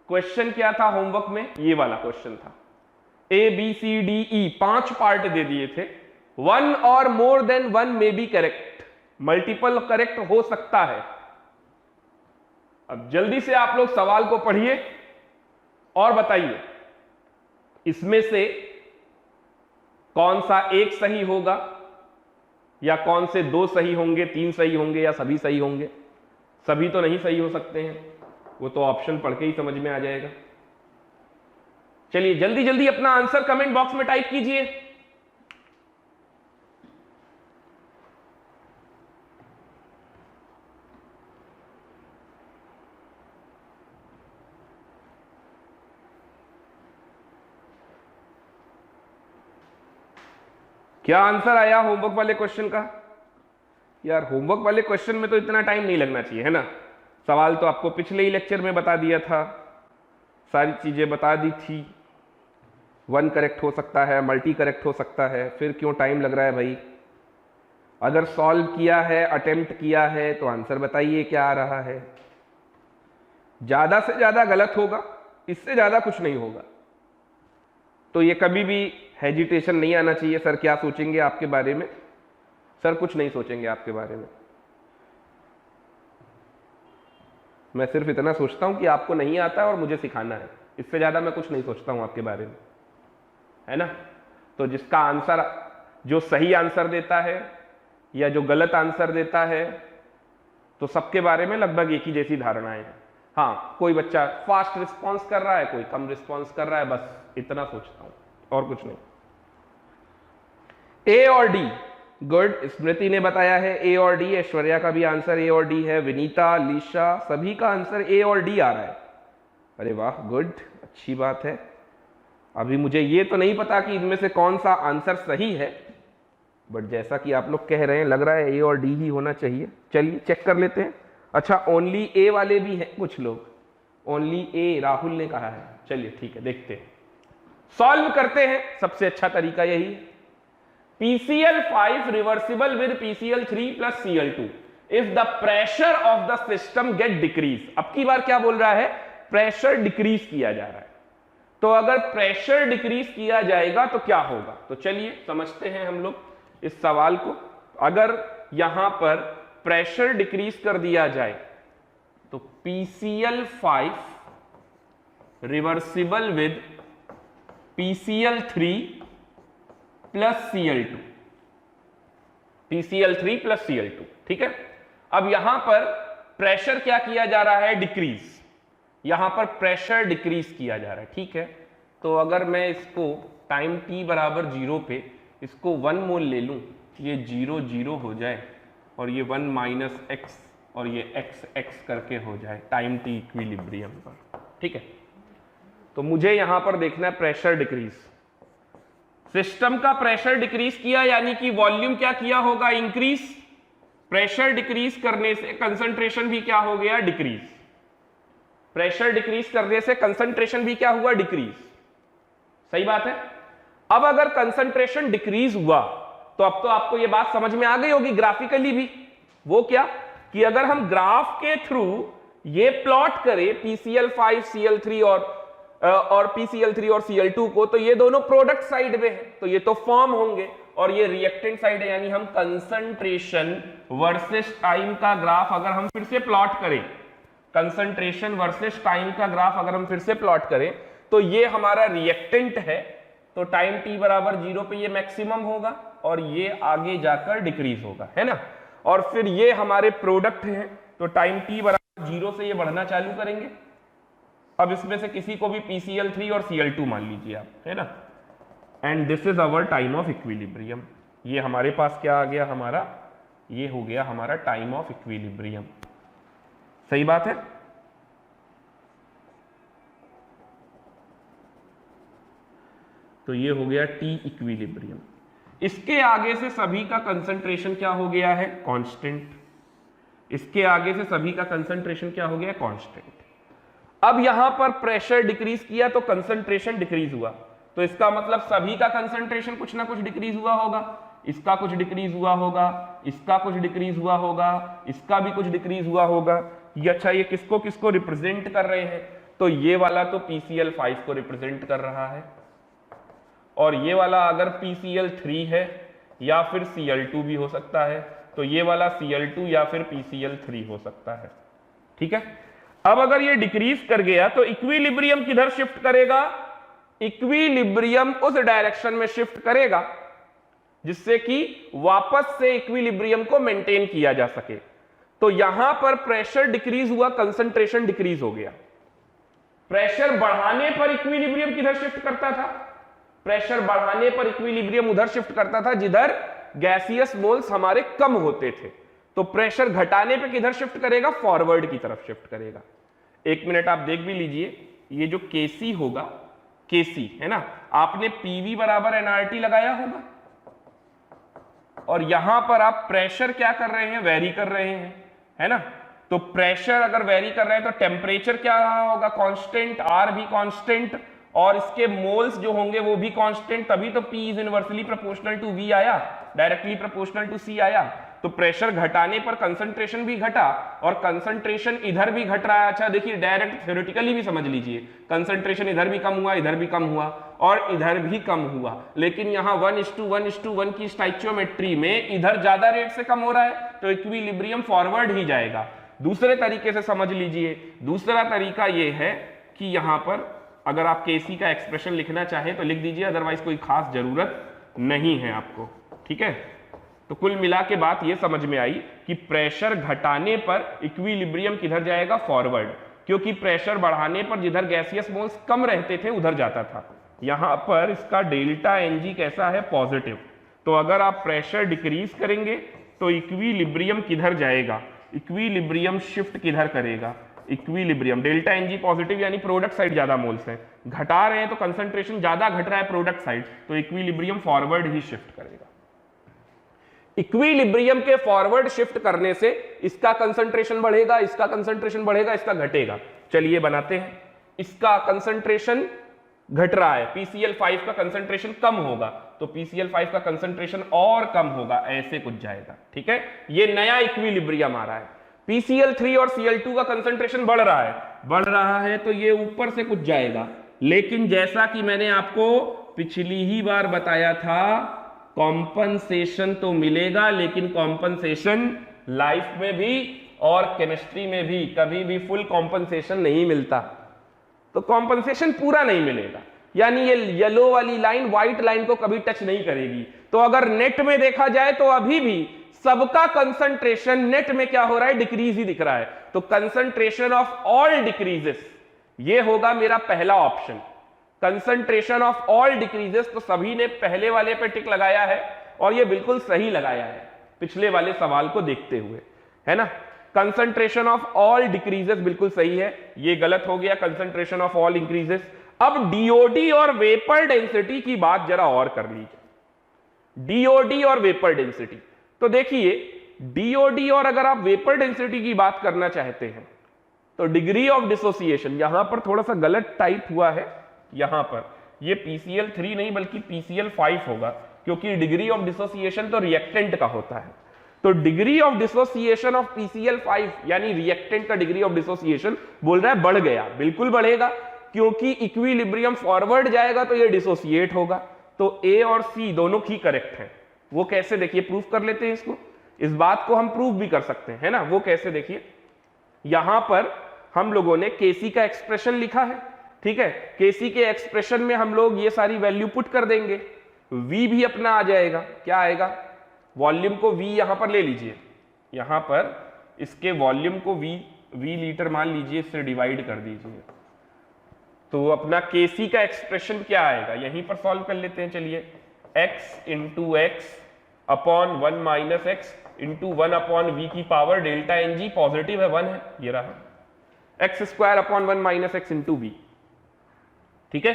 Question क्या था homework में? ये वाला क्वेश्चन था, A B C D E 5 part दे दिए थे, 1 और more than 1 may be correct, multiple correct हो सकता है। अब जल्दी से आप लोग सवाल को पढ़िए और बताइए इसमें से कौन सा एक सही होगा, या कौन से 2 सही होंगे, 3 सही होंगे, या सभी सही होंगे। सभी तो नहीं सही हो सकते हैं, वो तो ऑप्शन पढ़ के ही समझ में आ जाएगा। चलिए जल्दी जल्दी अपना आंसर कमेंट बॉक्स में टाइप कीजिए। क्या आंसर आया होमवर्क वाले क्वेश्चन का? यार होमवर्क वाले क्वेश्चन में तो इतना टाइम नहीं लगना चाहिए, है ना। सवाल तो आपको पिछले ही लेक्चर में बता दिया था, सारी चीजें बता दी थी। 1 करेक्ट हो सकता है, मल्टी करेक्ट हो सकता है, फिर क्यों टाइम लग रहा है भाई? अगर सॉल्व किया है, अटेम्प्ट किया है, तो आंसर बताइए क्या आ रहा है। ज्यादा से ज्यादा गलत होगा, इससे ज्यादा कुछ नहीं होगा। तो ये कभी भी हेजिटेशन नहीं आना चाहिए, सर क्या सोचेंगे आपके बारे में। सर कुछ नहीं सोचेंगे आपके बारे में। मैं सिर्फ इतना सोचता हूं कि आपको नहीं आता है और मुझे सिखाना है, इससे ज्यादा मैं कुछ नहीं सोचता हूं आपके बारे में, है ना। तो जिसका आंसर, जो सही आंसर देता है या जो गलत आंसर देता है, तो सबके बारे में लगभग एक ही जैसी धारणाएं हैं। हाँ, कोई बच्चा फास्ट रिस्पॉन्स कर रहा है, कोई कम रिस्पॉन्स कर रहा है, बस इतना सोचता हूं और कुछ नहीं। ए और डी, गुड। स्मृति ने बताया है ए और डी, ऐश्वर्या का भी आंसर ए और डी है, विनीता, लीशा, सभी का आंसर ए और डी आ रहा है। अरे वाह, गुड, अच्छी बात है। अभी मुझे ये तो नहीं पता कि इनमें से कौन सा आंसर सही है, बट जैसा कि आप लोग कह रहे हैं लग रहा है ए और डी ही होना चाहिए। चलिए चेक कर लेते हैं। अच्छा, ओनली ए वाले भी हैं कुछ लोग, ओनली ए राहुल ने कहा है। चलिए ठीक है, देखते हैं, सॉल्व करते हैं। सबसे अच्छा तरीका यही है। PCl5 reversible with PCl3 plus Cl2 if the pressure of the system gate decrease. अब की बार क्या बोल रहा है? प्रेशर डिक्रीज किया जा रहा है। तो अगर प्रेशर डिक्रीज किया जाएगा तो क्या होगा? तो चलिए समझते हैं हम लोग इस सवाल को। अगर यहां पर प्रेशर डिक्रीज कर दिया जाए तो PCl5 reversible with PCl3 plus Cl2, PCl3 plus Cl2, ठीक है। अब यहां पर प्रेशर क्या किया जा रहा है? डिक्रीज। यहां पर प्रेशर डिक्रीज किया जा रहा है, ठीक है। तो अगर मैं इसको टाइम t बराबर 0 पे इसको 1 मोल ले लूं, ये 0 0 हो जाए और ये 1 माइनस x और ये x x करके हो जाए टाइम t इक्विलिब्रियम पर, ठीक है। तो मुझे यहां पर देखना है प्रेशर डिक्रीज। सिस्टम का प्रेशर डिक्रीज किया यानी कि वॉल्यूम क्या किया होगा? इंक्रीज। प्रेशर डिक्रीज करने से कंसंट्रेशन भी क्या हो गया? डिक्रीज। प्रेशर डिक्रीज करने से कंसंट्रेशन भी क्या हुआ? डिक्रीज। सही बात है। अब अगर कंसंट्रेशन डिक्रीज हुआ तो अब तो आपको यह बात समझ में आ गई होगी ग्राफिकली भी। वो क्या कि अगर हम ग्राफ के थ्रू ये प्लॉट करें PCl5 Cl3 और PCl3 और Cl2 को, तो ये दोनों प्रोडक्ट साइड में है, तो ये तो फॉर्म होंगे, और ये रिएक्टेंट साइड है। यानी हम कंसंट्रेशन वर्सेस टाइम का ग्राफ अगर हम फिर से प्लॉट करें, कंसंट्रेशन वर्सेस टाइम का ग्राफ अगर हम फिर से प्लॉट करें, तो ये हमारा रिएक्टेंट है, तो टाइम t बराबर 0 पे ये मैक्सिमम होगा और ये आगे जाकर डिक्रीज होगा, है ना। और फिर ये हमारे प्रोडक्ट हैं, तो टाइम t बराबर 0 से ये बढ़ना चालू करेंगे। अब इसमें से किसी को भी PCl3 और Cl2 मान लीजिए आप, है ना। And this is our time of equilibrium. ये हमारे पास क्या आ गया? हमारा ये हो गया हमारा टाइम ऑफ इक्विलिब्रियम। सही बात है। तो ये हो गया T इक्विलिब्रियम। इसके आगे से सभी का कंसंट्रेशन क्या हो गया है? कांस्टेंट। इसके आगे से सभी का कंसंट्रेशन क्या हो गया? कांस्टेंट। अब यहां पर प्रेशर डिक्रीज किया तो कंसंट्रेशन डिक्रीज हुआ, तो इसका मतलब सभी का कंसंट्रेशन कुछ ना कुछ डिक्रीज हुआ होगा। इसका कुछ डिक्रीज हुआ होगा, इसका कुछ डिक्रीज हुआ होगा, इसका भी कुछ डिक्रीज हुआ होगा। ये अच्छा, ये किसको किसको रिप्रेजेंट कर रहे हैं? तो ये वाला तो PCl5 को रिप्रेजेंट कर रहा है, और ये वाला अगर PCl3 है या फिर Cl2 भी हो सकता है, तो ये वाला Cl2 या फिर PCl3 हो सकता है। ठीक है, अब अगर ये डिक्रीज कर गया तो इक्विलिब्रियम किधर शिफ्ट करेगा? इक्विलिब्रियम उस डायरेक्शन में शिफ्ट करेगा जिससे कि वापस से इक्विलिब्रियम को मेंटेन किया जा सके। तो यहां पर प्रेशर डिक्रीज हुआ, कंसंट्रेशन डिक्रीज हो गया। प्रेशर बढ़ाने पर इक्विलिब्रियम किधर शिफ्ट करता था? प्रेशर बढ़ाने पर इक्विलिब्रियम उधर शिफ्ट करता था जिधर गैसियस मोल्स हमारे कम होते थे। तो प्रेशर घटाने पे किधर शिफ्ट करेगा? फॉरवर्ड की तरफ शिफ्ट करेगा। एक मिनट आप देख भी लीजिए, ये जो Kc होगा, Kc है ना, आपने PV बराबर nRT लगाया होगा, और यहां पर आप प्रेशर क्या कर रहे हैं? वेरी कर रहे हैं, है ना। तो प्रेशर अगर वेरी कर रहे हैं तो टेम्परेचर क्या रहा होगा? कांस्टेंट, R भी कांस्टेंट, और इसके मोल्स जो होंगे वो भी कांस्टेंट, तभी तो P is inversely proportional to V आया, डायरेक्टली प्रोपोर्शनल टू C आया। तो प्रेशर घटाने पर कंसंट्रेशन भी घटा, और कंसंट्रेशन इधर भी घट रहा है। अच्छा देखिए, डायरेक्ट थ्योरेटिकली भी समझ लीजिए, कंसंट्रेशन इधर भी कम हुआ, इधर भी कम हुआ, और इधर भी कम हुआ, लेकिन यहाँ 1:1:1 की स्टाइचियोमेट्री में इधर ज्यादा रेट से कम हो रहा है, तो इक्विलिब्रियम फॉरवर्ड ही जाएगा। दूसरे तरीके से समझ लीजिए, दूसरा तरीका ये है कि यहाँ पर अगर आप Kc का एक्सप्रेशन लिखना चाहें तो लिख दीजिए, अदरवाइज कोई खास जरूरत नहीं है आपको। ठीक है, तो कुल मिला के बात ये समझ में आई कि प्रेशर घटाने पर इक्विलिब्रियम किधर जाएगा? फॉरवर्ड, क्योंकि प्रेशर बढ़ाने पर जिधर गैसियस मोल्स कम रहते थे उधर जाता था। यहां पर इसका डेल्टा Ng कैसा है? पॉजिटिव। तो अगर आप प्रेशर डिक्रीज करेंगे तो इक्विलिब्रियम किधर जाएगा? इक्विलिब्रियम शिफ्ट किधर करेगा? इक्विलिब्रियम डेल्टा Ng पॉजिटिव, यानी प्रोडक्ट साइड ज्यादा मोल्स हैं, घटा रहे हैं तो कंसंट्रेशन ज्यादा घट रहा है प्रोडक्ट साइड, तो इक्विलिब्रियम फॉरवर्ड ही शिफ्ट करेगा। इक्विलिब्रियम के फॉरवर्ड शिफ्ट करने से इसका कंसंट्रेशन बढ़ेगा, इसका कंसंट्रेशन बढ़ेगा, इसका घटेगा। चलिए बनाते हैं। इसका कंसंट्रेशन घट रहा है, PCl5 का कंसंट्रेशन कम होगा, तो PCl5 का कंसंट्रेशन और कम होगा, ऐसे कुछ जाएगा। ठीक है, ये नया इक्विलिब्रियम आ रहा है। PCl3 और Cl2 का कंसंट्रेशन बढ़ रहा है तो ये ऊपर से कुछ जाएगा, लेकिन जैसा कि मैंने आपको पिछली ही बार बताया था, कॉम्पनसेशन तो मिलेगा, लेकिन कॉम्पनसेशन लाइफ में भी और केमिस्ट्री में भी कभी भी फुल कॉम्पनसेशन नहीं मिलता। तो कॉम्पनसेशन पूरा नहीं मिलेगा, यानी ये येलो वाली लाइन व्हाइट लाइन को कभी टच नहीं करेगी। तो अगर नेट में देखा जाए तो अभी भी सबका कंसंट्रेशन नेट में क्या हो रहा है? डिक्रीज ही दिख रहा है। तो कंसंट्रेशन ऑफ ऑल डिक्रीजेस, ये होगा मेरा पहला option. Concentration of all decreases, तो सभी ने पहले वाले पे टिक लगाया है और ये बिल्कुल सही लगाया है पिछले वाले सवाल को देखते हुए, है ना। कंसंट्रेशन ऑफ ऑल डिक्रीजेस बिल्कुल सही है, ये गलत हो गया, कंसंट्रेशन ऑफ ऑल इंक्रीजेस। अब डीओडी और वेपर डेंसिटी की बात जरा और कर लीजिए। डीओडी और वेपर डेंसिटी, तो देखिए डीओडी और अगर आप वेपर डेंसिटी की बात करना चाहते हैं तो डिग्री ऑफ डिसोसिएशन, यहां पर थोड़ा सा गलत टाइप हुआ है, यहां पर ये PCl3 नहीं बल्कि PCl5 होगा, क्योंकि डिग्री ऑफ डिसोसिएशन तो रिएक्टेंट का होता है। तो degree of dissociation of PCl5 यानी रिएक्टेंट का डिग्री ऑफ डिसोसिएशन बोल रहा है बढ़ गया, बिल्कुल बढ़ेगा, क्योंकि इक्विलिब्रियम फॉरवर्ड जाएगा तो ये डिसोसिएट होगा। तो A और C दोनों ही करेक्ट हैं। वो कैसे, देखिए प्रूफ कर लेते हैं इसको, इस बात को हम प्रूफ भी कर सकते हैं, है ना। वो कैसे, देखिए यहां पर हम लोगों ने Kc का एक्सप्रेशन लिखा है, ठीक है। Kc के एक्सप्रेशन में हम लोग ये सारी वैल्यू पुट कर देंगे, V भी अपना आ जाएगा, क्या आएगा, वॉल्यूम को V यहां पर ले लीजिए, यहां पर इसके वॉल्यूम को V लीटर मान लीजिए, इससे डिवाइड कर दीजिए, तो अपना Kc का एक्सप्रेशन क्या आएगा, यहीं पर सॉल्व कर लेते हैं। चलिए x into x upon 1 minus x into 1 upon V की पावर डेल्टा Ng पॉजिटिव है 1 है, ये रहा x square upon 1 minus x into V. ठीक है,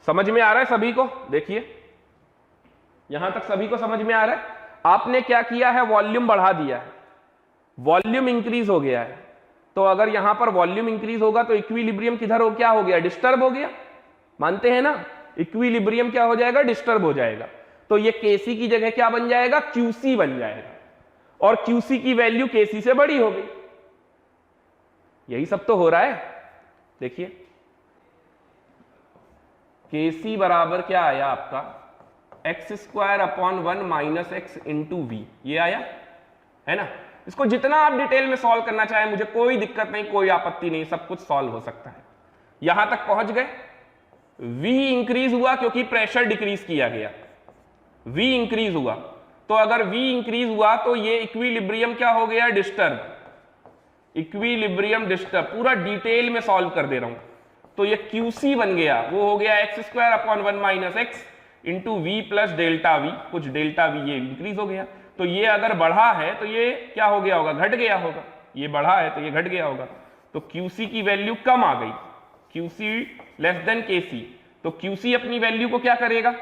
समझ में आ रहा है सभी को? देखिए यहां तक सभी को समझ में आ रहा है। आपने क्या किया है, वॉल्यूम बढ़ा दिया है, वॉल्यूम इंक्रीज हो गया है। तो अगर यहां पर वॉल्यूम इंक्रीज होगा तो इक्विलिब्रियम किधर हो, क्या हो गया, डिस्टर्ब हो गया, मानते हैं ना। इक्विलिब्रियम क्या हो जाएगा, डिस्टर्ब हो जाएगा। तो ये Kc की जगह क्या बन जाएगा, Qc बन जाएगा, और Qc की वैल्यू Kc से बड़ी हो गई। यही सब तो हो रहा है। देखिए Kc बराबर क्या आया आपका x² upon 1 minus x into V, ये आया है ना। इसको जितना आप डिटेल में सॉल्व करना चाहें मुझे कोई दिक्कत नहीं, कोई आपत्ति नहीं, सब कुछ सॉल्व हो सकता है। यहां तक पहुंच गए। V इंक्रीज हुआ क्योंकि प्रेशर डिक्रीज किया गया, V इंक्रीज हुआ, तो अगर V इंक्रीज हुआ तो ये इक्विलिब्रियम क्या हो गया, डिस्टर्ब, इक्विलिब्रियम डिस्टर्ब, पूरा डिटेल में सॉल्व कर दे रहा हूं। तो ये QC बन गया, वो हो गया x² upon 1 minus x into V plus delta V, कुछ डेल्टा वी ये इंक्रीज हो गया। तो ये अगर बढ़ा है तो ये क्या हो गया होगा, घट गया होगा, ये बढ़ा है तो ये घट गया होगा। तो QC की वैल्यू कम आ गई, QC लेस देन KC। तो QC अपनी वैल्यू को क्या करेगा,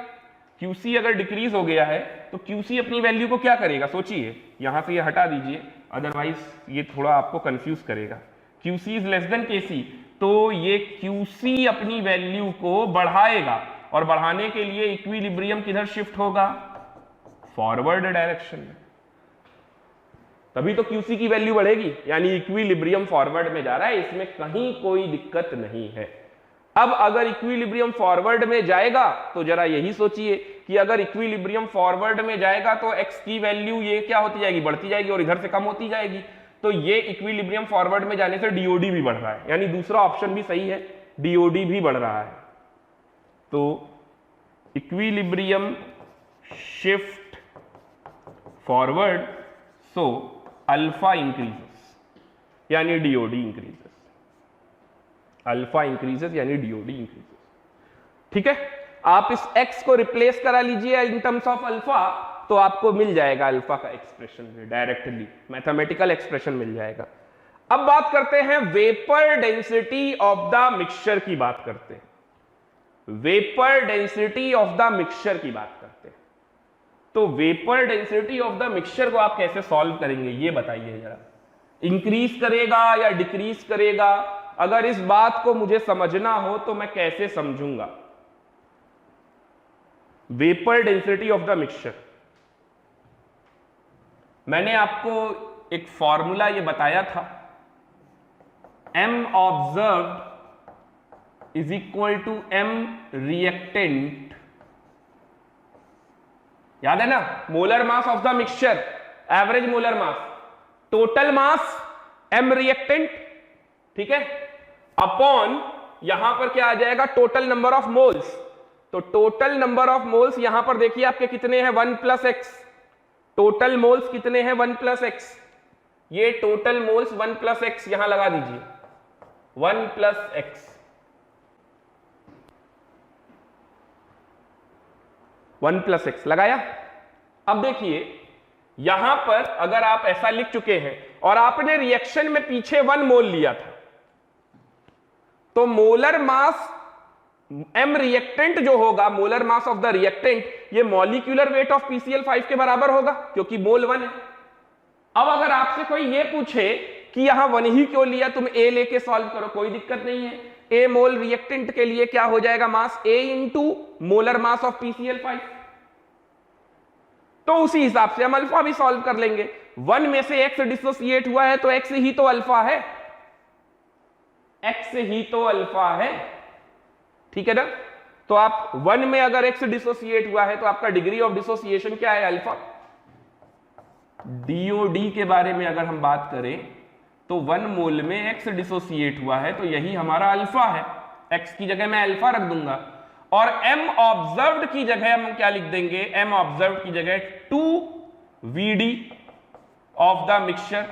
QC अगर डिक्रीज हो गया है तो QC अपनी वैल्यू को क्या करेगा, सोचिए, यहां से ये हटा दीजिए अदरवाइज ये थोड़ा आपको कंफ्यूज करेगा। QC is less than KC, तो ये QC अपनी वैल्यू को बढ़ाएगा, और बढ़ाने के लिए इक्विलिब्रियम किधर शिफ्ट होगा, फॉरवर्ड डायरेक्शन में, तभी तो QC की वैल्यू बढ़ेगी, यानी इक्विलिब्रियम फॉरवर्ड में जा रहा है, इसमें कहीं कोई दिक्कत नहीं है। अब अगर इक्विलिब्रियम फॉरवर्ड में जाएगा तो जरा यही सोचिए कि अगर इक्विलिब्रियम फॉरवर्ड में जाएगा तो x की वैल्यू ये क्या होती जाएगी, बढ़ती जाएगी, और इधर से कम होती जाएगी। तो ये इक्विलिब्रियम फॉरवर्ड में जाने से DOD भी बढ़ रहा है, यानी दूसरा ऑप्शन भी सही है, DOD भी बढ़ रहा है। तो equilibrium shift forward, so alpha increases यानी DOD इंक्रीजेस, अल्फा इंक्रीजेस यानी DOD इंक्रीजेस। ठीक है, आप इस x को रिप्लेस करा लीजिए इन टर्म्स ऑफ अल्फा, तो आपको मिल जाएगा अल्फा का एक्सप्रेशन, डायरेक्टली मैथमेटिकल एक्सप्रेशन मिल जाएगा। अब बात करते हैं vapour density of the mixture की बात करते हैं, vapour density of the mixture की बात करते हैं। तो vapour density of the mixture को आप कैसे सॉल्व करेंगे ये बताइए जरा, इंक्रीज करेगा या डिक्रीज करेगा, अगर इस बात को मुझे समझना हो तो मैं कैसे समझूंगा। Vapour density of the mixture, मैंने आपको एक फॉर्मूला ये बताया था, m observed is equal to m reactant, याद है ना, molar mass of the mixture, average molar mass, total mass m reactant, ठीक है, अपॉन यहां पर क्या आ जाएगा, टोटल नंबर ऑफ मोल्स। तो टोटल नंबर ऑफ मोल्स यहां पर देखिए आपके कितने हैं, 1 प्लस एक्स, टोटल मोल्स कितने हैं, 1 प्लस एक्स, ये टोटल मोल्स 1 प्लस एक्स यहां लगा दीजिए, 1 प्लस एक्स, 1 प्लस एक्स लगाया। अब देखिए यहां पर अगर आप ऐसा लिख चुके हैं और आपने रिएक्शन में पीछे 1 मोल लिया था, तो मोलर मास m रिएक्टेंट जो होगा, molar mass of the reactant, ये मॉलिक्यूलर वेट ऑफ PCl5 के बराबर होगा क्योंकि मोल 1 है। अब अगर आपसे कोई ये पूछे कि यहां 1 ही क्यों लिया, तुम A लेके सॉल्व करो, कोई दिक्कत नहीं है। A मोल रिएक्टेंट के लिए क्या हो जाएगा, मास A into molar mass of PCl5, तो उसी हिसाब से हम अल्फा भी सॉल्व कर लेंगे। 1 में से x डिसोसिएट हुआ है तो x ही तो अल्फा है, x ही तो अल्फा है, ठीक है ना। तो आप 1 में अगर x डिसोसिएट हुआ है तो आपका डिग्री ऑफ डिसोसिएशन क्या है, अल्फा। DOD के बारे में अगर हम बात करें तो 1 मोल में x डिसोसिएट हुआ है तो यही हमारा अल्फा है, x की जगह मैं अल्फा रख दूंगा, और m ऑब्जर्व्ड की जगह हम क्या लिख देंगे, m ऑब्जर्व्ड की जगह 2VD ऑफ द मिक्सचर,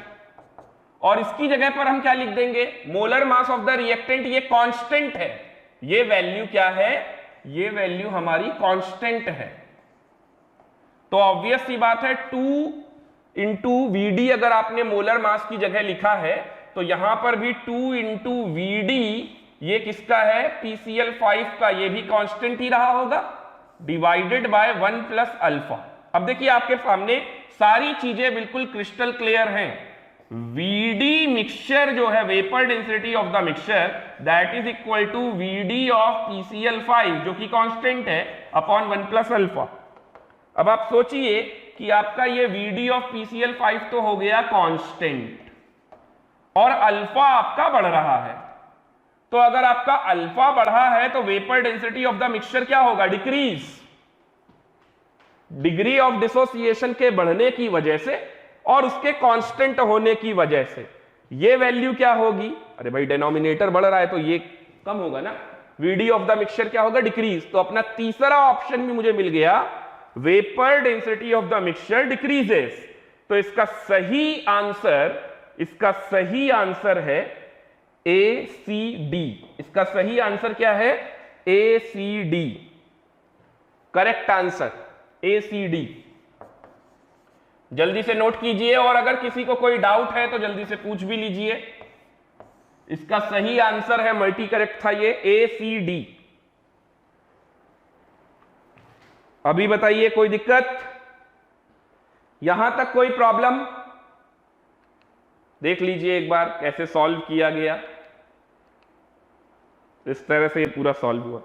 और इसकी जगह पर हम क्या लिख देंगे, molar mass of the reactant, ये कांस्टेंट है, ये वैल्यू क्या है, ये वैल्यू हमारी कांस्टेंट है। तो ऑब्वियस सी बात है 2 इंटू VD अगर आपने मोलर मास की जगह लिखा है तो यहां पर भी 2 इंटू VD, ये किसका है, PCl5 का, ये भी कांस्टेंट ही रहा होगा, डिवाइडेड बाय 1 प्लस अल्फा। अब देखिए आपके सामने सारी चीजें बिल्कुल क्रिस्टल क्लियर हैं। VD मिक्सचर जो है, vapour density of the mixture, that is equal to VD of PCl5 जो कि कांस्टेंट है अपॉन 1 प्लस अल्फा। अब आप सोचिए कि आपका ये VD ऑफ PCl5 तो हो गया कांस्टेंट और अल्फा आपका बढ़ रहा है, तो अगर आपका अल्फा बढ़ा है तो vapour density of the mixture क्या होगा? डिक्रीज। डिग्री ऑफ डिसोसिएशन के बढ़ने की वजह से और उसके कांस्टेंट होने की वजह से ये वैल्यू क्या होगी? अरे भाई डिनोमिनेटर बढ़ रहा है तो ये कम होगा ना। वीडी ऑफ द मिक्सचर क्या होगा? डिक्रीज। तो अपना तीसरा ऑप्शन भी मुझे मिल गया, vapour density of the mixture decreases. तो इसका सही आंसर है ए सी डी। इसका सही आंसर क्या है? A C D. Correct answer A C D. जल्दी से नोट कीजिए और अगर किसी को कोई डाउट है तो जल्दी से पूछ भी लीजिए। इसका सही आंसर है, मल्टी करेक्ट था ये, ए सी डी। अभी बताइए कोई दिक्कत? यहां तक कोई प्रॉब्लम? देख लीजिए एक बार कैसे सॉल्व किया गया। इस तरह से ये पूरा सॉल्व हुआ।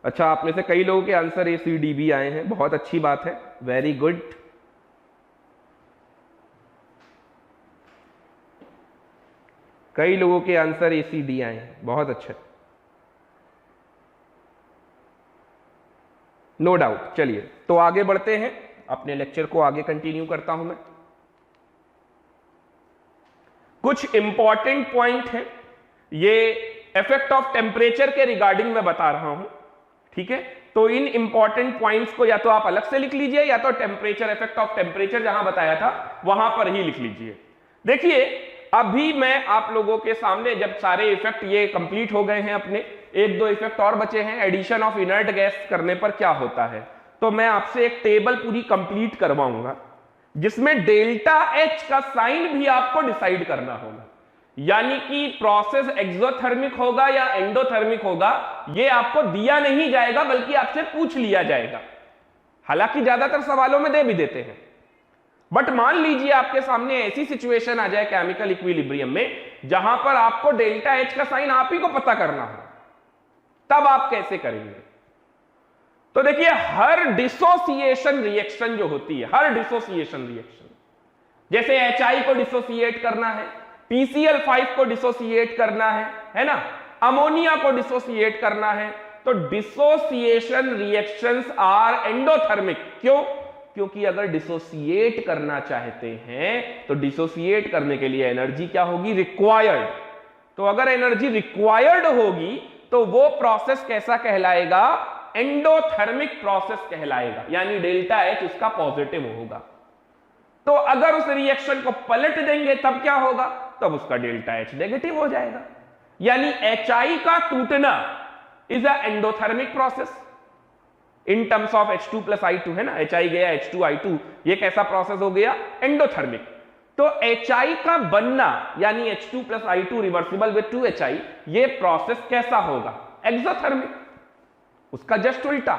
अच्छा, आप में से कई लोगों के आंसर ए सी डी भी आए हैं, बहुत अच्छी बात है, वेरी गुड। कई लोगों के आंसर ए सी डी आए हैं, बहुत अच्छा, नो डाउट। चलिए तो आगे बढ़ते हैं, अपने लेक्चर को आगे कंटिन्यू करता हूं मैं। कुछ इंपॉर्टेंट पॉइंट है, ये इफेक्ट ऑफ टेम्परेचर के रिगार्डिंग मैं बता रहा हूं, ठीक है। तो इन इंपॉर्टेंट पॉइंट्स को या तो आप अलग से लिख लीजिए या तो टेम्परेचर, इफेक्ट ऑफ टेम्परेचर जहां बताया था वहां पर ही लिख लीजिए। देखिए अभी मैं आप लोगों के सामने, जब सारे इफेक्ट ये कंप्लीट हो गए हैं, अपने एक दो इफेक्ट और बचे हैं, एडिशन ऑफ इनर्ट गैस करने पर क्या होता है, तो मैं आपसे एक टेबल पूरी कंप्लीट करवाऊंगा जिसमें डेल्टा एच का साइन भी आपको डिसाइड करना होगा। यानी कि प्रोसेस एक्सोथर्मिक होगा या एंडोथर्मिक होगा ये आपको दिया नहीं जाएगा, बल्कि आपसे पूछ लिया जाएगा। हालांकि ज्यादातर सवालों में दे भी देते हैं, बट मान लीजिए आपके सामने ऐसी सिचुएशन आ जाए केमिकल इक्विलिब्रियम में जहां पर आपको डेल्टा एच का साइन आप ही को पता करना हो, तब आप कैसे करेंगे? तो देखिए हर डिसोसिएशन रिएक्शन जो होती है, हर डिसोसिएशन रिएक्शन, जैसे HI को डिसोसिएट करना है, PCl5 को डिसोसिएट करना है ना, अमोनिया को डिसोसिएट करना है, तो डिसोसिएशन रिएक्शंस आर एंडोथर्मिक। क्यों? क्योंकि अगर डिसोसिएट करना चाहते हैं तो डिसोसिएट करने के लिए एनर्जी क्या होगी? रिक्वायर्ड। तो अगर एनर्जी रिक्वायर्ड होगी तो वो प्रोसेस कैसा कहलाएगा? एंडोथर्मिक प्रोसेस कहलाएगा, यानी डेल्टा एच उसका पॉजिटिव होगा। तो अगर उस रिएक्शन को पलट देंगे तब क्या होगा? तब उसका डेल्टा एच नेगेटिव हो जाएगा। यानी HI का टूटना is a endothermic process in terms of H2 plus I2, है ना, HI गया H2 I2, ये कैसा प्रोसेस हो गया? एंडोथर्मिक। तो HI का बनना यानी H2 plus I2 reversible with 2HI, ये प्रोसेस कैसा होगा? एक्सोथर्मिक। उसका जस्ट उल्टा।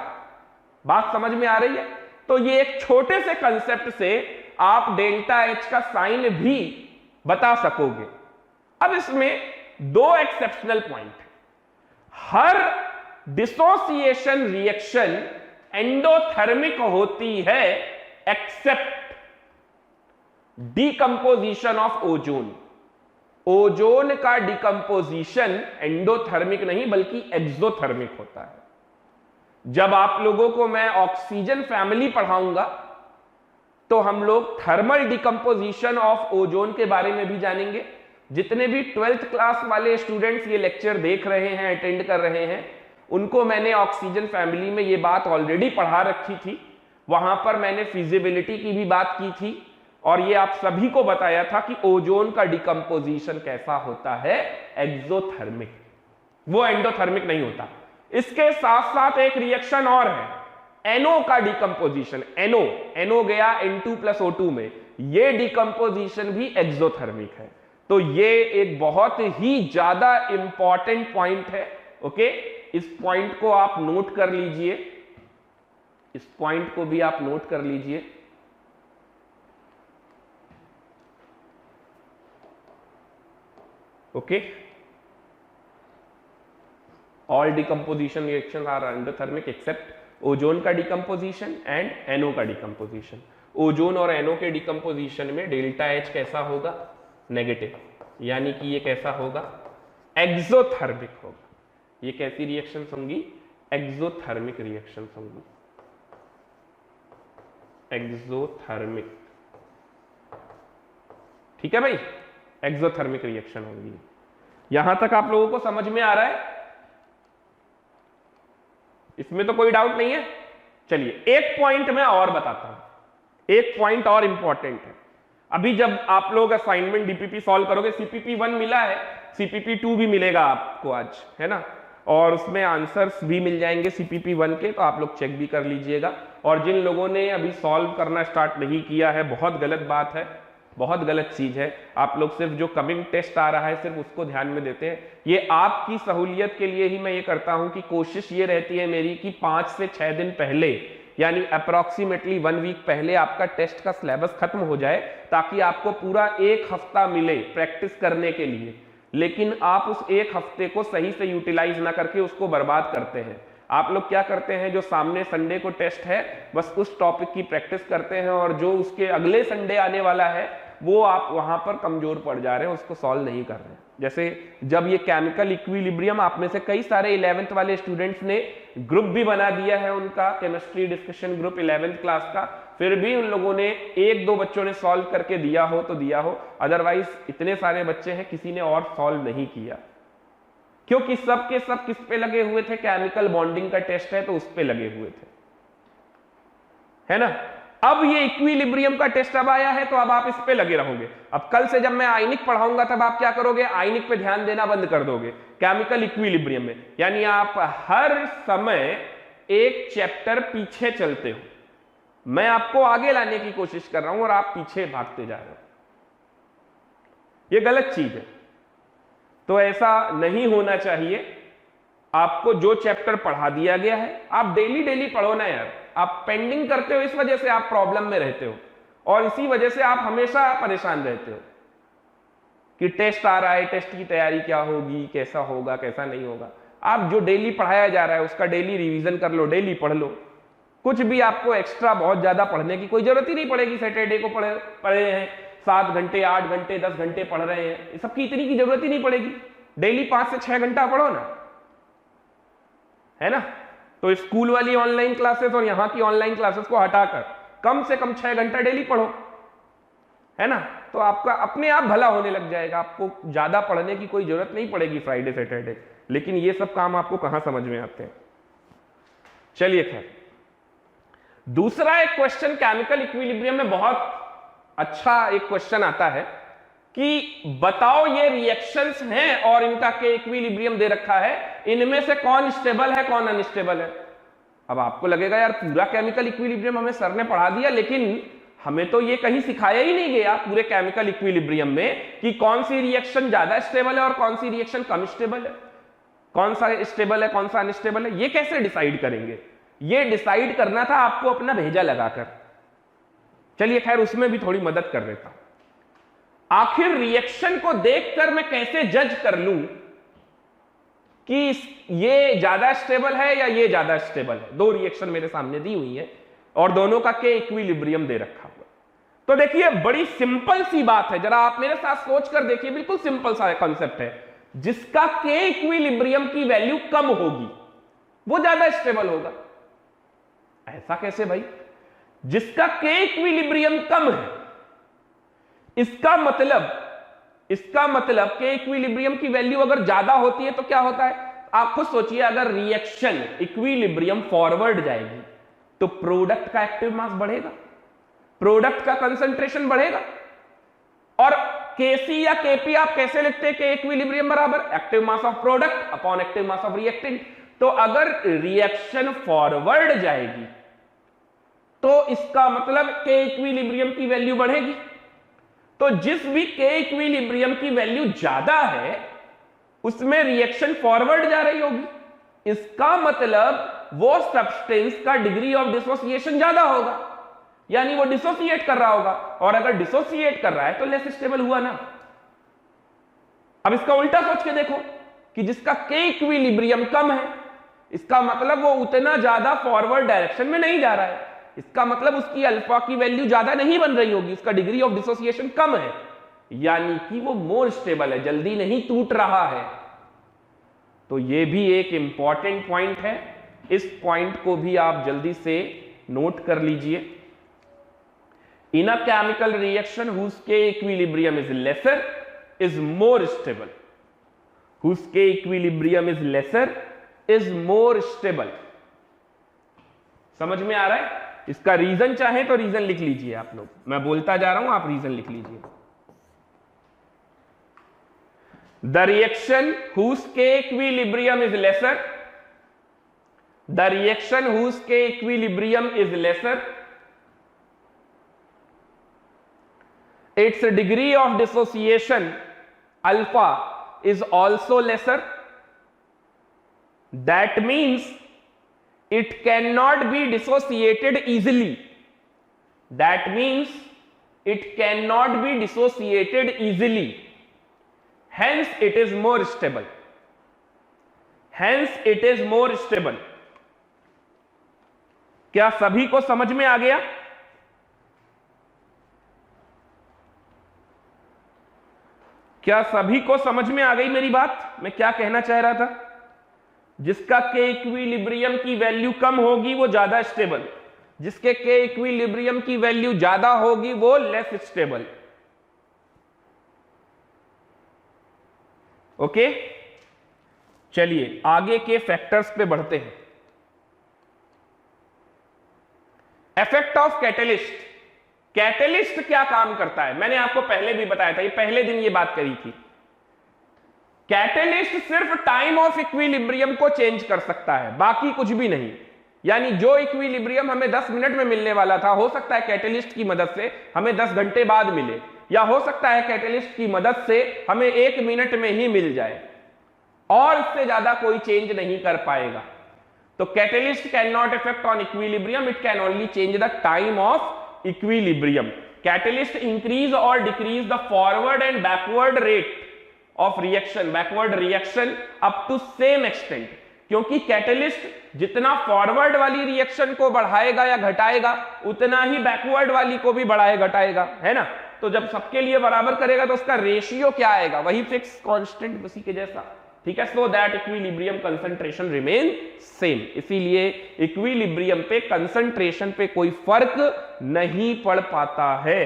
बात समझ में आ रही है? तो ये एक छोटे से कंसेप्ट से आप डेल्टा एच का साइन भी बता सकोगे। अब इसमें दो एक्सेप्शनल पॉइंट है। हर डिसोसिएशन रिएक्शन एंडोथर्मिक होती है एक्सेप्ट डिकंपोजिशन ऑफ ओजोन। ओजोन का डिकंपोजिशन एंडोथर्मिक नहीं बल्कि एक्सोथर्मिक होता है। जब आप लोगों को मैं ऑक्सीजन फैमिली पढ़ाऊंगा तो हम लोग थर्मल डिकंपोजिशन ऑफ ओजोन के बारे में भी जानेंगे। जितने भी 12th क्लास वाले स्टूडेंट्स ये लेक्चर देख रहे हैं, अटेंड कर रहे हैं, उनको मैंने ऑक्सीजन फैमिली में ये बात ऑलरेडी पढ़ा रखी थी। वहां पर मैंने फिजिबिलिटी की भी बात की थी और ये आप सभी को बताया था कि ओजोन का डिकंपोजिशन कैसा होता है? एक्सोथर्मिक, वो एंडोथर्मिक नहीं होता। इसके साथ साथ एक रिएक्शन और है, NO का डिकंपोजिशन। NO गया N2 प्लस O2 में, ये डिकंपोजिशन भी एक्सोथर्मिक है। तो ये एक बहुत ही ज्यादा इंपॉर्टेंट पॉइंट है। ओके, इस पॉइंट को आप नोट कर लीजिए, इस पॉइंट को भी आप नोट कर लीजिए। Okay, all decomposition reaction are endothermic except ozone का डिकम्पोजिशन एंड NO का डिकम्पोजिशन। ओजोन और NO के डिकम्पोजिशन में डेल्टा एच कैसा होगा? नेगेटिव, यानी कि ये कैसा होगा? एक्सोथर्मिक होगा। ये कैसी रिएक्शंस होंगी? एक्सोथर्मिक रिएक्शंस होंगी, एक्सोथर्मिक, ठीक है भाई, एक्सोथर्मिक रिएक्शन होंगी। यहां तक आप लोगों को समझ में आ रहा है? इसमें तो कोई डाउट नहीं है। चलिए एक पॉइंट मैं और बताता हूं, एक पॉइंट और इंपॉर्टेंट है। अभी जब आप लोग असाइनमेंट डीपीपी सॉल्व करोगे, सीपीपी 1 मिला है, सीपीपी 2 भी मिलेगा आपको आज, है ना, और उसमें आंसर्स भी मिल जाएंगे सीपीपी 1 के, तो आप लोग चेक भी कर लीजिएगा। और जिन लोगों ने अभी सॉल्व करना स्टार्ट नहीं किया है, बहुत गलत बात है, बहुत गलत चीज है। आप लोग सिर्फ जो कमिंग टेस्ट आ रहा है सिर्फ उसको ध्यान में देते हैं। ये आपकी सहूलियत के लिए ही मैं ये करता हूं कि कोशिश ये रहती है मेरी कि 5 से 6 दिन पहले, यानी अप्रोक्सीमेटली 1 वीक पहले आपका टेस्ट का सिलेबस खत्म हो जाए, ताकि आपको पूरा 1 हफ्ता मिले प्रैक्टिस करने के लिए। लेकिन आप उस 1 हफ्ते को सही से यूटिलाइज ना करके उसको बर्बाद करते हैं। आप लोग क्या करते हैं, जो सामने संडे को टेस्ट है बस उस टॉपिक की प्रैक्टिस करते हैं, और जो उसके अगले संडे आने वाला है वो आप वहां पर कमजोर पड़ जा रहे हैं, उसको सॉल्व नहीं कर रहे हैं। जैसे जब ये केमिकल इक्विलिब्रियम, आप में से कई सारे 11th वाले स्टूडेंट्स ने ग्रुप भी बना दिया है उनका, chemistry discussion group 11th class का, फिर भी उन लोगों ने 1-2 बच्चों ने सॉल्व करके दिया हो तो दिया हो, अदरवाइज इतने सारे बच्चे हैं किसी ने और सॉल्व नहीं किया, क्योंकि सब के सब किस पे लगे हुए थे? केमिकल बॉन्डिंग का टेस्ट है तो उस पे लगे हुए थे, है ना। अब ये इक्विलिब्रियम का टेस्ट अब आया है तो अब आप इस पे लगे रहोगे। अब कल से जब मैं आयनिक पढ़ाऊंगा तब आप क्या करोगे? आयनिक पे ध्यान देना बंद कर दोगे, केमिकल इक्विलिब्रियम में। यानी आप हर समय एक चैप्टर पीछे चलते हो, मैं आपको आगे लाने की कोशिश कर रहा हूं और आप पीछे भागते जा रहे हो। ये गलत चीज है, तो ऐसा नहीं होना चाहिए। आपको जो चैप्टर पढ़ा दिया गया है आप डेली डेली पढ़ो ना यार। आप पेंडिंग करते हो, इस वजह से आप प्रॉब्लम में रहते हो, और इसी वजह से आप हमेशा परेशान रहते हो कि टेस्ट आ रहा है, टेस्ट की तैयारी क्या होगी, कैसा होगा, कैसा नहीं होगा। आप जो डेली पढ़ाया जा रहा है उसका डेली रिवीजन कर लो, डेली पढ़ लो। कुछ भी आपको एक्स्ट्रा बहुत ज्यादा पढ़ने की कोई जरूरत ही नहीं पड़ेगी। सैटरडे को पढ़े हैं 7 घंटे, 8 घंटे, 10 घंटे पढ़ रहे हैं, सबकी इतनी की जरूरत ही नहीं पड़ेगी। डेली 5 से 6 घंटा पढ़ो ना, है ना। तो स्कूल वाली ऑनलाइन क्लासेस और यहां की ऑनलाइन क्लासेस को हटाकर कम से कम 6 घंटा डेली पढ़ो, है ना। तो आपका अपने आप भला होने लग जाएगा, आपको ज्यादा पढ़ने की कोई जरूरत नहीं पड़ेगी फ्राइडे सैटरडे। लेकिन ये सब काम आपको कहां समझ में आते हैं। चलिए खैर, दूसरा एक क्वेश्चन केमिकल इक्विलिब्रियम में बहुत अच्छा एक क्वेश्चन आता है कि बताओ ये रिएक्शंस हैं और इनका के इक्विलिब्रियम दे रखा है, इनमें से कौन स्टेबल है कौन अनस्टेबल है। अब आपको लगेगा यार पूरा केमिकल इक्विलिब्रियम हमें सर ने पढ़ा दिया, लेकिन हमें तो ये कहीं सिखाया ही नहीं गया पूरे केमिकल इक्विलिब्रियम में कि कौन सी रिएक्शन ज्यादा स्टेबल है और कौन सी रिएक्शन कम स्टेबल है, कौन सा स्टेबल है कौन सा अनस्टेबल है। ये कैसे डिसाइड करेंगे? ये डिसाइड करना था आपको अपना भेजा लगाकर। चलिए खैर, उसमें भी थोड़ी मदद कर देता हूं। आखिर रिएक्शन को देखकर मैं कैसे जज कर लूं कि ये ज्यादा स्टेबल है या ये ज्यादा स्टेबल है? 2 रिएक्शन मेरे सामने दी हुई है और दोनों का के इक्विलिब्रियम दे रखा हुआ। तो देखिए बड़ी सिंपल सी बात है, जरा आप मेरे साथ सोच कर देखिए, बिल्कुल सिंपल सा कॉन्सेप्ट है। जिसका के इक्विलिब्रियम की वैल्यू कम होगी वो ज्यादा स्टेबल होगा। ऐसा कैसे भाई? जिसका के इक्विलिब्रियम कम है, इसका मतलब के इक्विलिब्रियम की वैल्यू अगर ज्यादा होती है तो क्या होता है? आप खुद सोचिए, अगर रिएक्शन इक्विलिब्रियम फॉरवर्ड जाएगी तो प्रोडक्ट का एक्टिव मास बढ़ेगा, प्रोडक्ट का कंसंट्रेशन बढ़ेगा। और केसी या केपी आप कैसे लिखते हैं? के इक्विलिब्रियम बराबर active mass of product upon active mass of reactant. तो अगर रिएक्शन फॉरवर्ड जाएगी तो इसका मतलब के इक्विलिब्रियम की वैल्यू बढ़ेगी। तो जिस भी के इक्विलिब्रियम की वैल्यू ज्यादा है उसमें रिएक्शन फॉरवर्ड जा रही होगी। इसका मतलब वो सब्सटेंस का डिग्री ऑफ डिसोसिएशन ज्यादा होगा, यानी वो डिसोसिएट कर रहा होगा। और अगर डिसोसिएट कर रहा है तो लेस स्टेबल हुआ ना। अब इसका उल्टा सोच के देखो कि जिसका के इक्विलिब्रियम कम है, इसका मतलब वो उतना ज्यादा फॉरवर्ड डायरेक्शन में नहीं जा रहा है। इसका मतलब उसकी अल्फा की वैल्यू ज्यादा नहीं बन रही होगी, उसका डिग्री ऑफ डिसोसिएशन कम है, यानी कि वो मोर स्टेबल है, जल्दी नहीं टूट रहा है। तो ये भी एक इंपॉर्टेंट पॉइंट है, इस पॉइंट को भी आप जल्दी से नोट कर लीजिए। In a chemical reaction whose K equilibrium is lesser is more stable, whose K equilibrium is lesser is more stable. समझ में आ रहा है? इसका रीजन चाहे तो रीजन लिख लीजिए आप लोग, मैं बोलता जा रहा हूं, आप रीजन लिख लीजिए। The reaction whose K equilibrium is lesser, the reaction whose K equilibrium is lesser, its degree of dissociation alpha is also lesser. That means it cannot be dissociated easily. That means it cannot be dissociated easily. Hence it is more stable. Hence it is more stable. क्या सभी को समझ में आ गया? क्या सभी को समझ में आ गई मेरी बात? मैं क्या कहना चाह रहा था? जिसका के इक्विलिब्रियम की वैल्यू कम होगी वो ज्यादा स्टेबल, जिसके के इक्विलिब्रियम की वैल्यू ज्यादा होगी वो लेस स्टेबल। ओके, चलिए आगे के फैक्टर्स पे बढ़ते हैं। Effect of catalyst. कैटलिस्ट क्या काम करता है? मैंने आपको पहले भी बताया था, ये पहले दिन ये बात करी थी। कैटलिस्ट सिर्फ टाइम ऑफ इक्विलिब्रियम को चेंज कर सकता है, बाकी कुछ भी नहीं। यानी जो इक्विलिब्रियम हमें 10 मिनट में मिलने वाला था, हो सकता है कैटलिस्ट की मदद से हमें 10 घंटे बाद मिले, या हो सकता है कैटलिस्ट की मदद से हमें 1 मिनट में ही मिल जाए, और इससे ज्यादा कोई चेंज नहीं कर पाएगा। तो catalyst can not effect on equilibrium, it can only change the time of equilibrium. Catalyst increase or decrease the forward and backward rate of reaction, backward reaction up to same extent. क्योंकि catalyst जितना forward वाली reaction को बढ़ाएगा या घटाएगा, उतना ही backward वाली को भी बढ़ाएगा घटाएगा, है ना? तो जब सबके लिए बराबर करेगा तो उसका रेशियो क्या आएगा? वही फिक्स कांस्टेंट, उसी के जैसा, ठीक है। So that equilibrium concentration remain same. इसीलिए इक्विलिब्रियम पे कंसंट्रेशन पे कोई फर्क नहीं पड़ पाता है।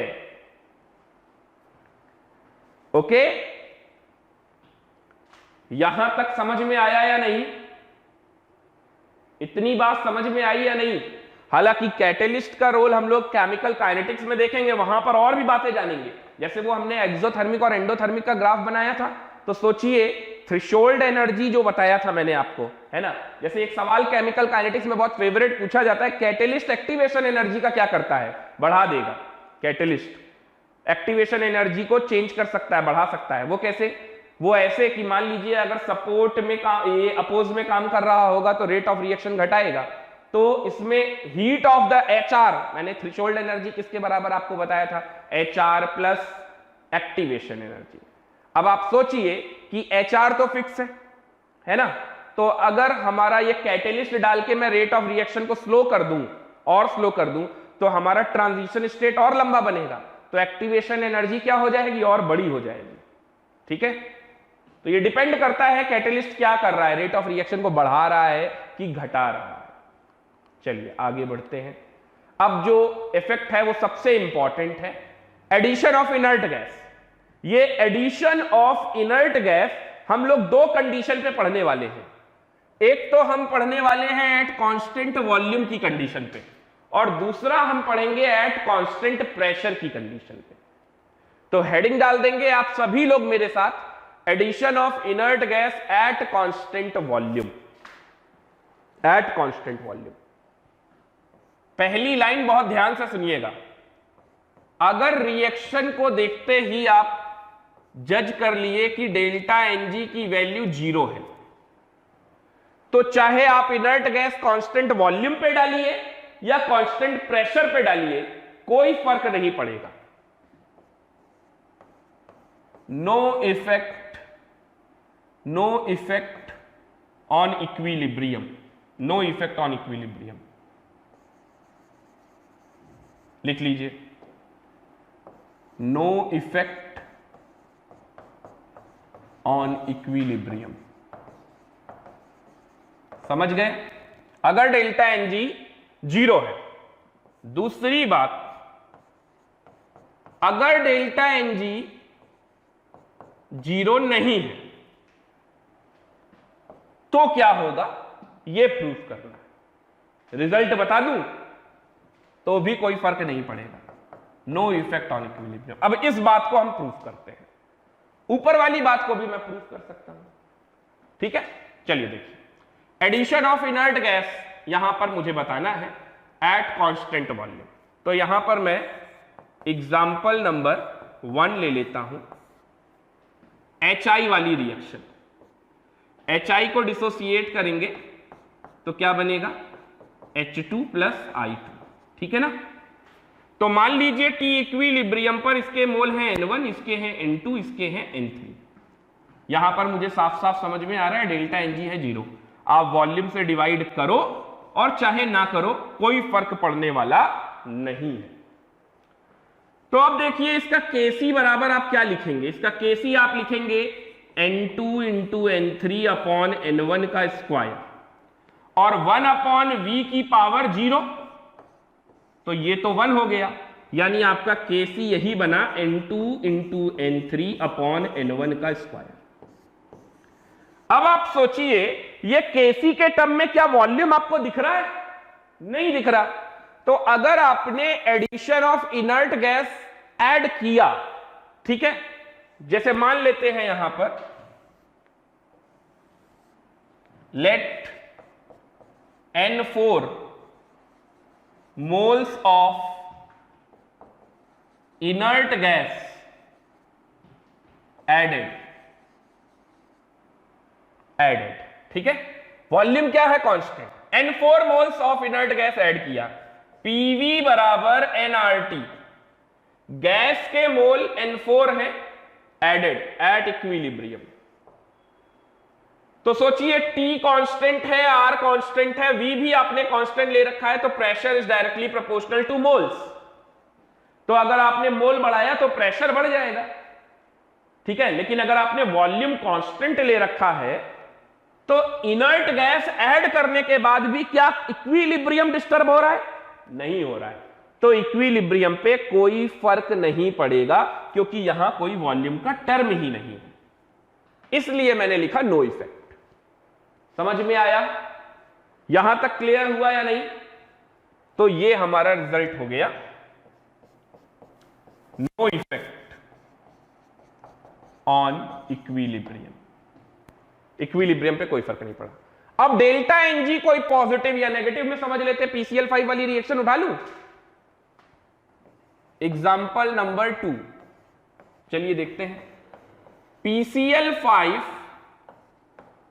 ओके, यहां तक समझ में आया या नहीं? इतनी बात समझ में आई या नहीं? हालांकि कैटलिस्ट का रोल हम लोग केमिकल काइनेटिक्स में देखेंगे, वहां पर और भी बातें जानेंगे। जैसे वो हमने एक्सोथर्मिक और एंडोथर्मिक का ग्राफ बनाया था, तो सोचिए थ्रेशोल्ड एनर्जी जो बताया था मैंने आपको, है ना? जैसे एक सवाल केमिकल काइनेटिक्स में बहुत फेवरेट पूछा जाता है, कैटलिस्ट एक्टिवेशन एनर्जी का क्या करता है? बढ़ा देगा। कैटलिस्ट एक्टिवेशन एनर्जी को चेंज कर सकता है, बढ़ा सकता है। वो कैसे? वो ऐसे कि मान लीजिए अगर सपोर्ट में ये अपोज में काम कर रहा होगा तो रेट ऑफ रिएक्शन घटाएगा। तो इसमें हीट ऑफ द HR, मैंने थ्रेशोल्ड एनर्जी किसके बराबर आपको बताया था? HR plus activation energy. अब आप सोचिए कि HR तो फिक्स है ना? तो अगर हमारा ये कैटलिस्ट डाल के मैं रेट ऑफ रिएक्शन को स्लो कर दूं और स्लो कर दूं, तो हमारा ट्रांजिशन स्टेट और लंबा बनेगा, तो एक्टिवेशन एनर्जी क्या हो जाएगी? और बड़ी हो जाएगी। ठीक है, तो ये डिपेंड करता है कैटलिस्ट क्या कर रहा है, रेट ऑफ रिएक्शन को बढ़ा रहा है कि घटा रहा है। चलिए आगे बढ़ते हैं। अब जो इफेक्ट है वो सबसे इंपॉर्टेंट है, एडिशन ऑफ इनर्ट गैस। ये एडिशन ऑफ इनर्ट गैस हम लोग दो कंडीशन पे पढ़ने वाले हैं। एक तो हम पढ़ने वाले हैं एट कांस्टेंट वॉल्यूम की कंडीशन पे, और दूसरा हम पढ़ेंगे एट कांस्टेंट प्रेशर की कंडीशन पे। तो हेडिंग डाल देंगे आप सभी लोग मेरे साथ, addition of inert gas at constant volume. At constant volume. पहली लाइन बहुत ध्यान से सुनिएगा। अगर रिएक्शन को देखते ही आप जज कर लिए कि डेल्टा Ng की वैल्यू 0 है, तो चाहे आप इनर्ट गैस कांस्टेंट वॉल्यूम पे डालिए या कांस्टेंट प्रेशर पे डालिए, कोई फर्क नहीं पड़ेगा। No effect on equilibrium. No effect on equilibrium लिख लीजिए। No effect on equilibrium. समझ गए? अगर डेल्टा एन जी 0 है। दूसरी बात, अगर डेल्टा एन जी 0 नहीं है तो क्या होगा, यह प्रूफ करना है। रिजल्ट बता दूं तो भी कोई फर्क नहीं पड़ेगा, नो इफेक्ट ऑन इक्विलिब्रियम। अब इस बात को हम प्रूफ करते हैं, ऊपर वाली बात को भी मैं प्रूफ कर सकता हूं। ठीक है, चलिए देखिए, एडिशन ऑफ इनर्ट गैस यहां पर मुझे बताना है एट कांस्टेंट वॉल्यूम। तो यहां पर मैं एग्जाम्पल नंबर 1 ले लेता हूं, HI वाली रिएक्शन। HI को डिसोसिएट करेंगे तो क्या बनेगा, H2 प्लस I2, ठीक है ना। तो मान लीजिए T इक्विलिब्रियम पर इसके मोल हैं N1, इसके हैं N2, इसके हैं N3। यहां पर मुझे साफ साफ समझ में आ रहा है डेल्टा Ng है 0। आप वॉल्यूम से डिवाइड करो और चाहे ना करो, कोई फर्क पड़ने वाला नहीं है। तो अब देखिए, इसका Kc बराबर आप क्या लिखेंगे, इसका Kc आप लिखेंगे N2 into N3 upon N1 का स्क्वायर और 1 अपॉन V की पावर 0। तो ये तो 1 हो गया, यानी आपका Kc यही बना N2 into N3 upon N1 का स्क्वायर। अब आप सोचिए, ये Kc के टर्म में क्या वॉल्यूम आपको दिख रहा है? नहीं दिख रहा। तो अगर आपने addition of inert gas add किया, ठीक है, जैसे मान लेते हैं यहां पर let N4 moles of inert gas added, ठीक है, वॉल्यूम क्या है, constant. N4 moles of inert gas add किया, PV बराबर nRT, गैस के मोल N4 है एडेड एट इक्विलिब्रियम। तो सोचिए T कांस्टेंट है, R कांस्टेंट है, V भी आपने कांस्टेंट ले रखा है, तो pressure is directly proportional two moles. तो अगर आपने मोल बढ़ाया तो प्रेशर बढ़ जाएगा, ठीक है। लेकिन अगर आपने वॉल्यूम कांस्टेंट ले रखा है तो इनर्ट गैस ऐड करने के बाद भी क्या इक्विलिब्रियम डिस्टर्ब हो रहा है? नहीं हो रहा है। तो इक्विलिब्रियम पे कोई फर्क नहीं पड़ेगा, क्योंकि यहां कोई वॉल्यूम का टर्म ही नहीं है, इसलिए मैंने लिखा नो इफेक्ट। समझ में आया? यहां तक क्लियर हुआ या नहीं? तो ये हमारा रिजल्ट हो गया, no effect on equilibrium. Equilibrium पे कोई फर्क नहीं पड़ा। अब डेल्टा Ng कोई पॉजिटिव या नेगेटिव में समझ लेते हैं। PCl5 वाली रिएक्शन उठा लूं, एग्जाम्पल नंबर 2, चलिए देखते हैं। PCl5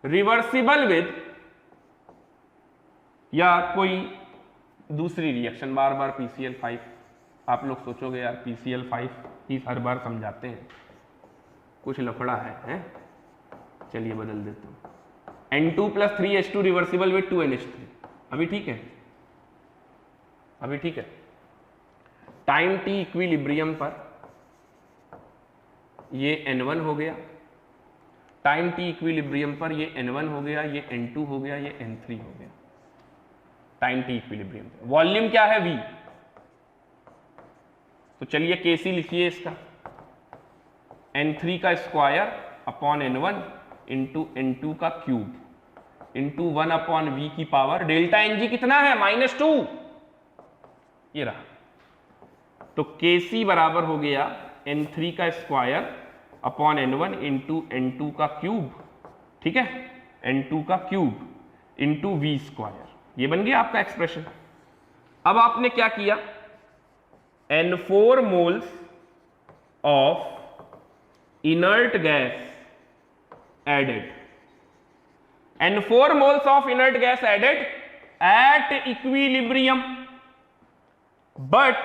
रिवर्सिबल विद, या कोई दूसरी रिएक्शन, बार बार PCl5, आप लोग सोचोगे यार PCl5 ही हर बार समझाते हैं, कुछ लफड़ा है? चलिए बदल देता हूं। N2 plus 3H2 reversible with 2NH3। अभी ठीक है, अभी ठीक है। टाइम T इक्विलिब्रियम पर ये N1 हो गया, टाइम T इक्विलिब्रियम पर ये N1 हो गया, ये N2 हो गया, ये N3 हो गया। टाइम T इक्विलिब्रियम पर वॉल्यूम क्या है, V। तो चलिए Kc लिखिए इसका, N3 का square upon N1 into N2 का क्यूब इंटू 1 अपॉन V की पावर, डेल्टा Ng कितना है, -2, ये रहा। तो Kc बराबर हो गया N3 का square upon N1 into N2 का क्यूब, ठीक है, N2 का क्यूब इंटू V स्क्वायर। ये बन गया आपका एक्सप्रेशन। अब आपने क्या किया, N4 moles of inert gas added, N4 moles of inert gas added at equilibrium, but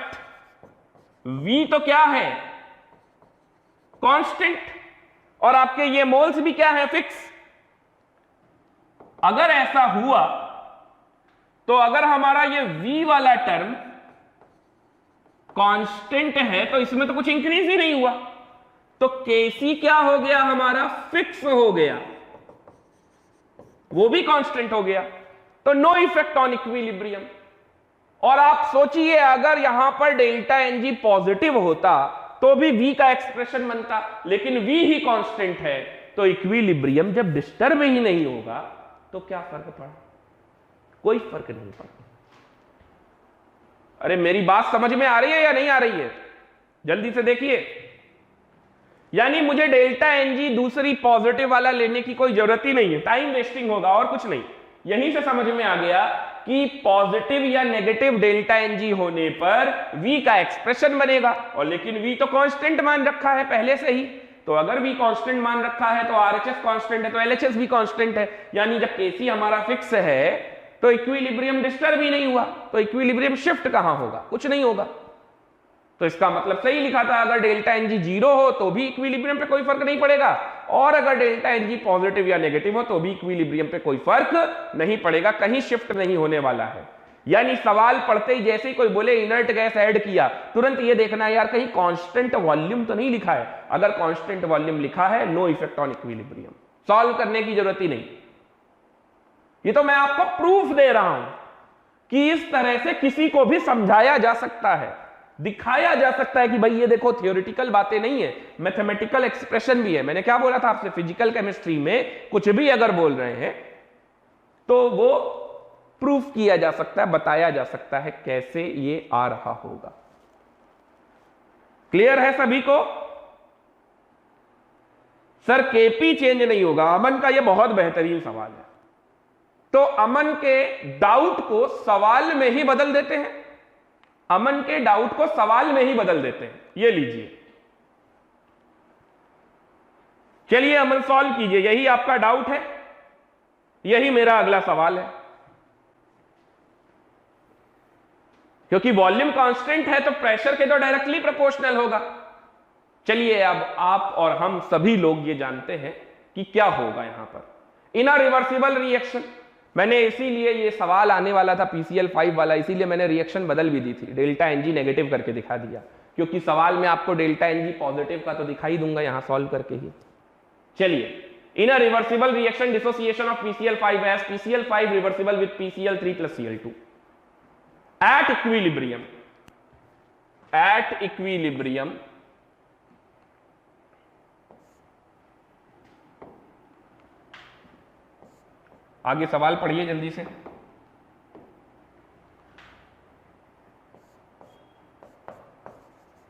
V तो क्या है, कांस्टेंट, और आपके ये मोल्स भी क्या है, फिक्स। अगर ऐसा हुआ तो अगर हमारा ये V वाला टर्म कांस्टेंट है तो इसमें तो कुछ इंक्रीज ही नहीं हुआ, तो Kc क्या हो गया हमारा, फिक्स हो गया, वो भी कांस्टेंट हो गया। तो नो इफेक्ट ऑन इक्विलिब्रियम। और आप सोचिए अगर यहां पर डेल्टा एन जी पॉजिटिव होता तो भी V का एक्सप्रेशन बनता, लेकिन V ही कांस्टेंट है, तो इक्विलिब्रियम जब डिस्टर्ब ही नहीं होगा तो क्या फर्क पड़ा? कोई फर्क नहीं पड़ा। अरे मेरी बात समझ में आ रही है या नहीं आ रही है? जल्दी से देखिए। यानी मुझे डेल्टा एन जी दूसरी पॉजिटिव वाला लेने की कोई जरूरत ही नहीं है, टाइम वेस्टिंग होगा और कुछ नहीं। यहीं से समझ में आ गया कि पॉजिटिव या नेगेटिव डेल्टा एन जी होने पर V का एक्सप्रेशन बनेगा, और लेकिन V तो कांस्टेंट मान रखा है पहले से ही। तो अगर V कांस्टेंट मान रखा है तो RHS कांस्टेंट है, तो LHS भी कांस्टेंट है। यानी जब Kc हमारा फिक्स है तो इक्विलिब्रियम डिस्टर्ब ही नहीं हुआ, तो इक्विलिब्रियम शिफ्ट कहां होगा? कुछ नहीं होगा। तो इसका मतलब सही लिखा था, अगर डेल्टा एन जी 0 हो तो भी इक्विलिब्रियम पे कोई फर्क नहीं पड़ेगा, और अगर डेल्टा एन जी पॉजिटिव या नेगेटिव हो तो भी इक्विलिब्रियम पे कोई फर्क नहीं पड़ेगा, कहीं शिफ्ट नहीं होने वाला है। यानी सवाल पढ़ते ही जैसे ही कोई बोले इनर्ट गैस ऐड किया, तुरंत ये देखना है यार कहीं कांस्टेंट वॉल्यूम तो नहीं लिखा है। अगर कांस्टेंट वॉल्यूम लिखा है, no effect on equilibrium, solve करने की जरूरत ही नहीं। ये तो मैं आपको प्रूफ दे रहा हूं कि इस तरह से किसी को भी समझाया जा सकता है, दिखाया जा सकता है कि भाई ये देखो थियोरिटिकल बातें नहीं है, मैथमेटिकल एक्सप्रेशन भी है। मैंने क्या बोला था आपसे, फिजिकल केमिस्ट्री में कुछ भी अगर बोल रहे हैं तो वो प्रूफ किया जा सकता है, बताया जा सकता है कैसे ये आ रहा होगा। क्लियर है सभी को? सर केपी चेंज नहीं होगा, अमन का ये बहुत बेहतरीन सवाल है। तो अमन के डाउट को सवाल में ही बदल देते हैं, अमन के डाउट को सवाल में ही बदल देते हैं। ये लीजिए, चलिए अमन सॉल्व कीजिए। यही आपका डाउट है, यही मेरा अगला सवाल है। क्योंकि वॉल्यूम कांस्टेंट है तो प्रेशर के तो डायरेक्टली प्रोपोर्शनल होगा। चलिए अब आप और हम सभी लोग ये जानते हैं कि क्या होगा यहां पर इन अ रिवर्सिबल रिएक्शन। मैंने इसीलिए ये सवाल आने वाला था PCl5 वाला, इसीलिए मैंने रिएक्शन बदल भी दी थी, डेल्टा एन जी नेगेटिव करके दिखा दिया, क्योंकि सवाल में आपको डेल्टा एन जी पॉजिटिव का तो दिखाई दूंगा यहां सॉल्व करके ही। चलिए, in a reversible reaction dissociation of PCl5 as PCl5 reversible with PCl3 plus Cl2 at equilibrium आगे सवाल पढ़िए जल्दी से।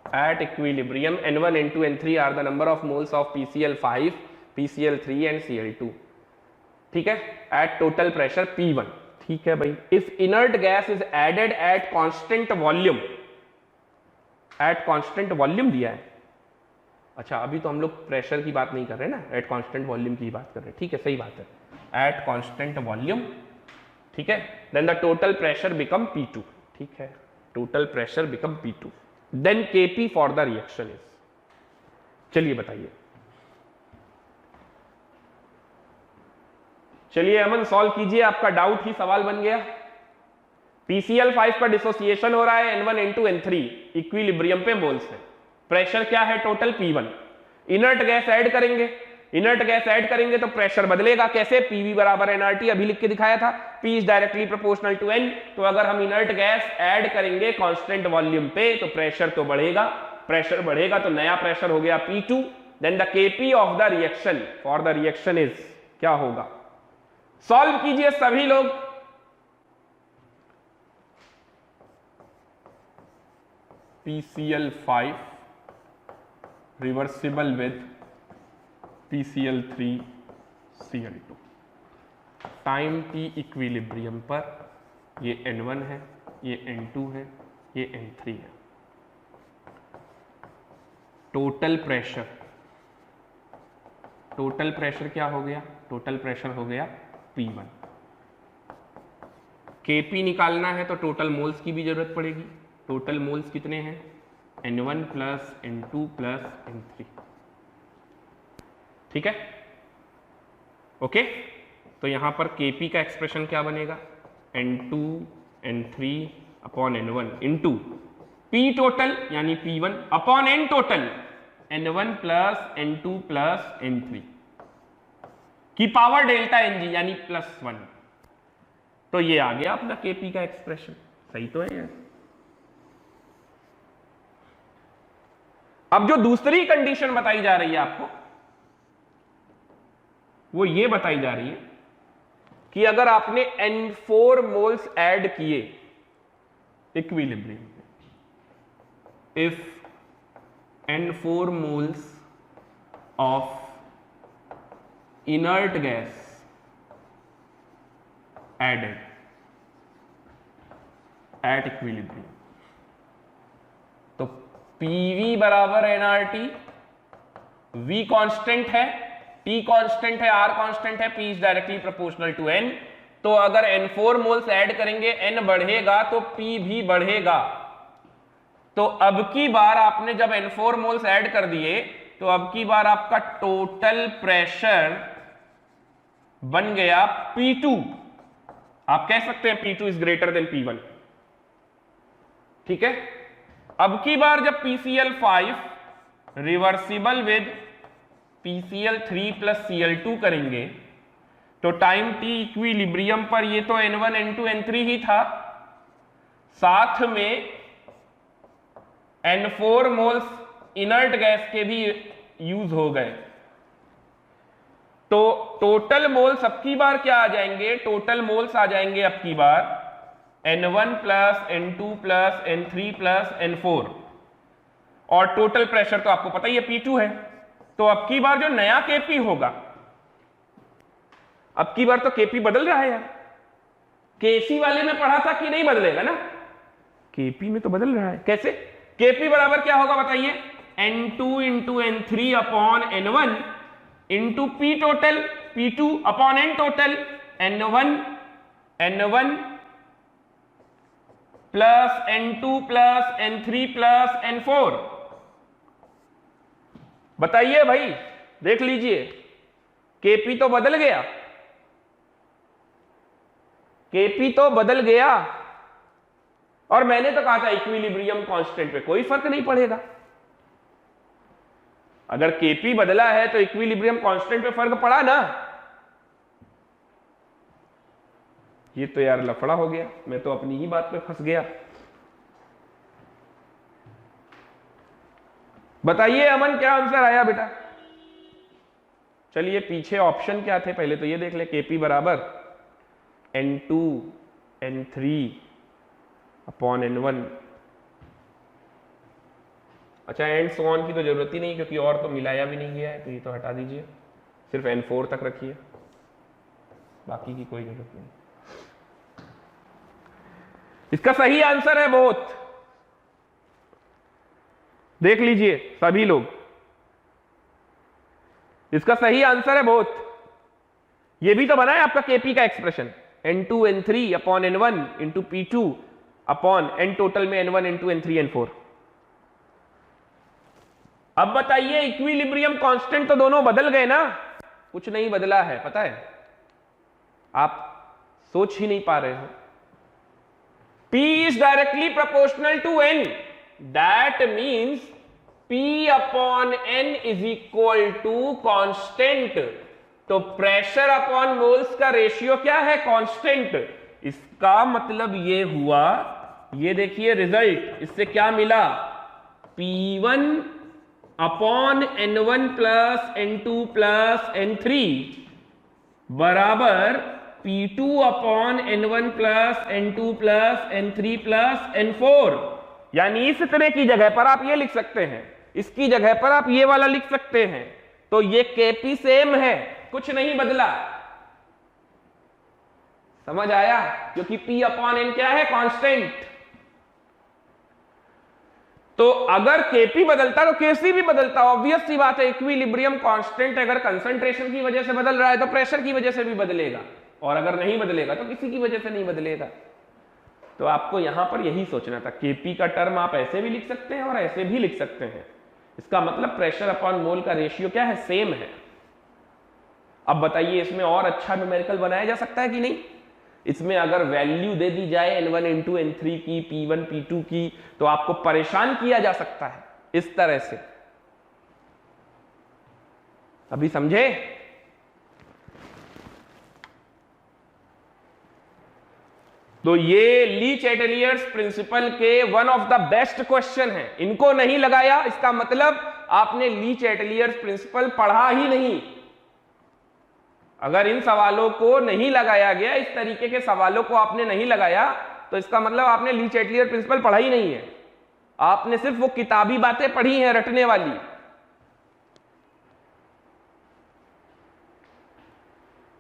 At equilibrium N1, N2, N3 are the number of moles of PCl5, PCl3 and Cl2। ठीक है, at total pressure P1। ठीक है भाई, if inert gas is added at constant volume, at constant volume दिया है। अच्छा, अभी तो हम लोग प्रेशर की बात नहीं कर रहे ना, एट कांस्टेंट वॉल्यूम की बात कर रहे हैं। ठीक है, सही बात है, एट कांस्टेंट वॉल्यूम। ठीक है, then the total pressure become P2। ठीक है, total pressure become P2, then Kp for the reaction is. चलिए बताइए, चलिए अमन सॉल्व कीजिए, आपका डाउट ही सवाल बन गया। PCl5 का डिसोसिएशन हो रहा है N1, N2, N3 इक्विलिब्रियम पे मोल्स है, प्रेशर क्या है total P1। Inert gas add करेंगे, इनर्ट गैस ऐड करेंगे तो प्रेशर बदलेगा कैसे? PV बराबर nRT, अभी लिख के दिखाया था, P is directly proportional to N। तो अगर हम इनर्ट गैस ऐड करेंगे कांस्टेंट वॉल्यूम पे तो प्रेशर तो बढ़ेगा, प्रेशर बढ़ेगा तो नया प्रेशर हो गया P2। Then the Kp of the reaction for the reaction is क्या होगा? सॉल्व कीजिए सभी लोग। PCl5 reversible with PCl3 Cl2, time t equilibrium पर ये N1 है, ये N2 है, ये N3 है। टोटल प्रेशर क्या हो गया? टोटल प्रेशर हो गया P1। Kp निकालना है तो टोटल मोल्स की भी जरूरत पड़ेगी। टोटल मोल्स कितने हैं? N1 plus N2 plus N3। ठीक है, ओके। तो यहां पर Kp का एक्सप्रेशन क्या बनेगा? N2 N3 upon N1 into P total यानी P1 upon N total N1 plus N2 plus N3 की पावर डेल्टा Ng यानी +1। तो ये आ गया अपना केपी का एक्सप्रेशन। सही तो है यार। अब जो दूसरी कंडीशन बताई जा रही है आपको, वो ये बताई जा रही है कि अगर आपने N4 मोल्स ऐड किए इक्विलिब्रियम में, if N4 moles of inert gas added at equilibrium, तो PV बराबर nRT, V कांस्टेंट है, T कांस्टेंट है, R कांस्टेंट है, P is directly proportional to N। तो अगर N4 मोल्स ऐड करेंगे, N बढ़ेगा तो P भी बढ़ेगा। तो अब की बार आपने जब N4 मोल्स ऐड कर दिए, तो अब की बार आपका टोटल प्रेशर बन गया P2। आप कह सकते हैं P2 is greater than P1। ठीक है। अब की बार जब PCl5 reversible with PCl3 plus Cl2 करेंगे, तो टाइम t इक्विलिब्रियम पर ये तो N1 N2 N3 ही था, साथ में N4 मोल्स इनर्ट गैस के भी यूज हो गए। तो टोटल मोल्स अब की बार क्या आ जाएंगे? टोटल मोल्स आ जाएंगे अब की बार N1 plus N2 plus N3 plus N4, और टोटल प्रेशर तो आपको पता ही है P2 है। तो अब की बार जो नया Kp होगा, अब की बार तो Kp बदल रहा है यार। Kc वाले में पढ़ा था कि नहीं बदलेगा ना, Kp में तो बदल रहा है। कैसे? Kp बराबर क्या होगा बताइए? N2 into N3 upon N1 into P total, P2 upon N total, N1 plus N2 plus N3 plus N4। बताइए भाई, देख लीजिए, Kp तो बदल गया, Kp तो बदल गया। और मैंने तो कहा था इक्विलिब्रियम कांस्टेंट पे कोई फर्क नहीं पड़ेगा। अगर Kp बदला है तो इक्विलिब्रियम कांस्टेंट पे फर्क पड़ा ना। ये तो यार लफड़ा हो गया, मैं तो अपनी ही बात पे फंस गया। बताइए अमन, क्या आंसर आया बेटा? चलिए पीछे ऑप्शन क्या थे पहले तो ये देख ले। Kp बराबर N2 N3 अपॉन N1। अच्छा, एंड सो ऑन की तो जरूरत ही नहीं, क्योंकि और तो मिलाया भी नहीं गया है, तो ये तो हटा दीजिए, सिर्फ N4 तक रखिए, बाकी की कोई जरूरत नहीं। इसका सही आंसर है बोथ। देख लीजिए सभी लोग, इसका सही आंसर है बोथ। ये भी तो बना है आपका Kp का expression, N2 N3 upon N1 into P2 upon N total में N1 N2 N3 N4। अब बताइए, इक्विलिब्रियम कांस्टेंट तो दोनों बदल गए ना? कुछ नहीं बदला है, पता है, आप सोच ही नहीं पा रहे हो। P is directly proportional to N, that means P upon N is equal to constant। तो प्रेशर अपॉन मोल्स का रेशियो क्या है? कांस्टेंट। इसका मतलब ये हुआ, ये देखिए रिजल्ट, इससे क्या मिला? P1 upon N1 plus N2 plus N3 बराबर P2 upon N1 plus N2 plus N3 plus N4। यानी इस तरह की जगह पर आप ये लिख सकते हैं, इसकी जगह पर आप ये वाला लिख सकते हैं। तो ये Kp सेम है, कुछ नहीं बदला। समझ आया? क्योंकि P अपॉन N क्या है? कांस्टेंट। तो अगर Kp बदलता तो Kc भी बदलता, ऑब्वियस सी बात है। इक्विलिब्रियम कांस्टेंट अगर कंसंट्रेशन की वजह से बदल रहा है तो प्रेशर की वजह से भी बदलेगा, और अगर नहीं बदलेगा तो किसी की वजह से नहीं बदलेगा। तो आपको यहां पर यही सोचना था। Kp का टर्म आप ऐसे भी लिख सकते हैं और ऐसे भी लिख सकते हैं। इसका मतलब प्रेशर अपॉन मोल का रेशियो क्या है? सेम है। अब बताइए, इसमें और अच्छा न्यूमेरिकल बनाया जा सकता है कि नहीं? इसमें अगर वैल्यू दे दी जाए N1 N2 N3 की, P1 P2 की, तो आपको परेशान किया जा सकता है इस तरह से। अभी समझे? तो ये ली चैटेलियर्स प्रिंसिपल के one of the best question है। इनको नहीं लगाया इसका मतलब आपने ली चैटेलियर्स प्रिंसिपल पढ़ा ही नहीं। अगर इन सवालों को नहीं लगाया गया, इस तरीके के सवालों को आपने नहीं लगाया, तो इसका मतलब आपने ली चैटेलियर प्रिंसिपल पढ़ा ही नहीं है। आपने सिर्फ वो किताबी बातें पढ़ी हैं रटने वाली।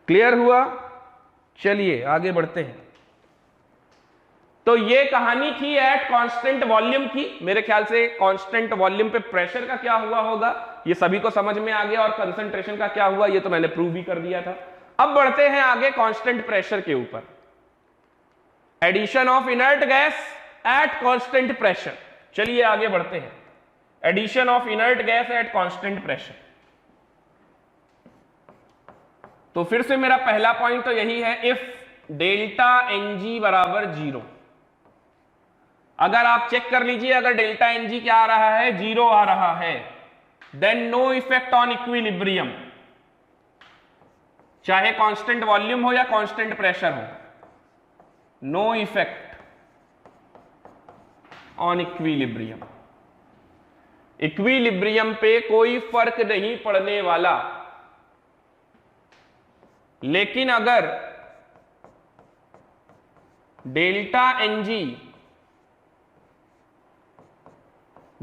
क्लियर हुआ? चलिए आगे बढ़ते हैं। तो ये कहानी थी एट कांस्टेंट वॉल्यूम की। मेरे ख्याल से कांस्टेंट वॉल्यूम पे प्रेशर का क्या हुआ होगा ये सभी को समझ में आ गया, और कंसंट्रेशन का क्या हुआ ये तो मैंने प्रूव भी कर दिया था। अब बढ़ते हैं आगे कांस्टेंट प्रेशर के ऊपर। Addition of inert gas at constant pressure. चलिए आगे बढ़ते हैं। Addition of inert gas at constant pressure. तो फिर से मेरा पहला पॉइंट तो यही है, इफ डेल्टा एनजी बराबर 0। अगर आप चेक कर लीजिए, अगर डेल्टा एनजी क्या आ रहा है, 0 आ रहा है, then no effect on equilibrium. चाहे कांस्टेंट वॉल्यूम हो या कांस्टेंट प्रेशर हो, no effect on equilibrium. Equilibrium पे कोई फर्क नहीं पड़ने वाला। लेकिन अगर डेल्टा एनजी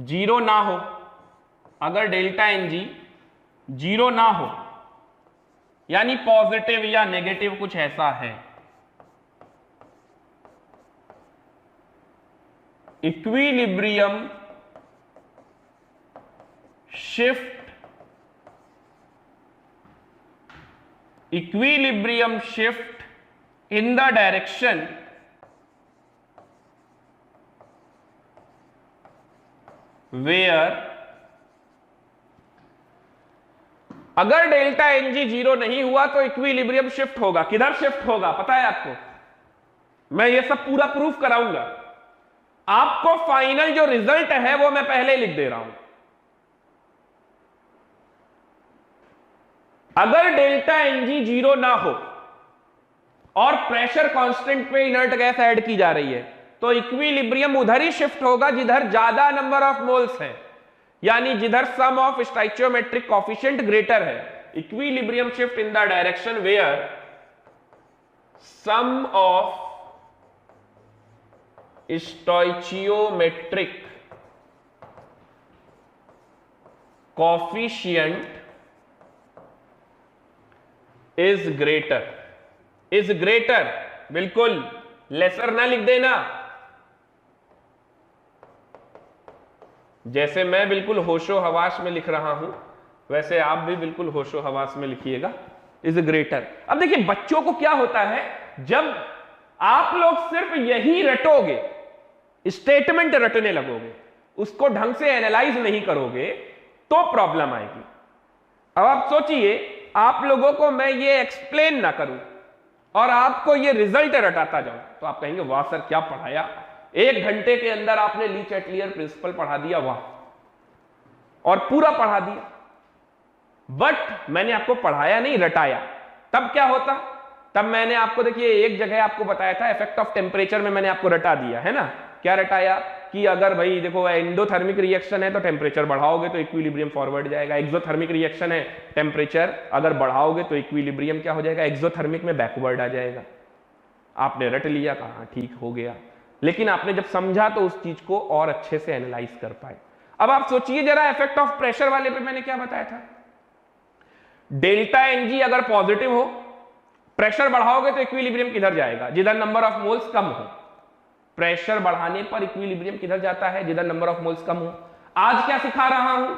0 ना हो, अगर डेल्टा एनजी 0 ना हो, यानी पॉजिटिव या नेगेटिव कुछ ऐसा है, equilibrium shift in the direction where, अगर डेल्टा एनजी 0 नहीं हुआ तो इक्विलिब्रियम शिफ्ट होगा। किधर शिफ्ट होगा पता है आपको? मैं ये सब पूरा प्रूफ कराऊंगा। आपको फाइनल जो रिजल्ट है वो मैं पहले लिख दे रहा हूं। अगर डेल्टा एनजी 0 ना हो और प्रेशर कांस्टेंट पे इनर्ट गैस ऐड की जा रही है, तो इक्विलिब्रियम उधर ही शिफ्ट होगा जिधर ज्यादा नंबर ऑफ मोल्स है, यानी जिधर sum of stoichiometric coefficient greater है। Equilibrium shift in the direction where sum of stoichiometric coefficient is greater. बिल्कुल लेसर ना लिख देना। जैसे मैं बिल्कुल होशो हवास में लिख रहा हूं, वैसे आप भी बिल्कुल होशो हवास में लिखिएगा, इज ग्रेटर। अब देखिए बच्चों को क्या होता है, जब आप लोग सिर्फ यही रटोगे, स्टेटमेंट रटने लगोगे, उसको ढंग से एनालाइज नहीं करोगे, तो प्रॉब्लम आएगी। अब आप सोचिए, आप लोगों को मैं ये एक्सप्लेन ना करूं और आपको ये रिजल्ट रटाता जाऊं, तो आप कहेंगे वाह सर क्या पढ़ाया, 1 घंटे के अंदर आपने ली चैटेलियर प्रिंसिपल पढ़ा दिया, वाह, और पूरा पढ़ा दिया। बट मैंने आपको पढ़ाया नहीं, रटाया। तब क्या होता? तब मैंने आपको, देखिए एक जगह आपको बताया था इफेक्ट ऑफ टेम्परेचर में, मैंने आपको रटा दिया है ना। क्या रटाया कि अगर भाई देखो एंडोथर्मिक रिएक्शन है तो टेम्परेचर बढ़ाओगे तो इक्विलिब्रियम फॉरवर्ड जाएगा, एक्सोथर्मिक रिएक्शन है टेम्परेचर अगर बढ़ाओगे तो इक्विलिब्रियम क्या हो जाएगा, एक्सोथर्मिक में बैकवर्ड आ जाएगा। आपने रट लिया, कहा ठीक हो गया, लेकिन आपने जब समझा तो उस चीज को और अच्छे से एनालाइज कर पाए। अब आप सोचिए जरा, इफेक्ट ऑफ प्रेशर वाले पे मैंने क्या बताया था, डेल्टा एनजी अगर पॉजिटिव हो, प्रेशर बढ़ाओगे तो इक्विलिब्रियम किधर जाएगा, जिधर नंबर ऑफ मोल्स कम हो। प्रेशर बढ़ाने पर इक्विलिब्रियम किधर जाता है, जिधर नंबर ऑफ मोल्स कम हो। आज क्या सिखा रहा हूं,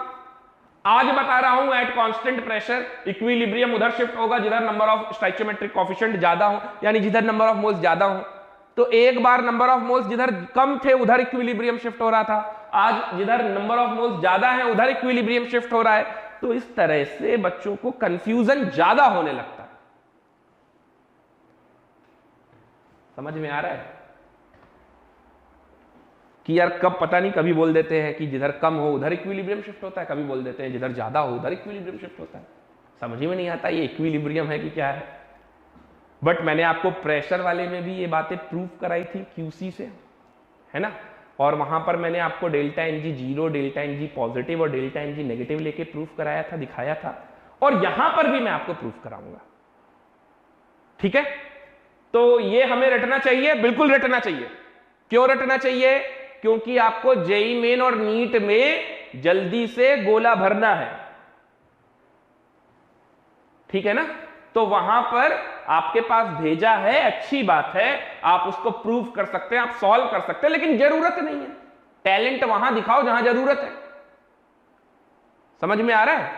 आज बता रहा हूं एट कांस्टेंट प्रेशर इक्विलिब्रियम उधर शिफ्ट होगा जिधर नंबर ऑफ स्टोइचियोमेट्रिक कोएफिशिएंट ज्यादा हो, यानी जिधर नंबर ऑफ मोल्स ज्यादा हो। तो एक बार नंबर ऑफ मोल्स जिधर कम थे उधर इक्विलिब्रियम शिफ्ट हो रहा था, आज जिधर नंबर ऑफ मोल्स ज्यादा है उधर इक्विलिब्रियम शिफ्ट हो रहा है। तो इस तरह से बच्चों को कंफ्यूजन ज्यादा होने लगता है। समझ में आ रहा है कि यार कब पता नहीं, कभी बोल देते हैं कि जिधर कम हो उधर इक्विलिब्रियम शिफ्ट होता है, कभी बोल देते हैं जिधर ज्यादा हो उधर इक्विलिब्रियम शिफ्ट होता है। समझ में नहीं आता ये इक्विलिब्रियम है कि क्या है। बट मैंने आपको प्रेशर वाले में भी ये बातें प्रूव कराई थी क्यूसी से, है ना, और वहां पर मैंने आपको delta N G zero, delta N G positive और डेल्टा एन जी नेगेटिव लेके प्रूफ कराया था, दिखाया था, और यहां पर भी मैं आपको प्रूफ कराऊंगा। ठीक है, तो ये हमें रटना चाहिए, बिल्कुल रटना चाहिए। क्यों रटना चाहिए? क्योंकि आपको जेई मेन और नीट में जल्दी से गोला भरना है, ठीक है ना। तो वहां पर आपके पास भेजा है, अच्छी बात है, आप उसको प्रूव कर सकते हैं, आप सॉल्व कर सकते हैं, लेकिन जरूरत नहीं है। टैलेंट वहां दिखाओ जहां जरूरत है। समझ में आ रहा है?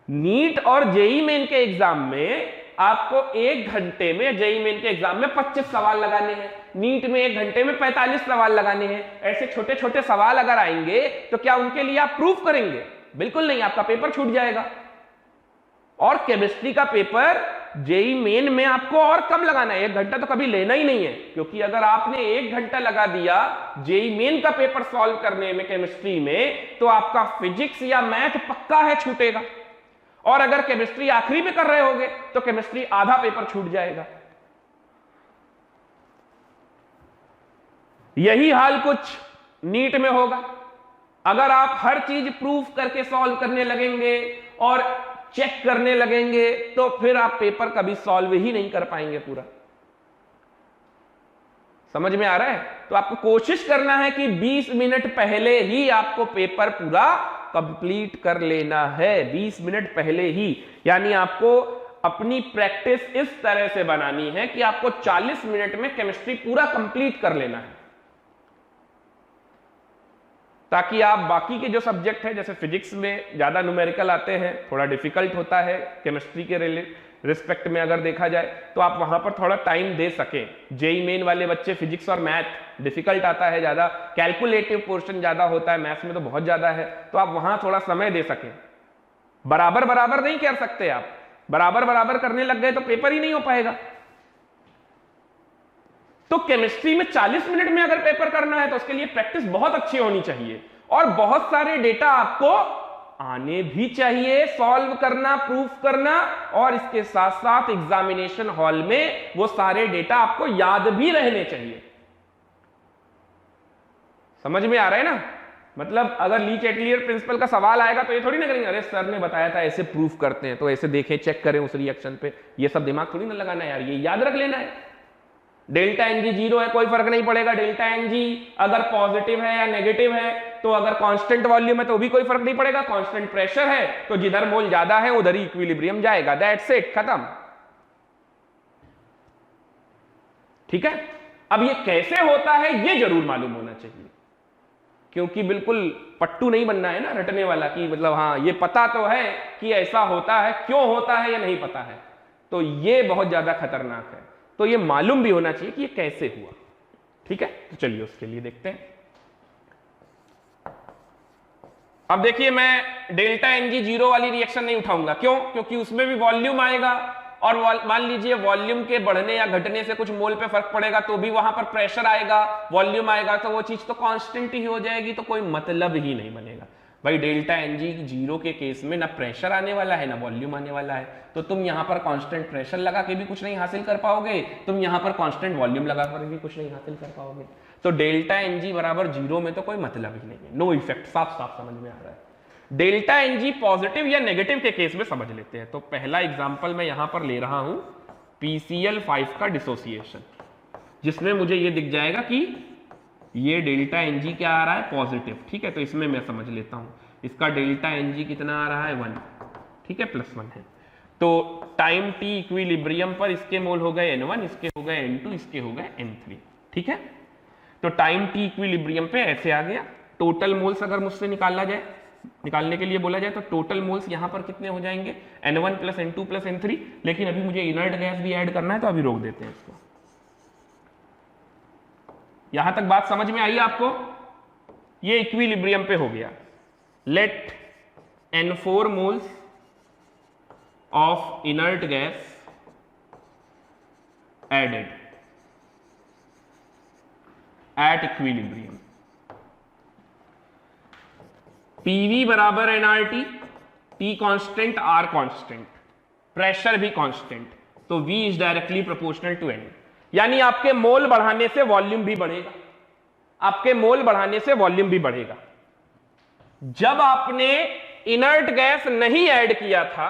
नीट और जेई मेन के एग्जाम में आपको 1 घंटे में, जेई मेन के एग्जाम में 25 सवाल लगाने हैं, नीट में 1 घंटे में 45 सवाल लगाने हैं। ऐसे छोटे छोटे सवाल अगर आएंगे तो क्या उनके लिए आप प्रूफ करेंगे? बिल्कुल नहीं, आपका पेपर छूट जाएगा। और केमिस्ट्री का पेपर जेई मेन में आपको और कम लगाना है, 1 घंटा तो कभी लेना ही नहीं है, क्योंकि अगर आपने 1 घंटा लगा दिया जेई मेन का पेपर सॉल्व करने में केमिस्ट्री में, तो आपका फिजिक्स या मैथ पक्का है छूटेगा। और अगर केमिस्ट्री आखिरी में कर रहे होगे तो केमिस्ट्री आधा पेपर छूट जाएगा। यही हाल कुछ नीट में होगा। अगर आप हर चीज प्रूफ करके सॉल्व करने लगेंगे और चेक करने लगेंगे तो फिर आप पेपर कभी सॉल्व ही नहीं कर पाएंगे पूरा। समझ में आ रहा है? तो आपको कोशिश करना है कि 20 मिनट पहले ही आपको पेपर पूरा कंप्लीट कर लेना है, 20 मिनट पहले ही। यानी आपको अपनी प्रैक्टिस इस तरह से बनानी है कि आपको 40 मिनट में केमिस्ट्री पूरा कंप्लीट कर लेना है, ताकि आप बाकी के जो सब्जेक्ट है, जैसे फिजिक्स में ज्यादा न्यूमेरिकल आते हैं, थोड़ा डिफिकल्ट होता है केमिस्ट्री के रिस्पेक्ट में अगर देखा जाए, तो आप वहां पर थोड़ा टाइम दे सके। जेई मेन वाले बच्चे फिजिक्स और मैथ डिफिकल्ट आता है ज्यादा, कैलकुलेटिव पोर्शन ज्यादा होता है, मैथ्स में तो बहुत ज्यादा है, तो आप वहां थोड़ा समय दे सके। बराबर बराबर नहीं कर सकते आप, बराबर बराबर करने लग गए तो पेपर ही नहीं हो पाएगा। तो केमिस्ट्री में 40 मिनट में अगर पेपर करना है तो उसके लिए प्रैक्टिस बहुत अच्छी होनी चाहिए, और बहुत सारे डेटा आपको आने भी चाहिए, सॉल्व करना, प्रूफ करना, और इसके साथ साथ एग्जामिनेशन हॉल में वो सारे डेटा आपको याद भी रहने चाहिए। समझ में आ रहा है ना? मतलब अगर ली चैटलियर प्रिंसिपल का सवाल आएगा तो ये थोड़ी ना करेंगे, अरे सर ने बताया था ऐसे प्रूफ करते हैं तो ऐसे देखें, चेक करें उस रिएक्शन पे। ये सब दिमाग थोड़ी ना लगाना है यार, ये याद रख लेना है। डेल्टा एन जी जीरो है, कोई फर्क नहीं पड़ेगा। डेल्टा एन जी अगर पॉजिटिव है या नेगेटिव है, तो अगर कांस्टेंट वॉल्यूम है तो भी कोई फर्क नहीं पड़ेगा। कांस्टेंट प्रेशर है तो जिधर मोल ज्यादा है उधर ही इक्विलिब्रियम जाएगा। दैट्स इट, खत्म। ठीक है, अब ये कैसे होता है ये जरूर मालूम होना चाहिए, क्योंकि बिल्कुल पट्टू नहीं बनना है ना रटने वाला, कि मतलब हाँ ये पता तो है कि ऐसा होता है, क्यों होता है ये नहीं पता है, तो ये बहुत ज्यादा खतरनाक है। तो ये मालूम भी होना चाहिए कि ये कैसे हुआ। ठीक है, तो चलिए उसके लिए देखते हैं। अब देखिए, मैं डेल्टा एन जी जीरो वाली रिएक्शन नहीं उठाऊंगा। क्यों? क्योंकि उसमें भी वॉल्यूम आएगा, और मान लीजिए वॉल्यूम के बढ़ने या घटने से कुछ मोल पे फर्क पड़ेगा तो भी वहां पर प्रेशर आएगा, वॉल्यूम आएगा, तो वो चीज तो कांस्टेंट ही हो जाएगी, तो कोई मतलब ही नहीं बनेगा। भाई डेल्टा एन जी जीरो के केस में ना प्रेशर आने वाला है ना वॉल्यूम आने वाला है, तो तुम यहां पर कांस्टेंट प्रेशर लगा के भी कुछ नहीं हासिल कर पाओगे, तुम यहां पर कांस्टेंट वॉल्यूम लगा कर भी कुछ नहीं हासिल कर पाओगे। तो डेल्टा एन जी बराबर जीरो में तो कोई मतलब ही नहीं है, नो इफेक्ट। साफ साफ समझ में आ रहा है। डेल्टा एन जी पॉजिटिव या नेगेटिव के केस में समझ लेते हैं। तो पहला एग्जांपल मैं यहां पर ले रहा हूं PCl5 का डिसोसिएशन, जिसमें मुझे ये दिख जाएगा कि ये डेल्टा एन जी क्या आ रहा है, पॉजिटिव। ठीक है, तो इसमें मैं समझ लेता हूं, इसका डेल्टा एन जी कितना आ रहा है, 1। ठीक है, +1 है। तो टाइम t इक्विलिब्रियम पर इसके मोल हो गए N1, इसके हो गए N2, इसके हो गए N3। ठीक है, तो टाइम t इक्विलिब्रियम पे ऐसे आ गया। टोटल मोल्स अगर मुझसे निकालने के लिए बोला जाए तो टोटल मोल्स यहां पर कितने हो जाएंगे, N1 + N2 + N3। लेकिन अभी मुझे इनर्ट गैस भी ऐड करना है, तो अभी रोक देते हैं इसको। यहां तक बात समझ में आई आपको? ये इक्विलिब्रियम पे हो गया। Let N4 moles of inert gas added at equilibrium. PV बराबर nRT, T constant, R constant, pressure भी कांस्टेंट। तो V is directly proportional to N। यानी आपके मोल बढ़ाने से वॉल्यूम भी बढ़ेगा, आपके मोल बढ़ाने से वॉल्यूम भी बढ़ेगा। जब आपने इनर्ट गैस नहीं ऐड किया था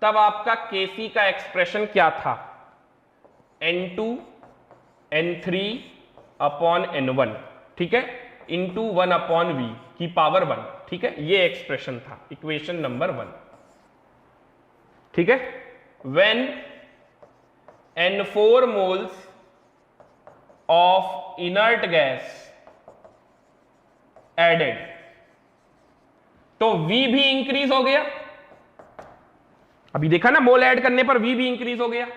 तब आपका Kc का एक्सप्रेशन क्या था? N2 N3 अपॉन N1, ठीक है, इंटू 1 अपॉन V की पावर 1, ठीक है, ये एक्सप्रेशन था, इक्वेशन नंबर 1, ठीक है। When N4 moles of inert gas added, तो V भी इंक्रीज हो गया। अभी देखा ना, मोल ऐड करने पर V भी इंक्रीज हो गया।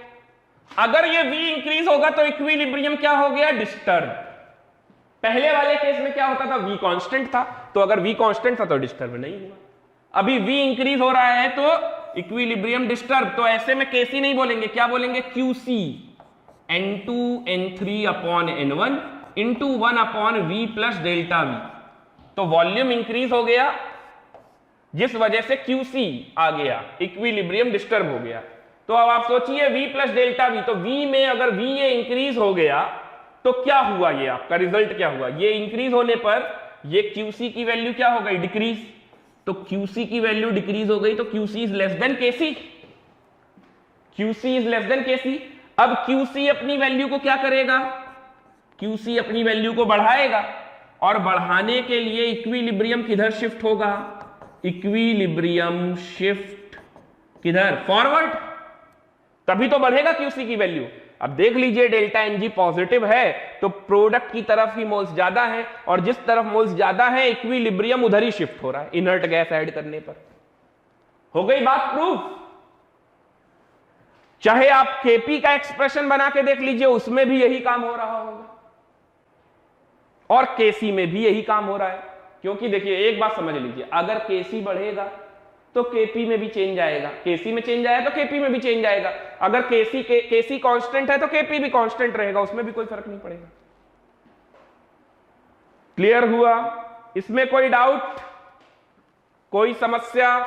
अगर ये V इंक्रीज होगा तो इक्विलिब्रियम क्या हो गया? डिस्टर्ब। पहले वाले केस में क्या होता था? V कांस्टेंट था, तो अगर V कांस्टेंट था तो डिस्टर्ब नहीं हुआ। अभी V इंक्रीज हो रहा है तो इक्विलिब्रियम डिस्टर्ब। तो ऐसे में Kc नहीं बोलेंगे, क्या बोलेंगे? QC N2 N3 upon N1 into 1 upon V plus delta V। तो वॉल्यूम इंक्रीज हो गया जिस वजह से QC आ गया, इक्विलिब्रियम डिस्टर्ब हो गया। तो अब आप सोचिए V प्लस डेल्टा V, तो V में अगर V ये इंक्रीज हो गया तो क्या हुआ? ये आपका रिजल्ट क्या हुआ? ये इंक्रीज होने पर ये QC की वैल्यू क्या हो गई? डिक्रीज। तो QC की वैल्यू डिक्रीज हो गई तो QC is less than KC, QC is less than KC। अब QC अपनी वैल्यू को क्या करेगा? QC अपनी वैल्यू को बढ़ाएगा, और बढ़ाने के लिए इक्विलिब्रियम किधर शिफ्ट होगा? इक्विलिब्रियम शिफ्ट किधर? फॉरवर्ड, तभी तो बढ़ेगा QC की वैल्यू। अब देख लीजिए, डेल्टा Ng पॉजिटिव है तो प्रोडक्ट की तरफ ही मोल्स ज्यादा है, और जिस तरफ मोल्स ज्यादा है इक्विलिब्रियम उधर ही शिफ्ट हो रहा है इनर्ट गैस ऐड करने पर। हो गई बात प्रूफ। चाहे आप Kp का एक्सप्रेशन बना के देख लीजिए, उसमें भी यही काम हो रहा होगा, और Kc में भी यही काम हो रहा है। क्योंकि देखिए, एक बात समझ लीजिए, अगर Kc बढ़ेगा तो Kp में भी चेंज आएगा, Kc में चेंज आया तो Kp में भी चेंज आएगा। अगर Kc कांस्टेंट है तो Kp भी कांस्टेंट रहेगा, उसमें भी कोई फर्क नहीं पड़ेगा। क्लियर हुआ? इसमें कोई डाउट, कोई समस्या?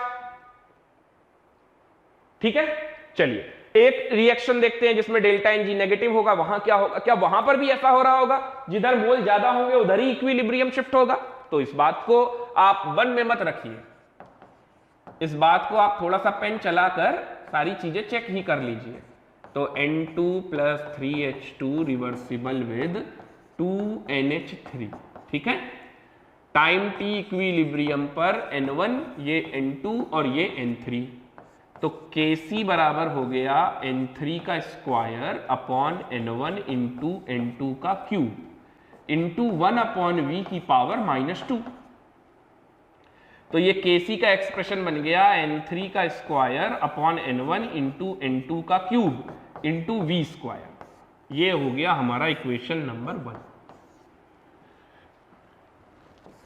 ठीक है, चलिए एक रिएक्शन देखते हैं जिसमें डेल्टा Ng नेगेटिव होगा। वहां क्या होगा? क्या वहां पर भी ऐसा हो रहा होगा? जिधर मोल ज्यादा होंगे उधर ही इक्विलिब्रियम शिफ्ट होगा। तो इस बात को आप मन में मत रखिए, इस बात को आप थोड़ा सा पेन चलाकर सारी चीजें चेक ही कर लीजिए। तो N2 plus 3H2 reversible with 2NH3, ठीक है। टाइम t इक्विलिब्रियम पर N1, ये N2 और ये N3, तो Kc बराबर हो गया N3 का square upon N1 into N2 का क्यूब इंटू 1 अपॉन V की पावर -2। तो ये Kc का एक्सप्रेशन बन गया N3 का square upon N1 into N2 का क्यूब इंटू V स्क्वायर। ये हो गया हमारा equation number 1।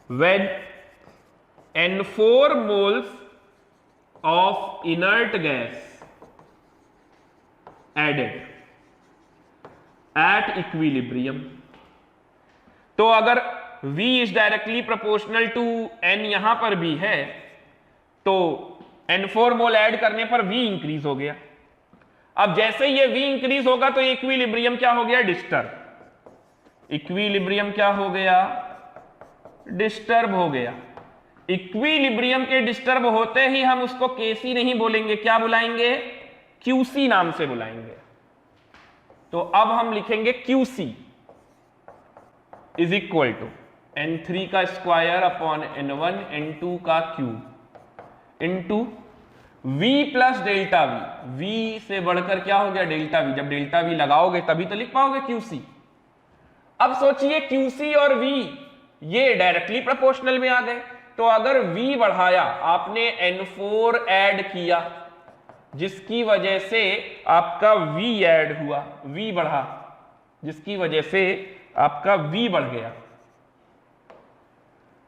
When N4 moles of inert gas added at equilibrium, तो अगर V is directly proportional to N यहां पर भी है तो N4 मोल ऐड करने पर V इंक्रीज हो गया। अब जैसे ये V इंक्रीज होगा तो इक्विलिब्रियम क्या हो गया? डिस्टर्ब। इक्विलिब्रियम क्या हो गया? डिस्टर्ब हो गया। इक्विलिब्रियम के डिस्टर्ब होते ही हम उसको Kc नहीं बोलेंगे, क्या बुलाएंगे? QC नाम से बुलाएंगे। तो अब हम लिखेंगे QC is equal to N3 का स्क्वायर अपॉन N1 N2 का cube into V plus delta V। V से बढ़कर क्या हो गया? Delta V। जब डेल्टा V लगाओगे तभी तो लिख पाओगे QC। अब सोचिए QC और V ये डायरेक्टली प्रोपोर्शनल में आ गए, तो अगर V बढ़ाया, आपने N4 ऐड किया जिसकी वजह से आपका V ऐड हुआ, V बढ़ा जिसकी वजह से आपका V बढ़ गया,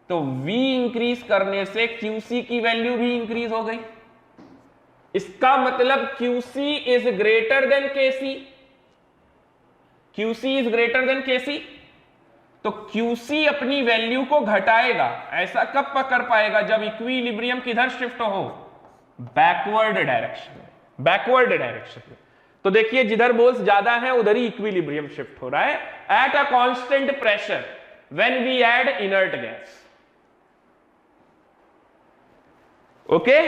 तो V इंक्रीज करने से QC की वैल्यू भी इंक्रीज हो गई। इसका मतलब QC is greater than KC। QC is greater than KC, तो QC अपनी वैल्यू को घटाएगा। ऐसा कब कर पाएगा? जब इक्विलिब्रियम किधर शिफ्ट हो? बैकवर्ड डायरेक्शन में। बैकवर्ड डायरेक्शन में। तो देखिए जिधर मोल्स ज्यादा है उधर ही इक्विलिब्रियम शिफ्ट हो रहा है at a constant pressure when we add inert gas. Okay,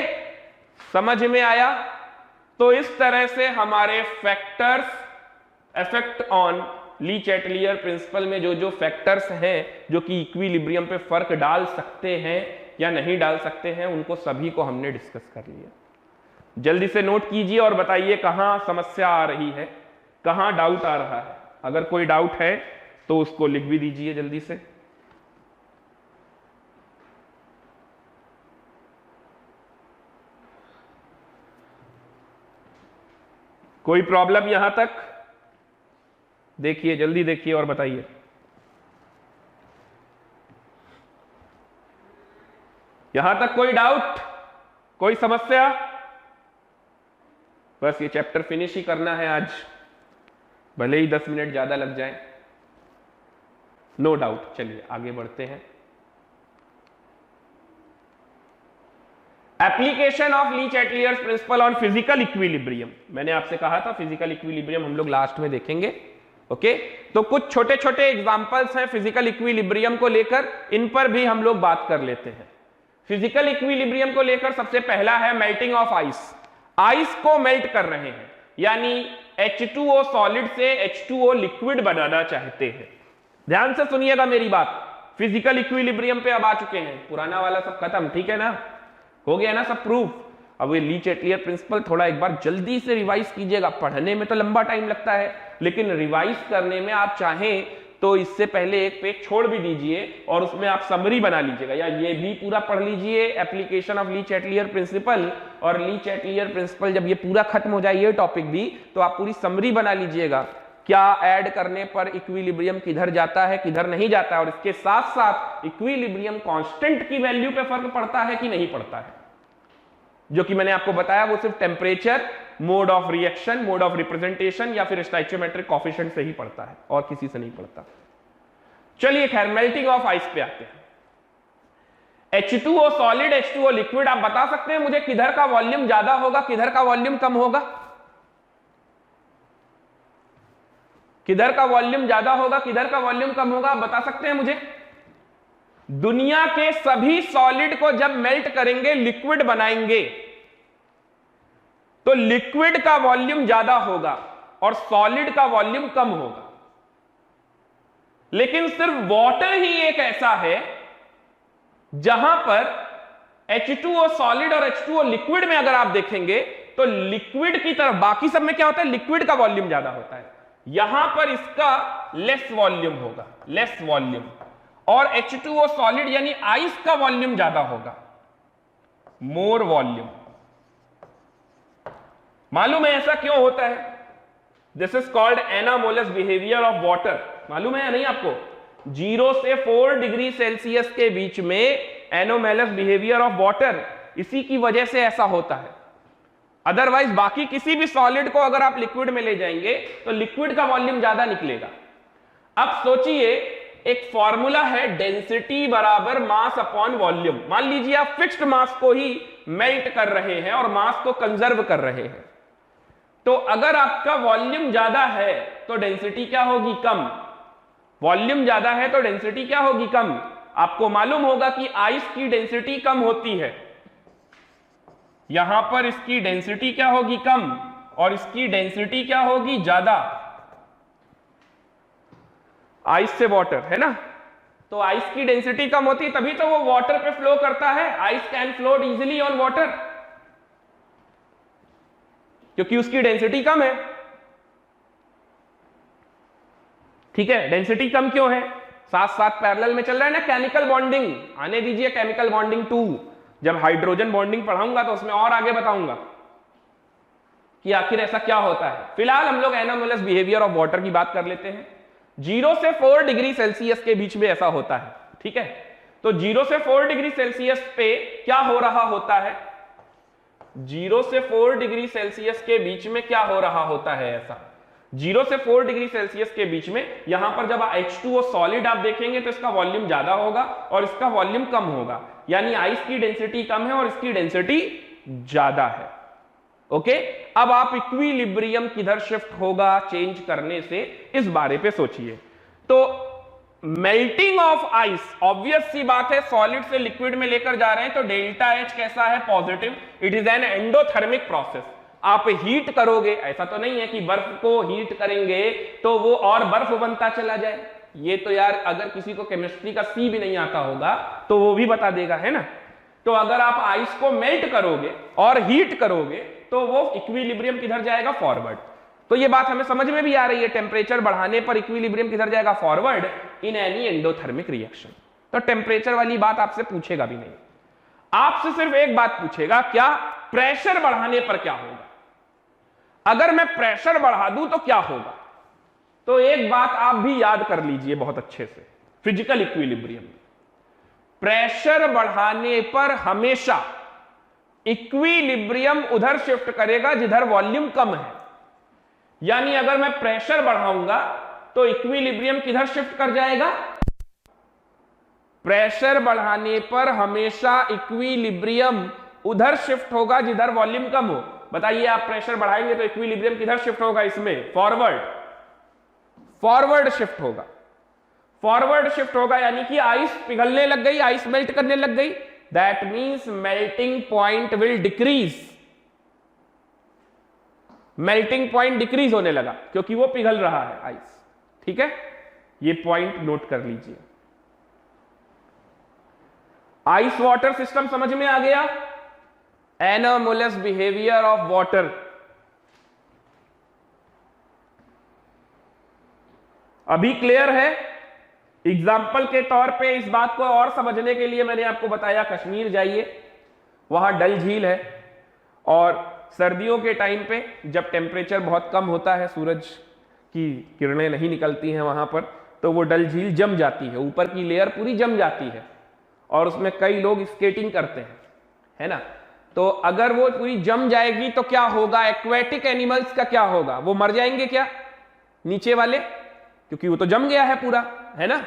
समझ में आया? तो इस तरह से हमारे factors effect on Le Chatelier principle में जो जो फैक्टर्स हैं जो कि इक्विलिब्रियम पे फर्क डाल सकते हैं या नहीं डाल सकते हैं, उनको सभी को हमने डिस्कस कर लिया। जल्दी से नोट कीजिए और बताइए कहां समस्या आ रही है, कहां डाउट आ रहा है। अगर कोई डाउट है तो उसको लिख भी दीजिए जल्दी से। कोई प्रॉब्लम यहां तक? देखिए, जल्दी देखिए और बताइए। यहां तक कोई डाउट, कोई समस्या? बस ये चैप्टर फिनिश ही करना है आज, भले ही 10 मिनट ज्यादा लग जाए। No doubt. चलिए आगे बढ़ते हैं। Application of Le Chatelier's principle on physical equilibrium. मैंने आपसे कहा था फिजिकल इक्विलिब्रियम हम लोग लास्ट में देखेंगे। ओके, तो कुछ छोटे छोटे एग्जांपल्स हैं फिजिकल इक्विलिब्रियम को लेकर, इन पर भी हम लोग बात कर लेते हैं। फिजिकल इक्विलिब्रियम को लेकर सबसे पहला है मेल्टिंग ऑफ आइस। आइस को मेल्ट कर रहे हैं, यानी H2O सॉलिड से H2O लिक्विड बनाना चाहते हैं। ध्यान से सुनिएगा मेरी बात। फिजिकल इक्विलिब्रियम पे अब आ चुके हैं, पुराना वाला सब खत्म, ठीक है ना? हो गया ना सब प्रूफ। अब ये ली चैटलियर प्रिंसिपल थोड़ा एक बार जल्दी से रिवाइज कीजिएगा। पढ़ने में तो लंबा टाइम लगता है, लेकिन रिवाइज करने में आप चाहें तो इससे पहले एक पेज छोड़ भी दीजिए और उसमें आप समरी बना लीजिएगा, या ये भी पूरा पढ़ लीजिए application of Lee Chatelier principal. और ली चैटलियर प्रिंसिपल जब ये पूरा खत्म हो जाए ये टॉपिक भी, तो आप पूरी समरी बना लीजिएगा, क्या ऐड करने पर इक्विलिब्रियम किधर जाता है किधर नहीं जाता है, और इसके साथ साथ इक्विलिब्रियम कांस्टेंट की वैल्यू पे फर्क पड़ता है कि नहीं पड़ता है। जो कि मैंने आपको बताया वो सिर्फ temperature, mode of reaction, mode of representation या फिर स्टोइचियोमेट्रिक कोएफिशिएंट से ही पड़ता है और किसी से नहीं पड़ता। चलिए खैर, मेल्टिंग ऑफ आइस पे आते हैं। H2O सॉलिड, H2O लिक्विड, आप बता सकते हैं मुझे किधर का वॉल्यूम ज्यादा होगा किधर का वॉल्यूम कम होगा? किधर का वॉल्यूम ज्यादा होगा किधर का वॉल्यूम कम होगा, आप बता सकते हैं मुझे? दुनिया के सभी सॉलिड को जब मेल्ट करेंगे, लिक्विड बनाएंगे, तो लिक्विड का वॉल्यूम ज्यादा होगा और सॉलिड का वॉल्यूम कम होगा। लेकिन सिर्फ वाटर ही एक ऐसा है जहां पर H2O सॉलिड और H2O लिक्विड में अगर आप देखेंगे तो लिक्विड की तरफ, बाकी सब में क्या होता है, लिक्विड का वॉल्यूम ज्यादा होता है, यहां पर इसका लेस वॉल्यूम होगा, लेस वॉल्यूम। और H2O सॉलिड यानी आइस का वॉल्यूम ज्यादा होगा, मोर वॉल्यूम। मालूम है ऐसा क्यों होता है? This is called anomalous behaviour of water. मालूम है या नहीं आपको? 0 से 4 डिग्री सेल्सियस के बीच में एनोमैलस बिहेवियर ऑफ वाटर, इसी की वजह से ऐसा होता है। अदरवाइज बाकी किसी भी सॉलिड को अगर आप लिक्विड में ले जाएंगे तो लिक्विड का वॉल्यूम ज्यादा निकलेगा। अब सोचिए, एक फॉर्मूला है डेंसिटी बराबर मास अपॉन वॉल्यूम। मान लीजिए आप फिक्स्ड मास को ही मेल्ट कर रहे हैं और मास को कंजर्व कर रहे हैं, तो अगर आपका वॉल्यूम ज्यादा है तो डेंसिटी क्या होगी? कम। वॉल्यूम ज्यादा है तो डेंसिटी क्या होगी? कम। आपको मालूम होगा कि आइस की डेंसिटी कम होती है, यहां पर इसकी डेंसिटी क्या होगी? कम, और इसकी डेंसिटी क्या होगी? ज्यादा। आइस से वाटर है ना, तो आइस की डेंसिटी कम होती है, तभी तो वो वाटर पे फ्लो करता है। Ice can float easily on water क्योंकि उसकी डेंसिटी कम है। ठीक है, डेंसिटी कम क्यों है? साथ साथ पैरेलल में चल रहा है ना केमिकल बॉन्डिंग। आने दीजिए केमिकल बॉन्डिंग 2, जब हाइड्रोजन बॉन्डिंग पढ़ाऊंगा तो उसमें और आगे बताऊंगा कि आखिर ऐसा क्या होता है। फिलहाल हम लोग एनामोलस बिहेवियर ऑफ वाटर की बात कर लेते हैं। 0 से 4 डिग्री सेल्सियस के बीच में ऐसा होता है। ठीक है, तो 0 से 4 डिग्री सेल्सियस पे क्या हो रहा होता है? 0 से 4 डिग्री सेल्सियस के बीच में क्या हो रहा होता है? ऐसा 0 से 4 डिग्री सेल्सियस के बीच में यहां पर जब H2O सॉलिड आप देखेंगे तो इसका वॉल्यूम ज्यादा होगा और इसका वॉल्यूम कम होगा, यानी आइस की डेंसिटी कम है और इसकी डेंसिटी ज्यादा है। ओके, अब आप इक्विलिब्रियम किधर शिफ्ट होगा चेंज करने से, इस बारे पे सोचिए। तो मेल्टिंग ऑफ आइस, ऑब्वियस सी बात है, सॉलिड से लिक्विड में लेकर जा रहे हैं, तो डेल्टा एच कैसा है, positive. It is an endothermic process. आप हीट करोगे, ऐसा तो नहीं है कि बर्फ को हीट करेंगे तो वो और बर्फ बनता चला जाए। ये तो यार अगर किसी को केमिस्ट्री का सी भी नहीं आता होगा तो वो भी बता देगा, है ना। तो अगर आप आइस को मेल्ट करोगे और हीट करोगे तो वो इक्विलिब्रियम किधर जाएगा, फॉरवर्ड। तो ये बात हमें समझ में भी आ रही है, टेम्परेचर बढ़ाने पर इक्विलिब्रियम किधर जाएगा, forward in any endothermic reaction. तो टेम्परेचर वाली बात आपसे पूछेगा भी नहीं, आपसे सिर्फ एक बात पूछेगा, क्या प्रेशर बढ़ाने पर क्या होगा। अगर मैं प्रेशर बढ़ा दूं तो क्या होगा। तो एक बात आप भी याद कर लीजिए बहुत अच्छे से, फिजिकल इक्विलिब्रियम, प्रेशर बढ़ाने पर हमेशा इक्विलिब्रियम उधर शिफ्ट करेगा जिधर वॉल्यूम कम है। यानी अगर मैं प्रेशर बढ़ाऊंगा तो इक्विलिब्रियम किधर शिफ्ट कर जाएगा, प्रेशर बढ़ाने पर हमेशा इक्विलिब्रियम उधर शिफ्ट होगा जिधर वॉल्यूम कम हो। बताइए, आप प्रेशर बढ़ाएंगे तो इक्विलिब्रियम किधर शिफ्ट होगा, इसमें फॉरवर्ड, फॉरवर्ड शिफ्ट होगा, फॉरवर्ड शिफ्ट होगा। यानी कि आइस पिघलने लग गई, आइस मेल्ट करने लग गई, that means melting point will decrease, melting point decrease होने लगा क्योंकि वो पिघल रहा है आइस। ठीक है, ये पॉइंट नोट कर लीजिए। आइस वाटर सिस्टम समझ में आ गया, एनोमोलस बिहेवियर ऑफ वाटर। अभी क्लियर है। एग्जाम्पल के तौर पे इस बात को और समझने के लिए मैंने आपको बताया, कश्मीर जाइए, वहां डल झील है और सर्दियों के टाइम पे जब टेम्परेचर बहुत कम होता है, सूरज की किरणें नहीं निकलती हैं वहां पर, तो वो डल झील जम जाती है, ऊपर की लेयर पूरी जम जाती है और उसमें कई लोग स्केटिंग करते हैं, है ना। तो अगर वो पूरी जम जाएगी तो क्या होगा, एक्वेटिक एनिमल्स का क्या होगा, वो मर जाएंगे क्या, नीचे वाले, क्योंकि वो तो जम गया है पूरा, है ना।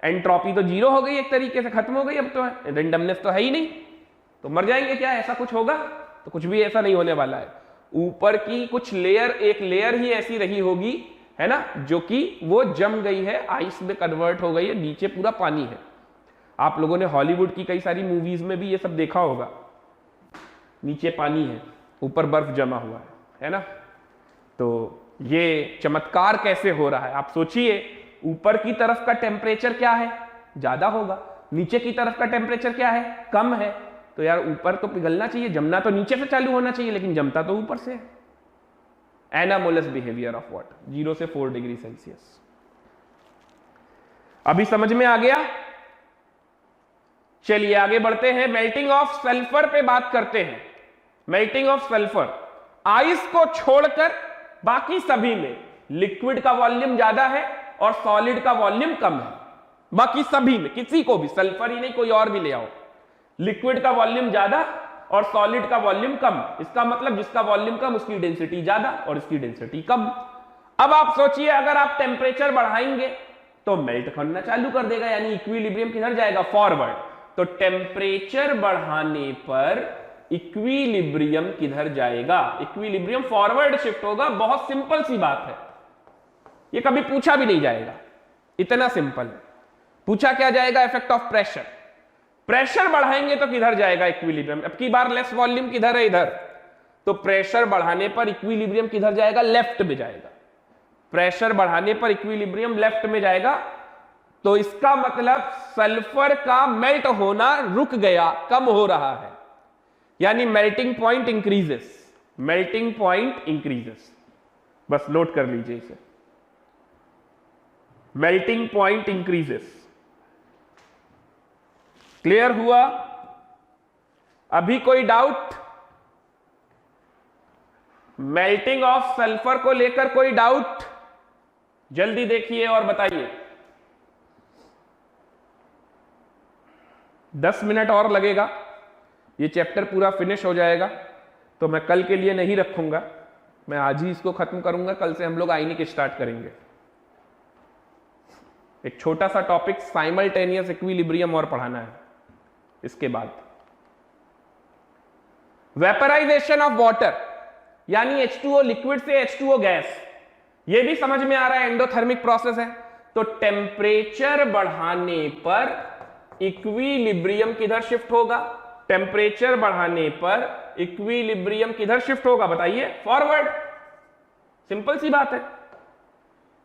एंट्रोपी तो जीरो हो गई, एक तरीके से खत्म हो गई, अब तो रेंडमनेस तो है ही नहीं, तो मर जाएंगे क्या, ऐसा कुछ होगा। तो कुछ भी ऐसा नहीं होने वाला है। ऊपर की कुछ लेयर, एक लेयर ही ऐसी रही होगी, है ना, जो कि वो जम गई है, आइस में कन्वर्ट हो गई है, नीचे पूरा पानी है। आप लोगों ने हॉलीवुड की कई सारी मूवीज में भी ये सब देखा होगा, नीचे पानी है, ऊपर बर्फ जमा हुआ है ना। तो ये चमत्कार कैसे हो रहा है, आप सोचिए। ऊपर की तरफ का टेम्परेचर क्या है, ज्यादा होगा, नीचे की तरफ का टेम्परेचर क्या है, कम है। तो यार ऊपर तो पिघलना चाहिए, जमना तो नीचे से चालू होना चाहिए, लेकिन जमता तो ऊपर से है। एनामोलस बिहेवियर ऑफ वाटर, 0 से 4 डिग्री सेल्सियस। अभी समझ में आ गया। चलिए आगे बढ़ते हैं, मेल्टिंग ऑफ सल्फर पे बात करते हैं। मेल्टिंग ऑफ सल्फर, आइस को छोड़कर बाकी सभी में लिक्विड का वॉल्यूम ज्यादा है और सॉलिड का वॉल्यूम कम है। बाकी सभी में, किसी को भी, सल्फर ही नहीं कोई और भी ले आओ, लिक्विड का वॉल्यूम ज्यादा और सॉलिड का वॉल्यूम कम। इसका मतलब जिसका वॉल्यूम कम उसकी डेंसिटी ज्यादा और इसकी डेंसिटी कम। अब आप सोचिए, अगर आप टेम्परेचर बढ़ाएंगे तो मेल्ट करना चालू कर देगा, यानी इक्विलिब्रियम किधर जाएगा, फॉरवर्ड। तो टेम्परेचर बढ़ाने पर इक्विलिब्रियम किधर जाएगा, इक्विलिब्रियम फॉरवर्ड शिफ्ट होगा। बहुत सिंपल सी बात है, ये कभी पूछा भी नहीं जाएगा, इतना सिंपल है। पूछा क्या जाएगा, इफेक्ट ऑफ प्रेशर। प्रेशर बढ़ाएंगे तो किधर जाएगा इक्विलिब्रियम। अब की बार लेस वॉल्यूम किधर है, इधर। तो प्रेशर बढ़ाने पर इक्विलिब्रियम किधर जाएगा, लेफ्ट में जाएगा। प्रेशर बढ़ाने पर इक्विलिब्रियम लेफ्ट में जाएगा। तो इसका मतलब सल्फर का मेल्ट होना रुक गया, कम हो रहा है, यानी melting point increases, melting point increases. बस नोट कर लीजिए इसे, मेल्टिंग पॉइंट इंक्रीजेस। क्लियर हुआ? अभी कोई डाउट? मेल्टिंग ऑफ सल्फर को लेकर कोई डाउट? जल्दी देखिए और बताइए। 10 मिनट और लगेगा, ये चैप्टर पूरा फिनिश हो जाएगा। तो मैं कल के लिए नहीं रखूंगा, मैं आज ही इसको खत्म करूंगा। कल से हम लोग आयनिक स्टार्ट करेंगे। एक छोटा सा टॉपिक साइमल्टेनियस इक्विलिब्रियम और पढ़ाना है। इसके बाद वेपराइजेशन ऑफ वाटर, यानी H2O लिक्विड से H2O गैस। ये भी समझ में आ रहा है एंडोथर्मिक प्रोसेस है। तो टेम्परेचर बढ़ाने पर इक्विलिब्रियम किधर शिफ्ट होगा? टेम्परेचर बढ़ाने पर इक्विलिब्रियम किधर शिफ्ट होगा बताइए? फॉरवर्ड। सिंपल सी बात है,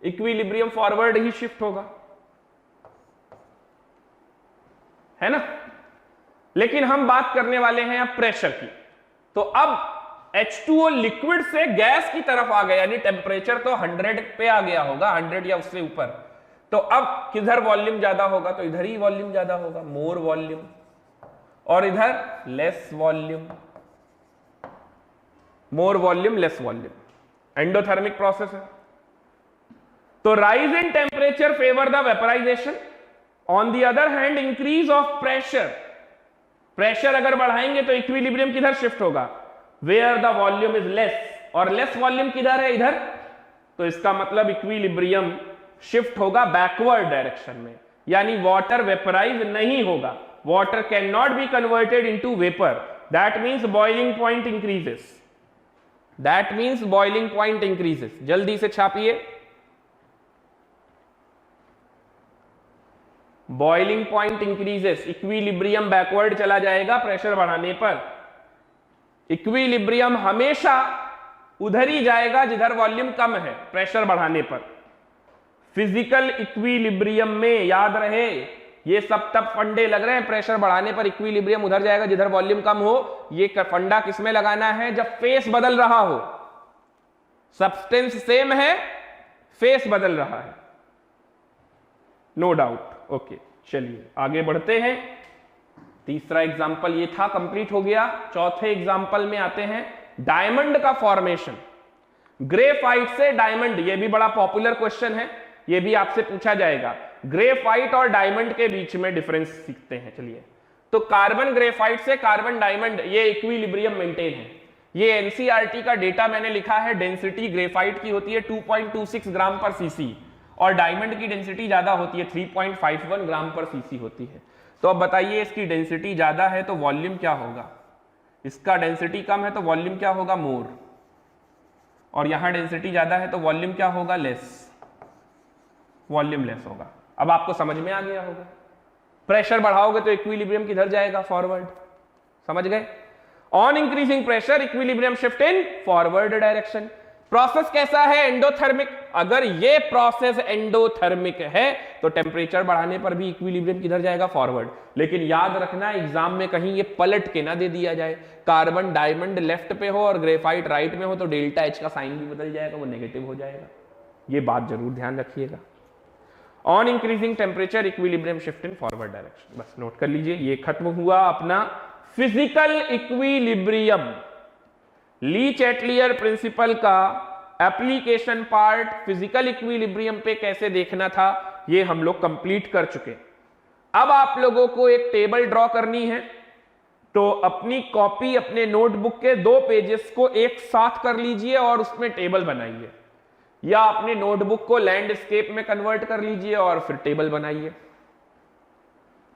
इक्विलिब्रियम फॉरवर्ड ही शिफ्ट होगा, है ना। लेकिन हम बात करने वाले हैं अब प्रेशर की। तो अब H2O लिक्विड से गैस की तरफ आ गया, यानी टेम्परेचर तो 100 पे आ गया होगा, 100 या उससे ऊपर। तो अब किधर वॉल्यूम ज्यादा होगा? तो इधर ही वॉल्यूम ज्यादा होगा, मोर वॉल्यूम, और इधर less volume, more volume less volume. Endothermic process है। तो rise in temperature favour the vaporisation, on the other hand increase of pressure, pressure अगर बढ़ाएंगे तो इक्विलिब्रियम किधर शिफ्ट होगा? Where the volume is less, और लेस वॉल्यूम किधर है? इधर। तो इसका मतलब इक्विलिब्रियम शिफ्ट होगा बैकवर्ड डायरेक्शन में, यानी वाटर वेपराइज नहीं होगा, water can not be converted into vapour, that means boiling point increases, that means boiling point increases. जल्दी से छापिए, boiling point increases, equilibrium backward चला जाएगा प्रेशर बढ़ाने पर। इक्विलिब्रियम हमेशा उधर ही जाएगा जिधर वॉल्यूम कम है प्रेशर बढ़ाने पर। फिजिकल इक्विलिब्रियम में याद रहे, ये सब तब फंडे लग रहे हैं, प्रेशर बढ़ाने पर इक्विलिब्रियम उधर जाएगा जिधर वॉल्यूम कम हो। ये फंडा किसमें लगाना है? जब फेस बदल रहा हो, सब्सटेंस सेम है, फेस बदल रहा है, नो डाउट। ओके, चलिए आगे बढ़ते हैं। तीसरा एग्जाम्पल ये था, कंप्लीट हो गया। चौथे एग्जाम्पल में आते हैं, डायमंड का फॉर्मेशन। ग्रेफाइट से डायमंड, ये भी बड़ा पॉपुलर क्वेश्चन है, ये भी आपसे पूछा जाएगा। ग्रेफाइट और डायमंड के बीच में डिफरेंस सीखते हैं। चलिए, तो कार्बन ग्रेफाइट से कार्बन डायमंड, ये इक्विलिब्रियम मेंटेन है। ये एनसीईआरटी का डेटा मैंने लिखा है। डेंसिटी ग्रेफाइट की होती है 2.26 ग्राम पर सीसी, और डायमंड की डेंसिटी ज्यादा होती है, 3.51 ग्राम पर सीसी होती है। तो अब बताइए, इसकी डेंसिटी ज्यादा है तो वॉल्यूम क्या होगा? इसका डेंसिटी कम है तो वॉल्यूम क्या होगा? मोर। और यहां डेंसिटी ज्यादा है तो वॉल्यूम क्या होगा? लेस, वॉल्यूम लेस होगा। अब आपको समझ में आ गया होगा। प्रेशर बढ़ाओगे तो इक्विलिब्रियम किधर जाएगा? फॉरवर्ड। समझ गए? On increasing pressure equilibrium shift in forward direction. Process कैसा है? एंडोथर्मिक। अगर ये प्रोसेस एंडोथर्मिक है तो टेम्परेचर बढ़ाने पर भी इक्विलिब्रियम किधर जाएगा? फॉरवर्ड। लेकिन याद रखना, एग्जाम में कहीं ये पलट के ना दे दिया जाए, कार्बन डायमंड लेफ्ट पे हो और ग्रेफाइट राइट में हो तो डेल्टा एच का साइन भी बदल जाएगा, वो नेगेटिव हो जाएगा। ये बात जरूर ध्यान रखिएगा। On increasing temperature equilibrium shift in forward direction. बस नोट कर लीजिए, ये खत्म हुआ अपना फिजिकल इक्विलिब्रियम। ली चैटलियर प्रिंसिपल का एप्लीकेशन पार्ट फिजिकल इक्विलिब्रियम पे कैसे देखना था, ये हम लोग कंप्लीट कर चुके। अब आप लोगों को एक टेबल ड्रॉ करनी है। तो अपनी कॉपी, अपने नोटबुक के 2 पेजेस को एक साथ कर लीजिए और उसमें टेबल बनाइए, या अपने नोटबुक को लैंडस्केप में कन्वर्ट कर लीजिए और फिर टेबल बनाइए।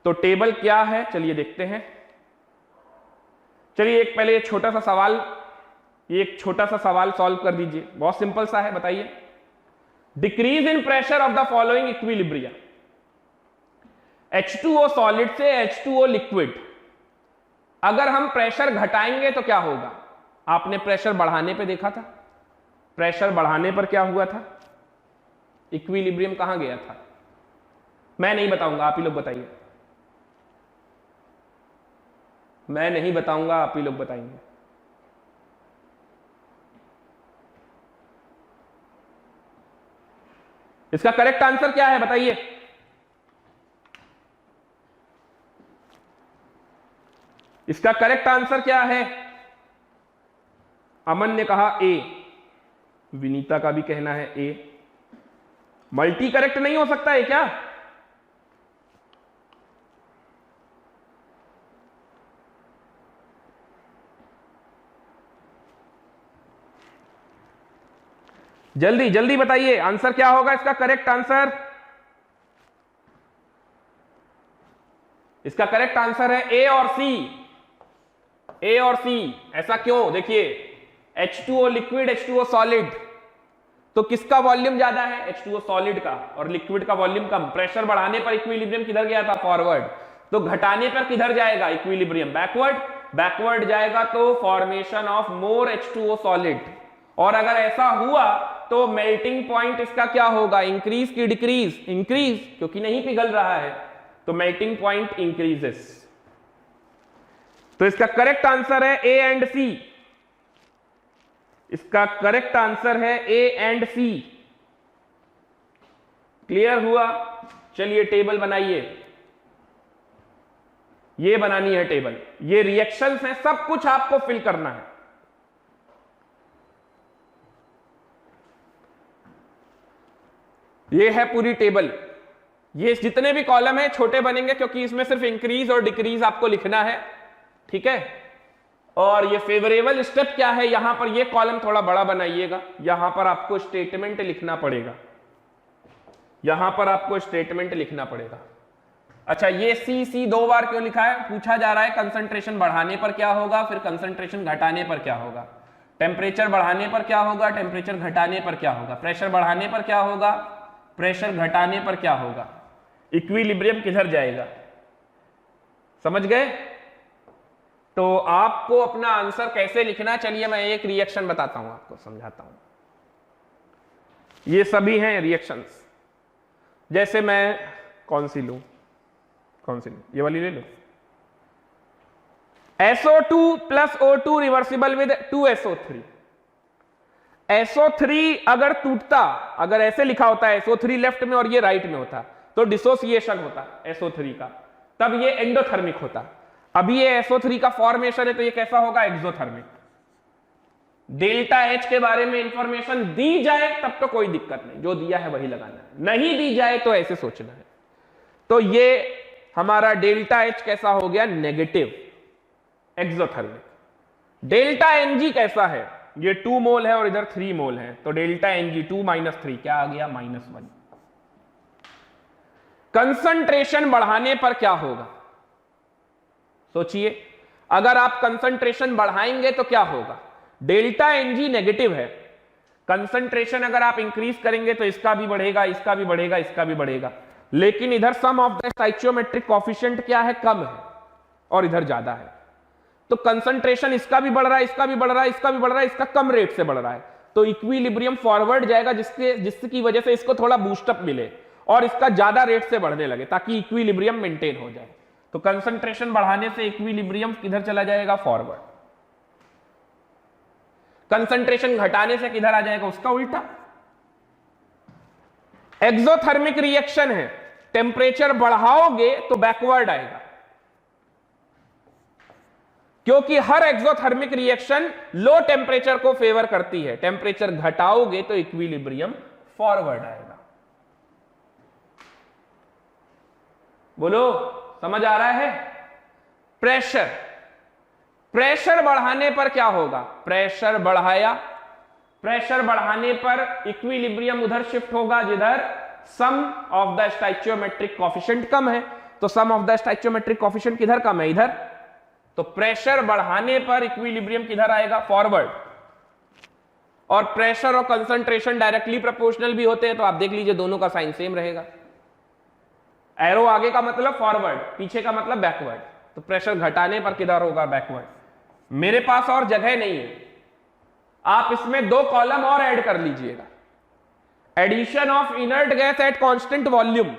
तो टेबल क्या है, चलिए देखते हैं। चलिए एक पहले छोटा सा सवाल, एक छोटा सा सवाल सॉल्व कर दीजिए, बहुत सिंपल सा है। बताइए, decrease in pressure of the following equilibria. H2O solid से H2O लिक्विड, अगर हम प्रेशर घटाएंगे तो क्या होगा? आपने प्रेशर बढ़ाने पे देखा था, प्रेशर बढ़ाने पर क्या हुआ था? इक्विलिब्रियम कहां गया था? मैं नहीं बताऊंगा, आप ही लोग बताइए। मैं नहीं बताऊंगा, आप ही लोग बताएंगे। इसका करेक्ट आंसर क्या है बताइए? इसका करेक्ट आंसर क्या है? अमन ने कहा ए, विनीता का भी कहना है ए। मल्टी करेक्ट नहीं हो सकता है क्या? जल्दी जल्दी बताइए, आंसर क्या होगा इसका करेक्ट आंसर? इसका करेक्ट आंसर है ए और सी। ए और सी। ऐसा क्यों? देखिए, H2O लिक्विड, H2O सॉलिड, तो किसका वॉल्यूम ज्यादा है? H2O सॉलिड का, और लिक्विड का वॉल्यूम कम। प्रेशर बढ़ाने पर इक्विलिब्रियम किधर गया था? फॉरवर्ड। तो घटाने पर किधर जाएगा इक्विलिब्रियम? बैकवर्ड। बैकवर्ड जाएगा तो formation of more H2O solid. और अगर ऐसा हुआ तो मेल्टिंग पॉइंट इसका क्या होगा? इंक्रीज की डिक्रीज? इंक्रीज, क्योंकि नहीं पिघल रहा है, तो मेल्टिंग पॉइंट इंक्रीजेस। तो इसका करेक्ट आंसर है ए एंड सी। इसका करेक्ट आंसर है ए एंड सी। क्लियर हुआ? चलिए टेबल बनाइए। ये बनानी है टेबल, ये रिएक्शंस हैं, सब कुछ आपको फिल करना है। ये है पूरी टेबल। ये जितने भी कॉलम है छोटे बनेंगे क्योंकि इसमें सिर्फ इंक्रीज और डिक्रीज आपको लिखना है, ठीक है। और ये फेवरेबल स्टेप क्या है, यहां पर ये कॉलम थोड़ा बड़ा बनाइएगा, यहां पर आपको स्टेटमेंट लिखना पड़ेगा, यहां पर आपको स्टेटमेंट लिखना पड़ेगा। अच्छा, ये सी दो बार क्यों लिखा है? पूछा जा रहा है कंसंट्रेशन बढ़ाने पर क्या होगा, फिर कंसंट्रेशन घटाने पर क्या होगा, टेम्परेचर बढ़ाने पर क्या होगा, टेम्परेचर घटाने पर क्या होगा, प्रेशर बढ़ाने पर क्या होगा, प्रेशर घटाने पर क्या होगा, इक्विलिब्रियम किधर जाएगा। समझ गए? तो आपको अपना आंसर कैसे लिखना, चलिए मैं एक रिएक्शन बताता हूं, आपको समझाता हूं। ये सभी हैं रिएक्शंस। जैसे मैं कौन सी लूं, ये वाली ले लो। SO2 plus O2 reversible with 2SO3। SO3 अगर टूटता, अगर ऐसे लिखा होता है SO3 लेफ्ट में और ये राइट में होता, तो डिसोसिएशन होता SO3 का, तब ये एंडोथर्मिक होता। अभी ये SO3 का फॉर्मेशन है तो ये कैसा होगा? एक्सोथर्मिक। डेल्टा H के बारे में इंफॉर्मेशन दी जाए तब तो कोई दिक्कत नहीं, जो दिया है वही लगाना है, नहीं दी जाए तो ऐसे सोचना है। तो ये हमारा डेल्टा H कैसा हो गया? Negative, exothermic. डेल्टा Ng कैसा है? ये 2 मोल है और इधर 3 मोल है, तो डेल्टा Ng 2 - 3 क्या आ गया? -1। कंसंट्रेशन बढ़ाने पर क्या होगा? सोचिए, अगर आप कंसंट्रेशन बढ़ाएंगे तो क्या होगा? डेल्टा Ng नेगेटिव है, कंसंट्रेशन अगर आप इंक्रीज करेंगे तो इसका भी बढ़ेगा, इसका भी बढ़ेगा, इसका भी बढ़ेगा, लेकिन इधर सम ऑफ द स्टोइचियोमेट्रिक कोएफिशिएंट क्या है? कम है, और इधर ज्यादा है। तो कंसंट्रेशन इसका भी बढ़ रहा है, इसका भी बढ़ रहा है, इसका भी बढ़ रहा है, इसका कम रेट से बढ़ रहा है, तो इक्विलिब्रियम फॉरवर्ड जाएगा, जिसकी वजह से इसको थोड़ा बूस्टअप मिले और इसका ज्यादा रेट से बढ़ने लगे, ताकि इक्विलिब्रियम मेंटेन हो जाए। तो कंसंट्रेशन बढ़ाने से इक्विलिब्रियम किधर चला जाएगा? फॉरवर्ड। कंसंट्रेशन घटाने से किधर आ जाएगा? उसका उल्टा। एक्सोथर्मिक रिएक्शन है, टेम्परेचर बढ़ाओगे तो बैकवर्ड आएगा, क्योंकि हर एक्सोथर्मिक रिएक्शन लो टेम्परेचर को फेवर करती है। टेम्परेचर घटाओगे तो इक्विलिब्रियम फॉरवर्ड आएगा। बोलो, समझ आ रहा है? प्रेशर, प्रेशर बढ़ाने पर क्या होगा? प्रेशर बढ़ाया, प्रेशर बढ़ाने पर इक्विलिब्रियम उधर शिफ्ट होगा जिधर सम ऑफ द स्टोइचियोमेट्रिक कोएफिशिएंट कम है। तो सम ऑफ द स्टोइचियोमेट्रिक कोएफिशिएंट किधर कम है? इधर। तो प्रेशर बढ़ाने पर इक्विलिब्रियम किधर आएगा? फॉरवर्ड। और प्रेशर और कंसंट्रेशन डायरेक्टली प्रोपोर्शनल भी होते हैं, तो आप देख लीजिए दोनों का साइन सेम रहेगा। एरो आगे का मतलब फॉरवर्ड, पीछे का मतलब बैकवर्ड। तो प्रेशर घटाने पर किधर होगा? बैकवर्ड। मेरे पास और जगह नहीं है, आप इसमें 2 कॉलम और ऐड कर लीजिएगा। Addition of inert gas at constant volume,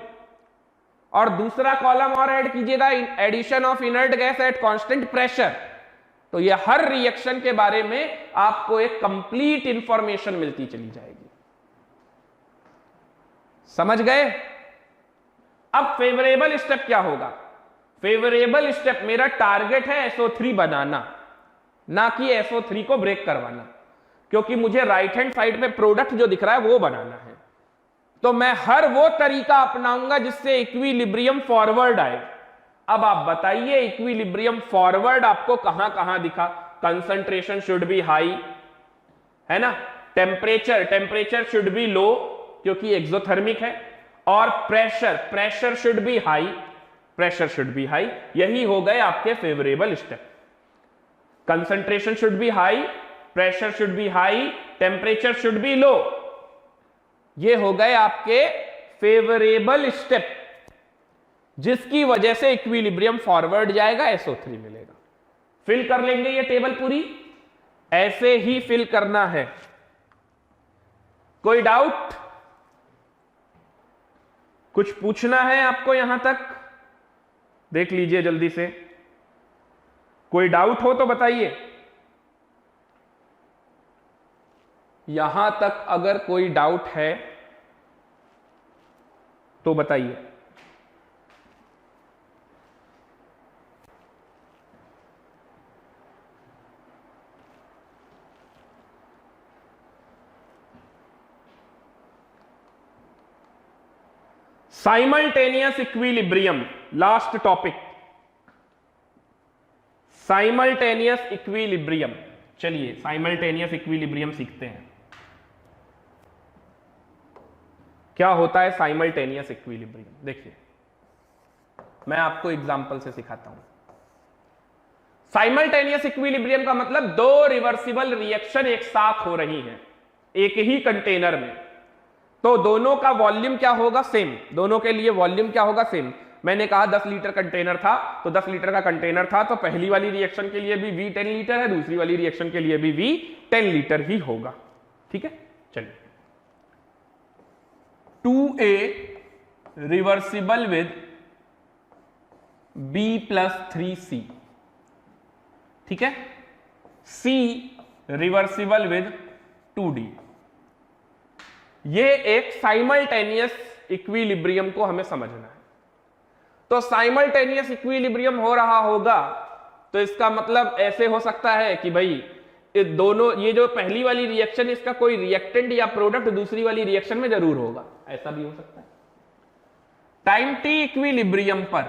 और दूसरा कॉलम और ऐड कीजिएगा, addition of inert gas at constant pressure. तो ये हर रिएक्शन के बारे में आपको एक कंप्लीट इंफॉर्मेशन मिलती चली जाएगी। समझ गए? अब फेवरेबल स्टेप क्या होगा? फेवरेबल स्टेप, मेरा टारगेट है SO3 बनाना, ना कि SO3 को ब्रेक करवाना, क्योंकि मुझे राइट हैंड साइड पे प्रोडक्ट जो दिख रहा है वो बनाना है। तो मैं हर वो तरीका अपनाऊंगा जिससे इक्विलिब्रियम फॉरवर्ड आए। अब आप बताइए, इक्विलिब्रियम फॉरवर्ड आपको कहां कहां दिखा? कंसंट्रेशन शुड बी हाई, है ना, टेम्परेचर शुड बी लो क्योंकि एक्सोथर्मिक है, और प्रेशर शुड बी हाई, यही हो गए आपके favourable step. Concentration should be high, pressure should be high, temperature should be low. ये हो गए आपके फेवरेबल स्टेप, जिसकी वजह से इक्विलिब्रियम फॉरवर्ड जाएगा, SO3 मिलेगा। फिल कर लेंगे ये टेबल पूरी, ऐसे ही फिल करना है। कोई डाउट, कुछ पूछना है आपको यहां तक? देख लीजिए जल्दी से, कोई डाउट हो तो बताइए। यहां तक अगर कोई डाउट है तो बताइए। Simultaneous equilibrium, last topic, simultaneous equilibrium. चलिए साइमल्टेनियस इक्विलिब्रियम सीखते हैं। क्या होता है साइमल्टेनियस इक्विलिब्रियम? देखिए मैं आपको एग्जांपल से सिखाता हूं। साइमल्टेनियस इक्विलिब्रियम का मतलब दो रिवर्सिबल रिएक्शन एक साथ हो रही हैं एक ही कंटेनर में, तो दोनों का वॉल्यूम क्या होगा? सेम। दोनों के लिए वॉल्यूम क्या होगा? सेम। मैंने कहा 10 लीटर कंटेनर था, तो 10 लीटर का कंटेनर था, तो पहली वाली रिएक्शन के लिए भी V 10 लीटर है, दूसरी वाली रिएक्शन के लिए भी V 10 लीटर ही होगा। ठीक है, चलिए 2A reversible with B plus 3C, ठीक है, C रिवर्सिबल विद 2D। ये एक साइमल्टेनियस इक्विलिब्रियम को हमें समझना है। तो साइमल्टेनियस इक्विलिब्रियम हो रहा होगा तो इसका मतलब ऐसे हो सकता है कि भाई ये दोनों, ये जो पहली वाली रिएक्शन, इसका कोई रिएक्टेंट या प्रोडक्ट दूसरी वाली रिएक्शन में जरूर होगा, ऐसा भी हो सकता है। टाइम टी इक्विलिब्रियम पर,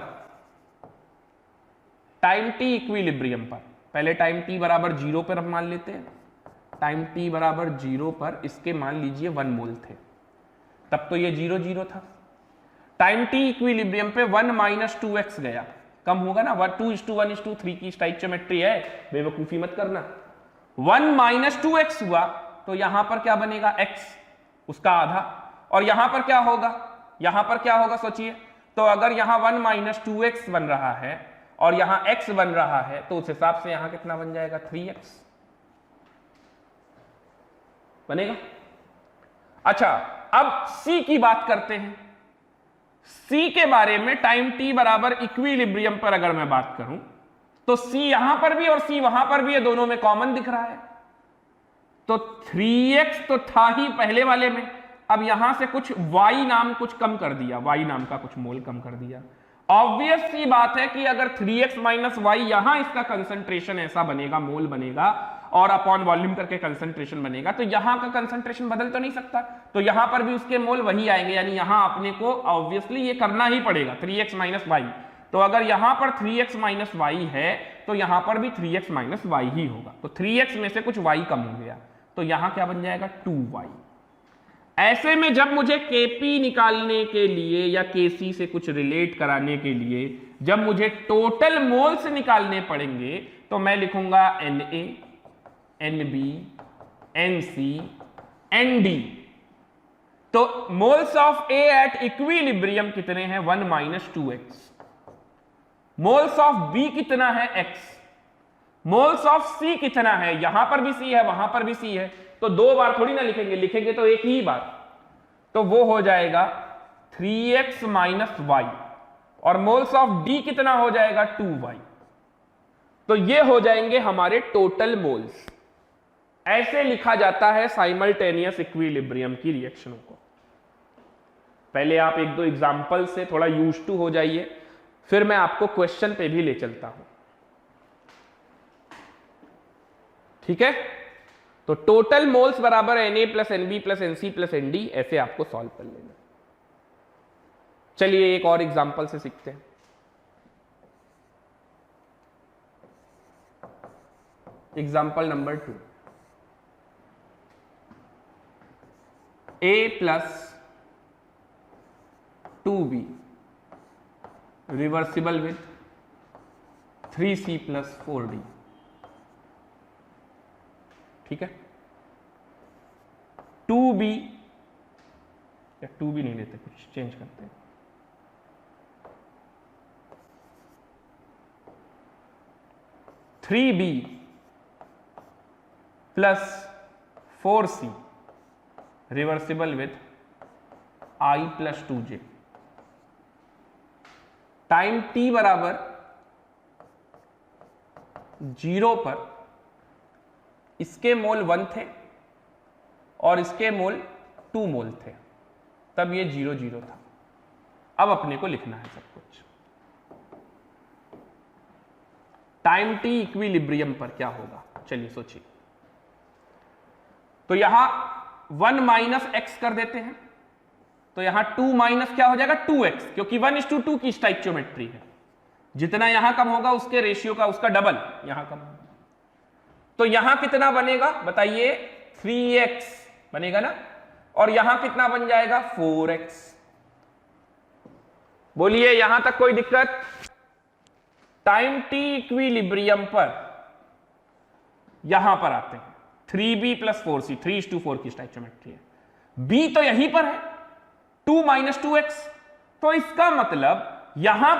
टाइम टी इक्विलिब्रियम पर, पहले टाइम टी बराबर 0 पर हम मान लेते हैं। टाइम टी बराबर 0 पर इसके मान लीजिए 1 मोल थे, तब तो ये 0 0 था। टाइम टी इक्विलिब्रियम पे 1 माइनस 2x गया, कम होगा ना, 2:1:3 की स्टाइचियोमेट्री है, बेवकूफी मत करना। 1 माइनस 2x हुआ तो यहां पर क्या बनेगा? x, उसका आधा। और यहां पर क्या होगा? यहां पर क्या होगा सोचिए। तो अगर यहां 1 माइनस 2x बन रहा है और यहां x बन रहा है, तो उस हिसाब से यहां कितना बन जाएगा? 3x बनेगा। अच्छा, अब C की बात करते हैं। C के बारे में टाइम t बराबर इक्विलिब्रियम पर अगर मैं बात करूं तो C यहां पर भी और C वहां पर भी है, दोनों में कॉमन दिख रहा है। तो 3x तो था ही पहले वाले में, अब यहां से कुछ y नाम कुछ कम कर दिया, y नाम का कुछ मोल कम कर दिया। ऑब्वियस सी बात है कि अगर 3x माइनस y, यहां इसका कंसंट्रेशन ऐसा बनेगा, मोल बनेगा, और अपॉन वॉल्यूम करके कंसंट्रेशन बनेगा, तो यहां का कंसंट्रेशन बदल तो नहीं सकता, तो यहां पर भी उसके मोल वही आएंगे, यानी यहां अपने को ऑब्वियसली ये करना ही पड़ेगा 3x माइनस वाई। तो अगर यहां पर 3x माइनस वाई है तो यहां पर भी 3x माइनस वाई ही होगा, तो 3x में से कुछ y कम हो गया, तो यहां क्या बन जाएगा? 2y। ऐसे में जब मुझे Kp निकालने के लिए या Kc से कुछ रिलेट कराने के लिए जब मुझे टोटल मोल्स निकालने पड़ेंगे, तो मैं लिखूंगा Na, Nb, Nc, Nd। तो moles of A at equilibrium कितने हैं? 1 minus 2x। Moles of B कितना है? x। मोल्स ऑफ C कितना है? यहां पर भी C है, वहां पर भी C है, तो 2 बार थोड़ी ना लिखेंगे, लिखेंगे तो एक ही बार, तो वो हो जाएगा 3x माइनस वाई। और मोल्स ऑफ D कितना हो जाएगा? 2y। तो ये हो जाएंगे हमारे टोटल मोल्स। ऐसे लिखा जाता है साइमल्टेनियस इक्विलिब्रियम की रिएक्शनों को। पहले आप 1-2 एग्जांपल से थोड़ा यूज्ड टू हो जाइए, फिर मैं आपको क्वेश्चन पे भी ले चलता हूं, ठीक है। तो टोटल मोल्स बराबर Na plus Nb plus Nc plus Nd, ऐसे आपको सॉल्व कर लेना। चलिए एक और एग्जांपल से सीखते हैं। Example number 2, A plus 2B reversible with 3C plus 4D, ठीक है। 2b, या 2b नहीं लेते, कुछ चेंज करते हैं। 3b plus 4c reversible with i plus 2j। Time t बराबर 0 पर इसके मोल 1 थे और इसके मोल 2 मोल थे, तब ये 0 0 था। अब अपने को लिखना है सब कुछ। टाइम t इक्विलिब्रियम पर क्या होगा, चलिए सोचिए। तो यहां 1 माइनस एक्स कर देते हैं, तो यहां 2 माइनस क्या हो जाएगा 2x, क्योंकि 1:2 की स्टाइक्योमेट्री है। जितना यहां कम होगा उसके रेशियो का उसका डबल यहां कम होगा। तो यहां कितना बनेगा बताइए, 3x बनेगा ना, और यहां कितना बन जाएगा 4x। बोलिए यहां तक कोई दिक्कत? टाइम t इक्विलिब्रियम पर यहां पर आते हैं, 3b प्लस 4c, 3:4 की स्टाइक्योमेट्री है। b तो यहीं पर है 2 माइनस 2x, तो इसका मतलब यहां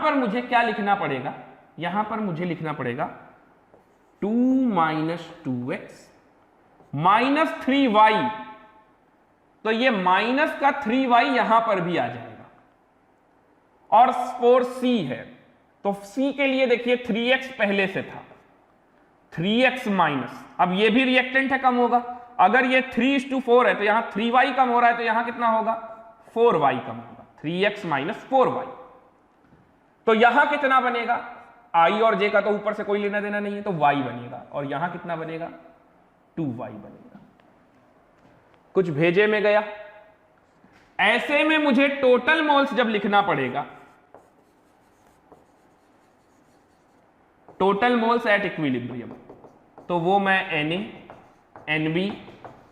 पर मुझे क्या लिखना पड़ेगा, यहां पर मुझे लिखना पड़ेगा 2 माइनस 2x माइनस 3y। तो ये माइनस का 3y यहां पर भी आ जाएगा, और 4c है, तो c के लिए देखिए 3x पहले से था, 3x माइनस, अब ये भी रिएक्टेंट है, कम होगा। अगर ये 3:4 है तो यहां 3y कम हो रहा है, तो यहां कितना होगा 4y कम होगा, 3x माइनस 4y। तो यहां कितना बनेगा, i और j का तो ऊपर से कोई लेना देना नहीं है, तो y बनेगा, और यहां कितना बनेगा 2y बनेगा। कुछ भेजे में गया। ऐसे में मुझे टोटल मोल्स जब लिखना पड़ेगा, टोटल मोल्स एट इक्विलिब्रियम, तो वो मैं Na, Nb,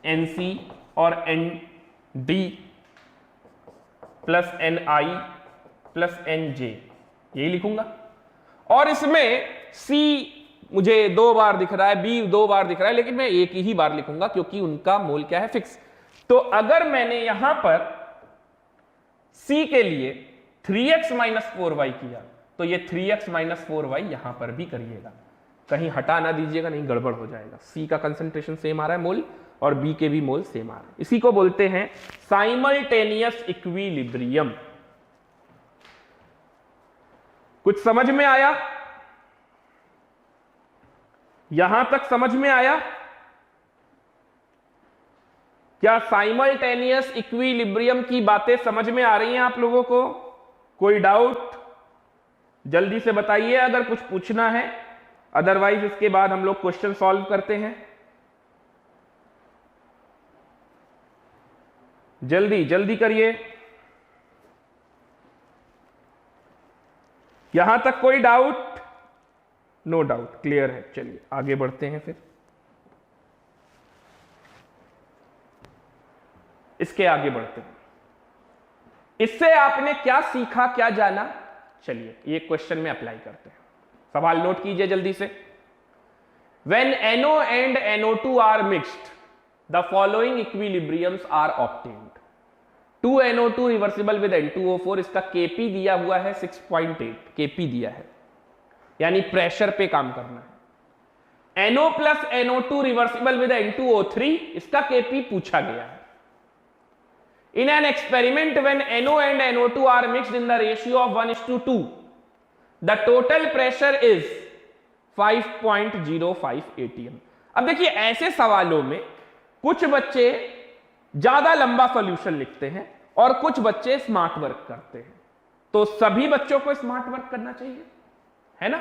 Nc और Nd plus Ni plus Nj यही लिखूंगा। और इसमें C मुझे 2 बार दिख रहा है, B 2 बार दिख रहा है, लेकिन मैं एक ही बार लिखूंगा क्योंकि उनका मोल क्या है, फिक्स। तो अगर मैंने यहां पर C के लिए 3x माइनस 4y किया, तो ये 3x माइनस 4y यहां पर भी करिएगा, कहीं हटा ना दीजिएगा, नहीं गड़बड़ हो जाएगा। C का कंसंट्रेशन सेम आ रहा है मोल, और B के भी मोल सेम आ रहे हैं। इसी को बोलते हैं साइमल्टेनियस इक्विलिब्रियम। कुछ समझ में आया? यहां तक समझ में आया? क्या साइमल्टेनियस इक्विलिब्रियम की बातें समझ में आ रही हैं आप लोगों को? कोई डाउट जल्दी से बताइए अगर कुछ पूछना है, अदरवाइज इसके बाद हम लोग क्वेश्चन सॉल्व करते हैं। जल्दी जल्दी करिए। यहां तक कोई डाउट? नो डाउट, क्लियर है। चलिए आगे बढ़ते हैं फिर। इसके आगे बढ़ते हैं। इससे आपने क्या सीखा, क्या जाना, चलिए ये क्वेश्चन में अप्लाई करते हैं। सवाल नोट कीजिए जल्दी से। When NO and NO2 are mixed, the following equilibriums are obtained. 2NO2 reversible with N2O4, इसका Kp दिया हुआ है 6.8, Kp दिया है, यानी प्रेशर पे काम करना है। NO plus NO2 reversible with N2O3, इसका Kp पूछा गया है। In an experiment when NO and NO2 are mixed in the ratio of 1:2, the total pressure is 5.05 atm। अब देखिए ऐसे सवालों में कुछ बच्चे ज्यादा लंबा सॉल्यूशन लिखते हैं और कुछ बच्चे स्मार्ट वर्क करते हैं, तो सभी बच्चों को स्मार्ट वर्क करना चाहिए, है ना?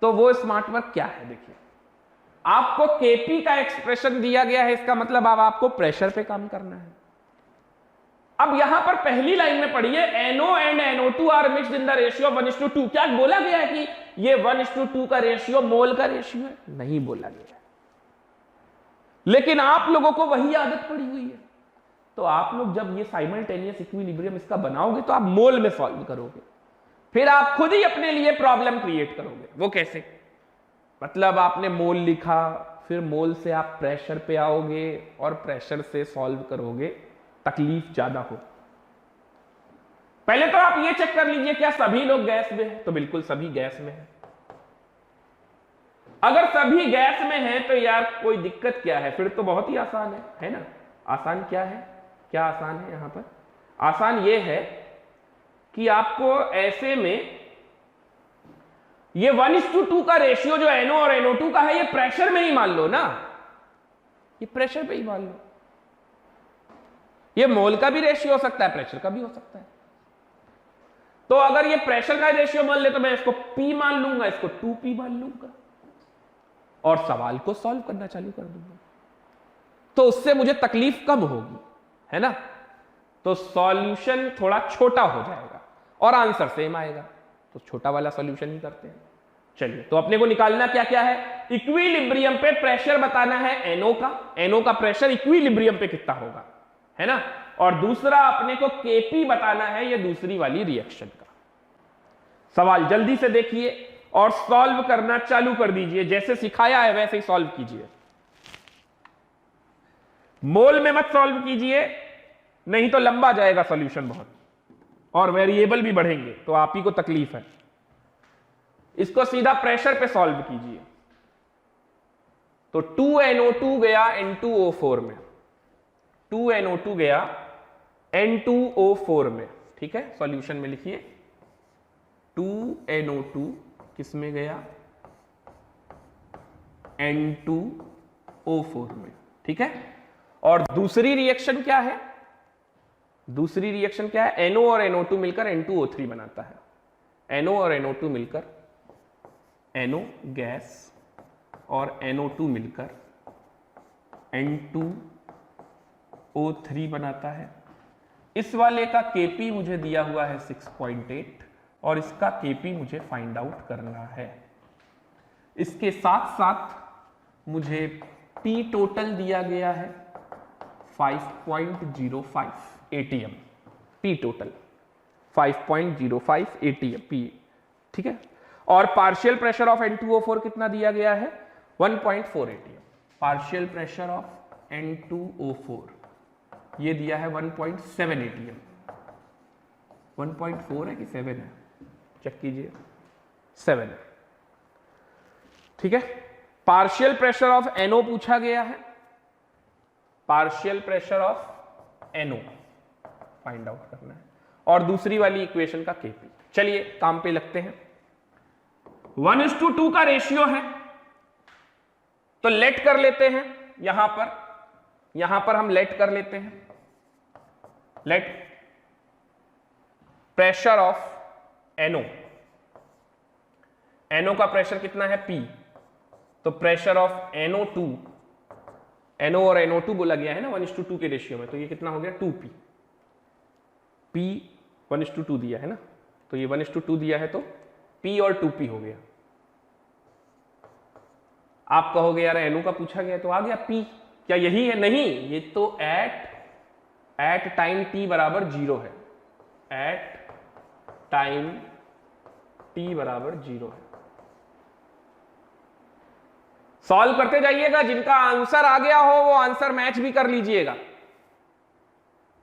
तो वो स्मार्ट वर्क क्या है, देखिए आपको Kp का एक्सप्रेशन दिया गया है, इसका मतलब अब आपको प्रेशर पे काम करना है। अब यहां पर पहली लाइन में पढ़िए, NO and NO2 are mixed in the ratio of 1:2। क्या बोला गया है कि ये 1:2 का रेशियो मोल का रेशियो है? नहीं बोला गया है, लेकिन आप लोगों को वही आदत पड़ी हुई है। तो आप लोग जब ये साइमल्टेनियस इक्विलिब्रियम इसका बनाओगे तो आप मोल में सॉल्व करोगे, फिर आप खुद ही अपने लिए प्रॉब्लम क्रिएट करोगे। वो कैसे? मतलब आपने मोल लिखा, फिर मोल से आप प्रेशर पे आओगे और प्रेशर से सॉल्व करोगे, तकलीफ ज्यादा हो। पहले तो आप ये चेक कर लीजिए क्या सभी लोग गैस में हैं, तो बिल्कुल सभी गैस में हैं। अगर सभी गैस में हैं तो यार कोई दिक्कत क्या है, फिर तो बहुत ही आसान है ना। आसान क्या है, क्या आसान है यहां पर? आसान ये है कि आपको ऐसे में ये 1:2 का रेशियो जो NO और NO2 का है, ये प्रेशर में ही मान लो ना, ये प्रेशर पे ही मान लो। ये मोल का भी रेशियो हो सकता है, प्रेशर का भी हो सकता है। तो अगर ये प्रेशर का रेशियो मान ले तो मैं इसको P मान लूंगा, इसको 2P मान लूंगा और सवाल को सॉल्व करना चालू कर दूंगा। तो उससे मुझे तकलीफ कम होगी, है ना। तो सॉल्यूशन थोड़ा छोटा हो जाएगा और आंसर सेम आएगा, तो छोटा वाला सॉल्यूशन ही करते हैं। चलिए, तो अपने को निकालना क्या क्या है? इक्विलिब्रियम पे प्रेशर बताना है NO का, NO का प्रेशर इक्विलिब्रियम पे कितना होगा, है ना। और दूसरा अपने को Kp बताना है, ये दूसरी वाली रिएक्शन का। सवाल जल्दी से देखिए और सॉल्व करना चालू कर दीजिए, जैसे सिखाया है वैसे ही सॉल्व कीजिए। मोल में मत सॉल्व कीजिए, नहीं तो लंबा जाएगा सॉल्यूशन बहुत, और वेरिएबल भी बढ़ेंगे तो आप ही को तकलीफ है। इसको सीधा प्रेशर पे सॉल्व कीजिए। तो 2NO2 गया N2O4 में, 2NO2 गया N2O4 में, ठीक है। सॉल्यूशन में लिखिए 2NO2 किस में गया? N2O4 में, ठीक है। और दूसरी रिएक्शन क्या है? दूसरी रिएक्शन क्या है? NO और NO2 मिलकर N2O3 बनाता है। NO और NO2 मिलकर NO गैस और NO2 मिलकर N2O3 बनाता है। इस वाले का Kp मुझे दिया हुआ है 6.8 और इसका Kp मुझे फाइंड आउट करना है। इसके साथ साथ मुझे P टोटल दिया गया है 5.05 ATM, P total 5.05 ATM P, ठीक है। और पार्शियल प्रेशर ऑफ N2O4 कितना दिया गया है? 1.4 ATM। Partial pressure of N2O4 ये दिया है 1.7 ATM। 1.4 है कि 7 है? चेक कीजिए, 7 है, ठीक है। पार्शियल प्रेशर ऑफ NO पूछा गया है, partial pressure of NO find out करना है, और दूसरी वाली इक्वेशन का Kp। चलिए काम पे लगते हैं। 1:2 का रेशियो है, तो लेट कर लेते हैं। यहां पर हम लेट कर लेते हैं। Let pressure of NO, NO का प्रेशर कितना है? P। तो प्रेशर ऑफ NO2, NO और NO2 बोला गया है ना 1:2 के रेशियो में, तो ये कितना हो गया? 2P। P 1:2 दिया है ना, तो ये 1:2 दिया है, तो P और 2P हो गया। आप कहोगे यार NO का पूछा गया तो आ गया P, क्या यही है? नहीं, ये तो एट टाइम t बराबर 0 है, एट टाइम t बराबर 0 है। सॉल्व करते जाइएगा, जिनका आंसर आ गया हो वो आंसर मैच भी कर लीजिएगा।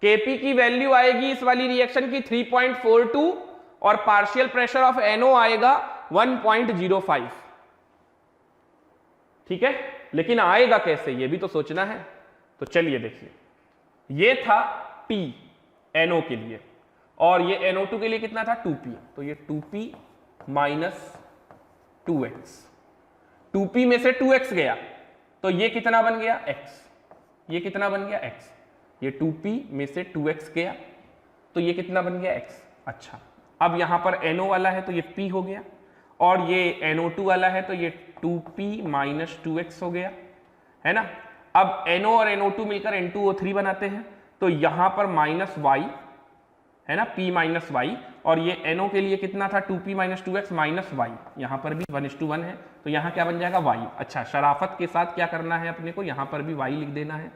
Kp की वैल्यू आएगी इस वाली रिएक्शन की 3.42 और पार्शियल प्रेशर ऑफ NO आएगा 1.05, ठीक है। लेकिन आएगा कैसे ये भी तो सोचना है। तो चलिए देखिए, ये था P NO के लिए और ये NO2 के लिए कितना था? 2P। तो ये 2P माइनस 2x, 2P में से 2x गया तो ये कितना बन गया? x। ये कितना बन गया? x। ये 2P में से 2x गया तो ये कितना बन गया? x। अच्छा, अब यहां पर NO वाला है तो ये P हो गया, और ये NO2 वाला है तो ये 2P माइनस 2x हो गया, है ना। अब NO और NO2 मिलकर N2O3 बनाते हैं, तो यहां पर माइनस y है ना, P माइनस y, और ये NO के लिए कितना था? 2P minus 2x minus y। यहां पर भी 1:1 है, तो यहां क्या बन जाएगा? y। अच्छा, शराफत के साथ क्या करना है अपने को? यहां पर भी y लिख देना है,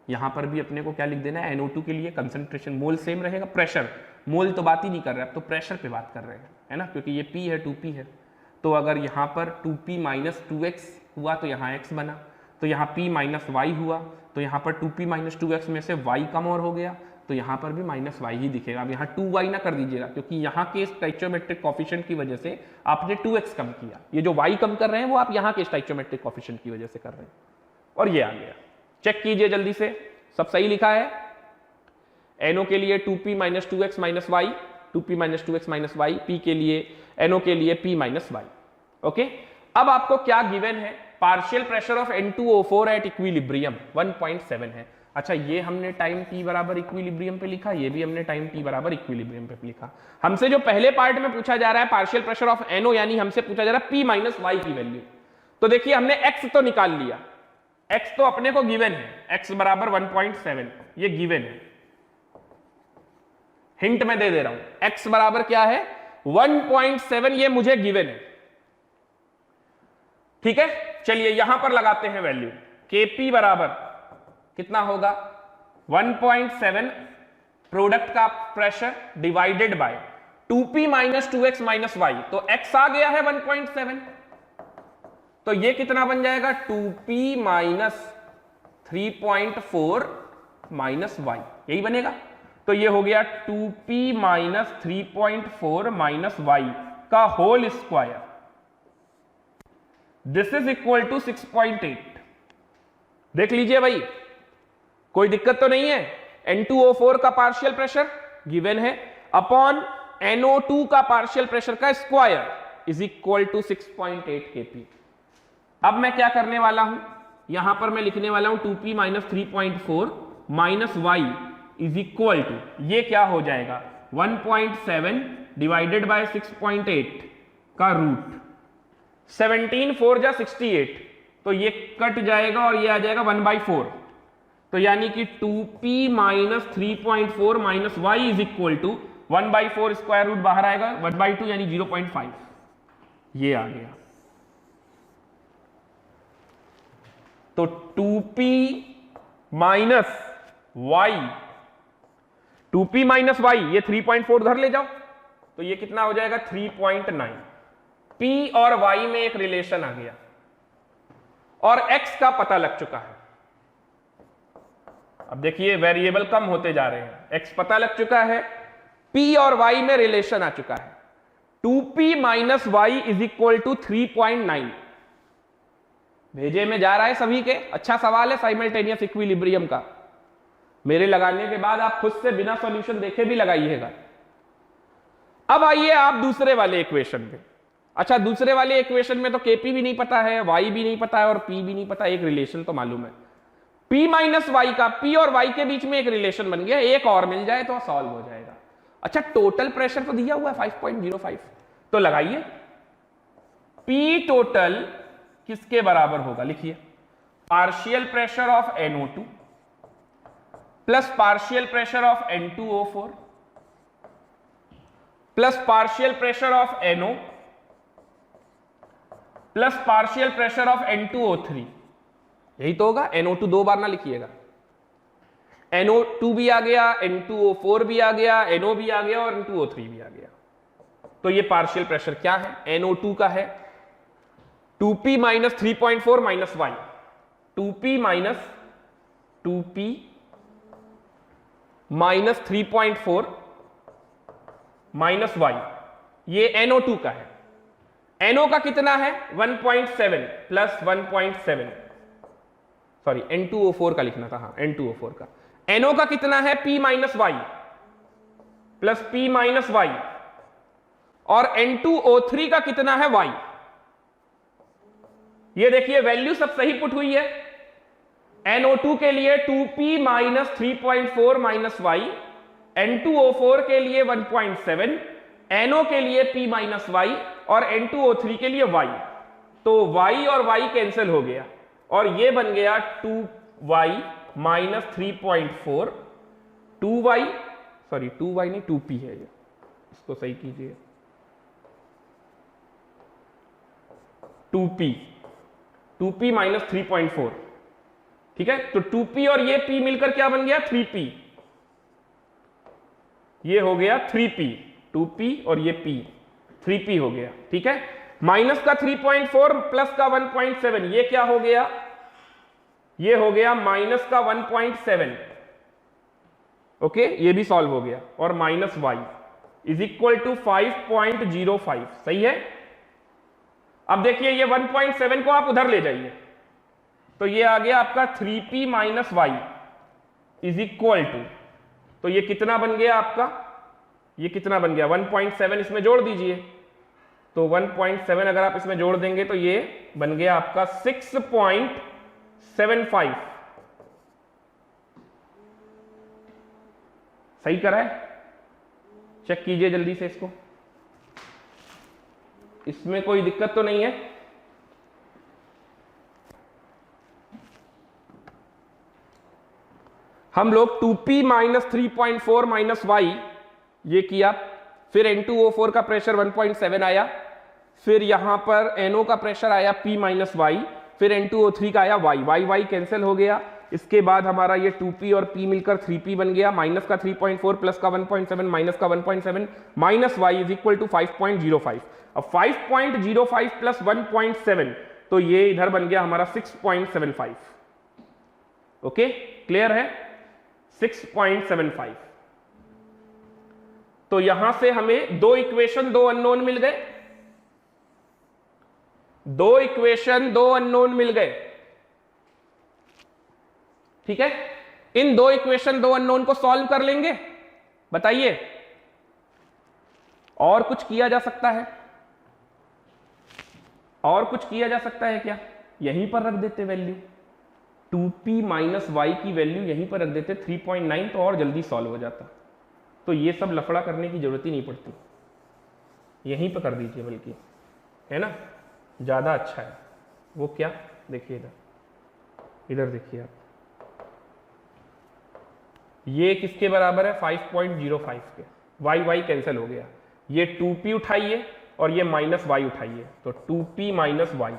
यहां पर भी अपने को क्या लिख देना है? NO2 के लिए कंसंट्रेशन, मोल सेम रहेगा, प्रेशर मोल तो बात ही नहीं कर रहे, अब तो प्रेशर पे बात कर रहे हैं, है ना, क्योंकि ये P है 2P है। तो अगर यहां पर 2P माइनस 2x हुआ तो यहाँ x बना, तो यहाँ p माइनस वाई हुआ, तो यहाँ पर 2p माइनस 2x में से y कम और हो गया, तो यहाँ पर भी माइनस वाई ही दिखेगा। अब यहाँ 2y ना कर दीजिएगा, क्योंकि यहाँ के स्टोइचियोमेट्रिक कोएफिशिएंट की वजह से आपने 2x कम किया। ये जो y कम कर रहे हैं वो आप यहाँ के स्टोइचियोमेट्रिक कोएफिशिएंट की वजह से कर रहे हैं, और ये आ गया। चेक कीजिए जल्दी से, सब सही लिखा है। NO के लिए 2p minus 2x minus Y, 2p minus 2x minus Y, p के लिए NO के लिए p माइनस वाई। ओके, अब आपको क्या गिवन है? Partial pressure of N2O4 at equilibrium 1.7 है। अच्छा, ये हमने टाइम t बराबर इक्विलिब्रियम पे लिखा, ये भी हमने टाइम t बराबर इक्विलिब्रियम पे लिखा। हमसे जो पहले पार्ट में पूछा जा रहा है पार्शियल प्रेशर ऑफ NO, यानी हमसे पूछा जा रहा है p माइनस वाई की वैल्यू। तो देखिए हमने x तो निकाल लिया, x तो अपने को गिवन है, x बराबर 1.7, ये गिवन है। हिंट में दे रहा हूं, x बराबर क्या है? 1.7, ये मुझे गिवन है। ठीक है, चलिए यहां पर लगाते हैं वैल्यू। Kp बराबर कितना होगा? 1.7 प्रोडक्ट का pressure divided by 2p minus 2x minus Y, तो x आ गया है 1.7, तो ये कितना बन जाएगा? 2p माइनस 3.4 माइनस वाई, यही बनेगा। तो ये हो गया 2p माइनस 3.4 माइनस वाई का whole square. This is equal to 6.8। देख लीजिए भाई, कोई दिक्कत तो नहीं है। N2O4 का पार्शियल प्रेशर गिवन है अपॉन NO2 का पार्शियल प्रेशर का square is equal to 6.8 kP। अब मैं क्या करने वाला हूं, यहां पर मैं लिखने वाला हूं 2p minus 3.4 minus Y is equal to, ये क्या हो जाएगा? 1.7 डिवाइडेड बाय 6.8 का रूट, 17 4 जा 68, तो ये कट जाएगा और ये आ जाएगा 1/4। तो यानी कि 2p minus 3.4 minus Y is equal to 1/4, square root बाहर आएगा 1/2 यानी 0.5, ये आ गया। तो 2p minus Y, 2p minus Y, ये 3.4 उधर ले जाओ, तो ये कितना हो जाएगा? 3.9। p और y में एक रिलेशन आ गया और x का पता लग चुका है। अब देखिए वेरिएबल कम होते जा रहे हैं, x पता लग चुका है, p और y में रिलेशन आ चुका है। 2p minus Y is equal to 3.9। भेजे में जा रहा है सभी के। अच्छा सवाल है साइमल्टेनियस इक्विलिब्रियम का, मेरे लगाने के बाद आप खुद से बिना सॉल्यूशन देखे भी लगाइएगा। अब आइए आप दूसरे वाले इक्वेशन में। अच्छा, दूसरे वाले इक्वेशन में तो Kp भी नहीं पता है, y भी नहीं पता है और p भी नहीं पता, एक रिलेशन तो मालूम है। p माइनस वाई का, p और y के बीच में एक रिलेशन बन गया, एक और मिल जाए तो सॉल्व हो जाएगा। अच्छा, टोटल प्रेशर तो दिया हुआ है 5.05, तो लगाइए p टोटल किसके बराबर होगा? लिखिए, partial pressure of NO2 plus partial pressure of N2O4 plus partial pressure of NO plus partial pressure of N2O3, यही तो होगा। NO2 दो बार ना लिखिएगा, NO2 भी आ गया, N2O4 भी आ गया, NO भी आ गया और N2O3 भी आ गया। तो ये पार्शियल प्रेशर क्या है? NO2 का है 2p minus 3.4 minus Y, 2p minus 2p minus 3.4 minus Y, ये NO2 का है। NO का कितना है? 1.7 प्लस 1.7, सॉरी N2O4 का लिखना था, हाँ N2O4 का। NO का कितना है? p minus Y plus p minus Y, और N2O3 का कितना है? y। ये देखिए वैल्यू सब सही पुट हुई है। NO2 के लिए 2p minus 3.4 minus Y, N2O4 के लिए 1.7, NO के लिए p माइनस वाई और N2O3 के लिए y। तो y और y कैंसिल हो गया और ये बन गया 2y minus 3.4, 2y, sorry 2y नहीं 2p है, ये इसको सही कीजिए, 2p माइनस 3.4, ठीक है। तो 2p और ये p मिलकर क्या बन गया? 3p, ये हो गया 3p, 2p और ये p 3p हो गया, ठीक है। माइनस का 3.4 प्लस का 1.7, ये क्या हो गया, ये हो गया माइनस का 1.7। ओके, ये भी सॉल्व हो गया। और minus Y is equal to 5.05, सही है। अब देखिए ये 1.7 को आप उधर ले जाइए, तो ये आ गया आपका 3p minus Y is equal to, तो ये कितना बन गया आपका, ये कितना बन गया 1.7, इसमें जोड़ दीजिए। तो 1.7 अगर आप इसमें जोड़ देंगे तो ये बन गया आपका 6.75। सही करा है, चेक कीजिए जल्दी से इसको, इसमें कोई दिक्कत तो नहीं है। हम लोग 2p माइनस 3.4 माइनस वाई ये किया, फिर N2O4 का प्रेशर 1.7 आया, फिर यहां पर NO का प्रेशर आया P माइनस वाई, फिर N2O3 का आया y कैंसिल हो गया। इसके बाद हमारा ये 2p और p मिलकर 3p बन गया, माइनस का 3.4 प्लस का 1.7 माइनस का 1.7 minus y is equal to 5.05। अब 5.05 प्लस 1.7, तो ये इधर बन गया हमारा 6.75। ओके, क्लियर है, 6.75। तो यहां से हमें दो इक्वेशन, दो अननोन मिल गए, दो इक्वेशन, दो अननोन मिल गए। ठीक है, इन दो इक्वेशन, दो अननोन को सॉल्व कर लेंगे। बताइए और कुछ किया जा सकता है, और कुछ किया जा सकता है क्या? यहीं पर रख देते वैल्यू, 2p माइनस वाई की वैल्यू यहीं पर रख देते 3.9, तो और जल्दी सॉल्व हो जाता। तो ये सब लफड़ा करने की जरूरत ही नहीं पड़ती, यहीं पर कर दीजिए, बल्कि है ना, ज्यादा अच्छा है। वो क्या, देखिए इधर, इधर देखिए आप, ये किसके बराबर है 5.05 के, y कैंसिल हो गया, ये 2p उठाइए और ये माइनस y उठाइए, तो 2p माइनस वाई,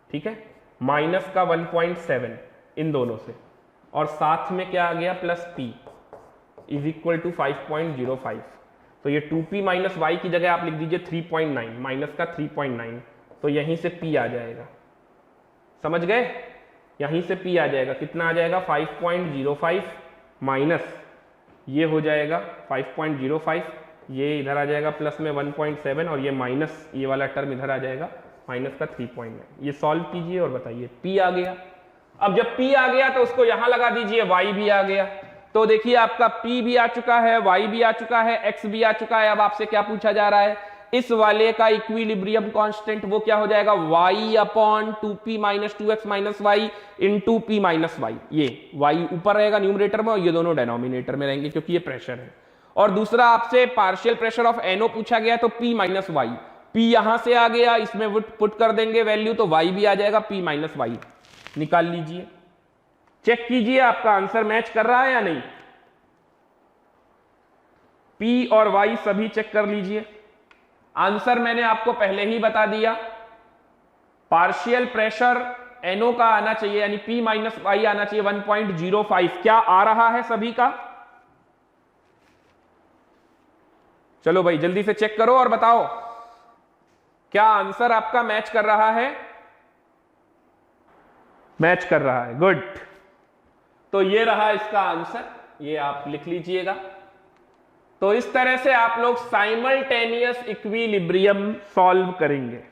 ठीक है, माइनस का 1.7 इन दोनों से, और साथ में क्या आ गया plus p is equal to 5.05। तो ये 2p माइनस वाई की जगह आप लिख दीजिए 3.9, माइनस का 3.9, तो यहीं से p आ जाएगा, समझ गए, यहीं से p आ जाएगा, कितना आ जाएगा 5.05 माइनस ये हो जाएगा 5.05, ये इधर आ जाएगा प्लस में 1.7, और ये माइनस ये वाला टर्म इधर आ जाएगा माइनस का 3.9। ये सॉल्व कीजिए और बताइए, p आ गया। अब जब p आ गया तो उसको यहां लगा दीजिए, y भी आ गया, तो देखिए आपका p भी आ चुका है, y भी आ चुका है, x भी आ चुका है। अब आपसे क्या पूछा जा रहा है, इस वाले का इक्विलिब्रियम कांस्टेंट वो क्या हो जाएगा, y upon 2p minus 2x minus Y into p minus Y. ये y ऊपर रहेगा न्यूमरेटर में और ये दोनों डिनोमिनेटर में रहेंगे, क्योंकि ये प्रेशर है। और दूसरा आपसे पार्शियल प्रेशर ऑफ NO पूछा गया, तो p माइनस वाई, p यहां से आ गया, इसमें पुट कर देंगे वैल्यू, तो y भी आ जाएगा p माइनस वाई। निकाल लीजिए, चेक कीजिए आपका आंसर मैच कर रहा है या नहीं। p और y सभी चेक कर लीजिए। आंसर मैंने आपको पहले ही बता दिया, पार्शियल प्रेशर NO का आना चाहिए, यानी p माइनस वाई आना चाहिए 1.05। क्या आ रहा है सभी का? चलो भाई जल्दी से चेक करो और बताओ, क्या आंसर आपका मैच कर रहा है? मैच कर रहा है, गुड। तो ये रहा इसका आंसर, ये आप लिख लीजिएगा। तो इस तरह से आप लोग साइमल्टेनियस इक्विलिब्रियम सॉल्व करेंगे।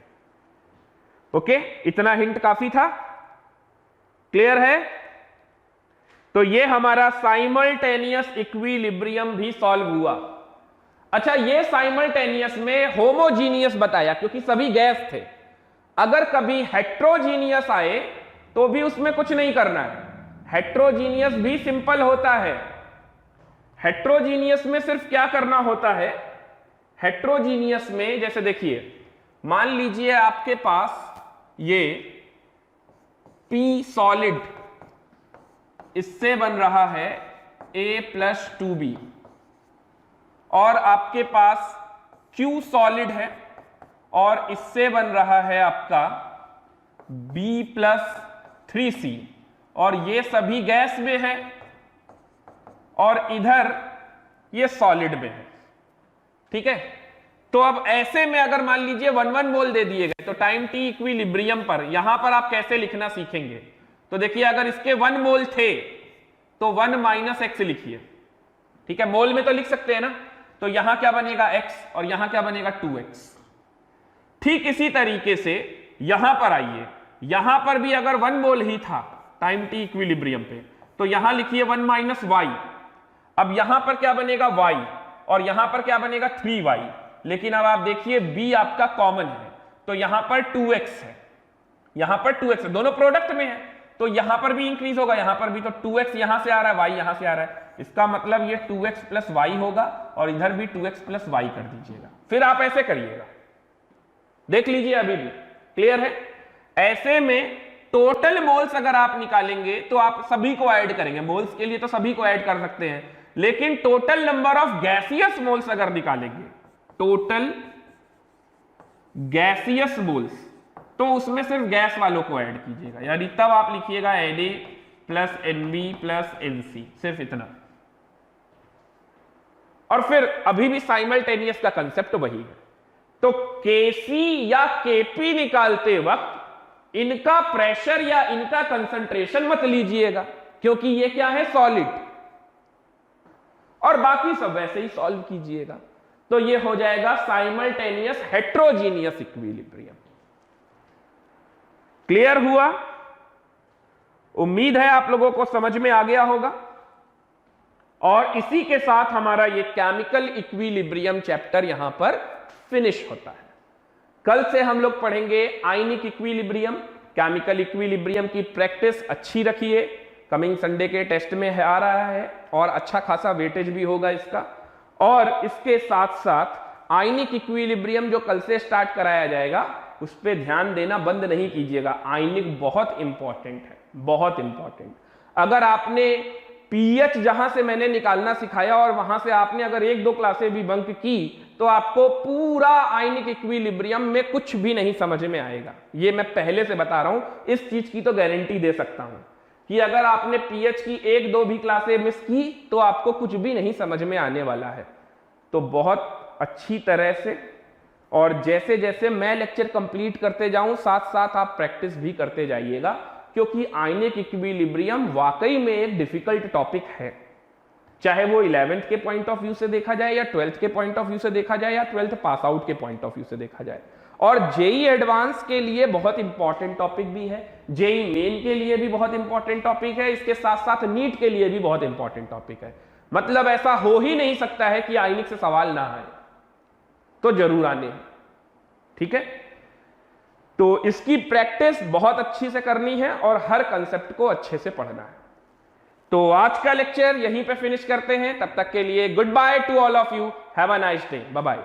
ओके, इतना हिंट काफी था, क्लियर है? तो ये हमारा साइमल्टेनियस इक्विलिब्रियम भी सॉल्व हुआ। अच्छा, ये साइमल्टेनियस में होमोजीनियस बताया, क्योंकि सभी गैस थे। अगर कभी हेट्रोजीनियस आए तो भी उसमें कुछ नहीं करना है, हेट्रोजीनियस भी सिंपल होता है। हेट्रोजीनियस में सिर्फ क्या करना होता है, हेट्रोजीनियस में जैसे देखिए, मान लीजिए आपके पास ये P सॉलिड, इससे बन रहा है A प्लस 2B, और आपके पास Q सॉलिड है और इससे बन रहा है आपका B प्लस 3C, और ये सभी गैस में है और इधर ये सॉलिड में है, ठीक है। तो अब ऐसे में अगर मान लीजिए 1 मोल दे दिए गए तो टाइम टी इक्विलिब्रियम पर यहां पर आप कैसे लिखना सीखेंगे। तो देखिए अगर इसके 1 मोल थे तो 1 माइनस एक्स लिखिए, ठीक है, मोल में तो लिख सकते हैं ना। तो यहां क्या बनेगा x और यहां क्या बनेगा 2x। ठीक इसी तरीके से यहां पर आइए, यहां पर भी अगर 1 मोल ही था टाइम टी इक्विलिब्रियम पे तो यहां लिखिए 1 माइनस वाई। अब यहां पर क्या बनेगा y और यहां पर क्या बनेगा 3y। लेकिन अब आप देखिए b आपका कॉमन है तो यहां पर 2x है, यहां पर 2x है, दोनों प्रोडक्ट में है तो यहां पर भी इंक्रीज होगा, यहां पर भी। तो 2x यहां से आ रहा है, y यहां से आ रहा है, इसका मतलब ये 2x प्लस वाई होगा और इधर भी 2x प्लस वाई कर दीजिएगा। फिर आप ऐसे करिएगा, देख लीजिए अभी भी क्लियर है। ऐसे में टोटल मोल्स अगर आप निकालेंगे तो आप सभी को ऐड करेंगे, मोल्स के लिए तो सभी को ऐड कर सकते हैं, लेकिन total number of gaseous moles अगर निकालेंगे, टोटल गैसियस मोल्स, तो उसमें सिर्फ गैस वालों को ऐड कीजिएगा, यानी तब आप लिखिएगा Na plus Nb plus Nc, सिर्फ इतना। और फिर अभी भी साइमल्टेनियस का कंसेप्ट वही है। तो Kc या Kp निकालते वक्त इनका प्रेशर या इनका कंसंट्रेशन मत लीजिएगा, क्योंकि ये क्या है, सॉलिड, और बाकी सब वैसे ही सॉल्व कीजिएगा। तो ये हो जाएगा साइमल्टेनियस हेट्रोजीनियस इक्विलिब्रियम। क्लियर हुआ? उम्मीद है आप लोगों को समझ में आ गया होगा। और इसी के साथ हमारा ये केमिकल इक्विलिब्रियम चैप्टर यहां पर फिनिश होता है। कल से हम लोग पढ़ेंगे आयनिक इक्विलिब्रियम। केमिकल इक्विलिब्रियम की प्रैक्टिस अच्छी रखिए, कमिंग संडे के टेस्ट में आ रहा है और अच्छा खासा वेटेज भी होगा इसका। और इसके साथ साथ आयनिक इक्विलिब्रियम जो कल से स्टार्ट कराया जाएगा उस पर ध्यान देना बंद नहीं कीजिएगा। आयनिक बहुत इंपॉर्टेंट है, बहुत इंपॉर्टेंट। अगर आपने पीएच जहां से मैंने निकालना सिखाया और वहां से आपने अगर 1-2 क्लासें भी बंक की तो आपको पूरा आयनिक इक्विलिब्रियम में कुछ भी नहीं समझ में आएगा। ये मैं पहले से बता रहा हूं, इस चीज की तो गारंटी दे सकता हूं कि अगर आपने पीएच की 1-2 भी क्लासें मिस की तो आपको कुछ भी नहीं समझ में आने वाला है। तो बहुत अच्छी तरह से और जैसे जैसे मैं लेक्चर कंप्लीट करते जाऊं साथ साथ आप प्रैक्टिस भी करते जाइएगा, क्योंकि आयनिक इक्विलिब्रियम वाकई में एक डिफिकल्ट टॉपिक है। चाहे वो 11th के पॉइंट ऑफ व्यू से देखा जाए या 12th के पॉइंट ऑफ व्यू से देखा जाए या 12th पास आउट के पॉइंट ऑफ व्यू से देखा जाए। और जेई एडवांस के लिए बहुत इंपॉर्टेंट टॉपिक भी है, जेई मेन के लिए भी बहुत इंपॉर्टेंट टॉपिक है, इसके साथ साथ नीट के लिए भी बहुत इंपॉर्टेंट टॉपिक है। मतलब ऐसा हो ही नहीं सकता है कि आयनिक से सवाल ना आए, तो जरूर आने हैं, ठीक है। तो इसकी प्रैक्टिस बहुत अच्छी से करनी है और हर कंसेप्ट को अच्छे से पढ़ना है। तो आज का लेक्चर यहीं पे फिनिश करते हैं। तब तक के लिए good bye to all of you, have a nice day, bye bye.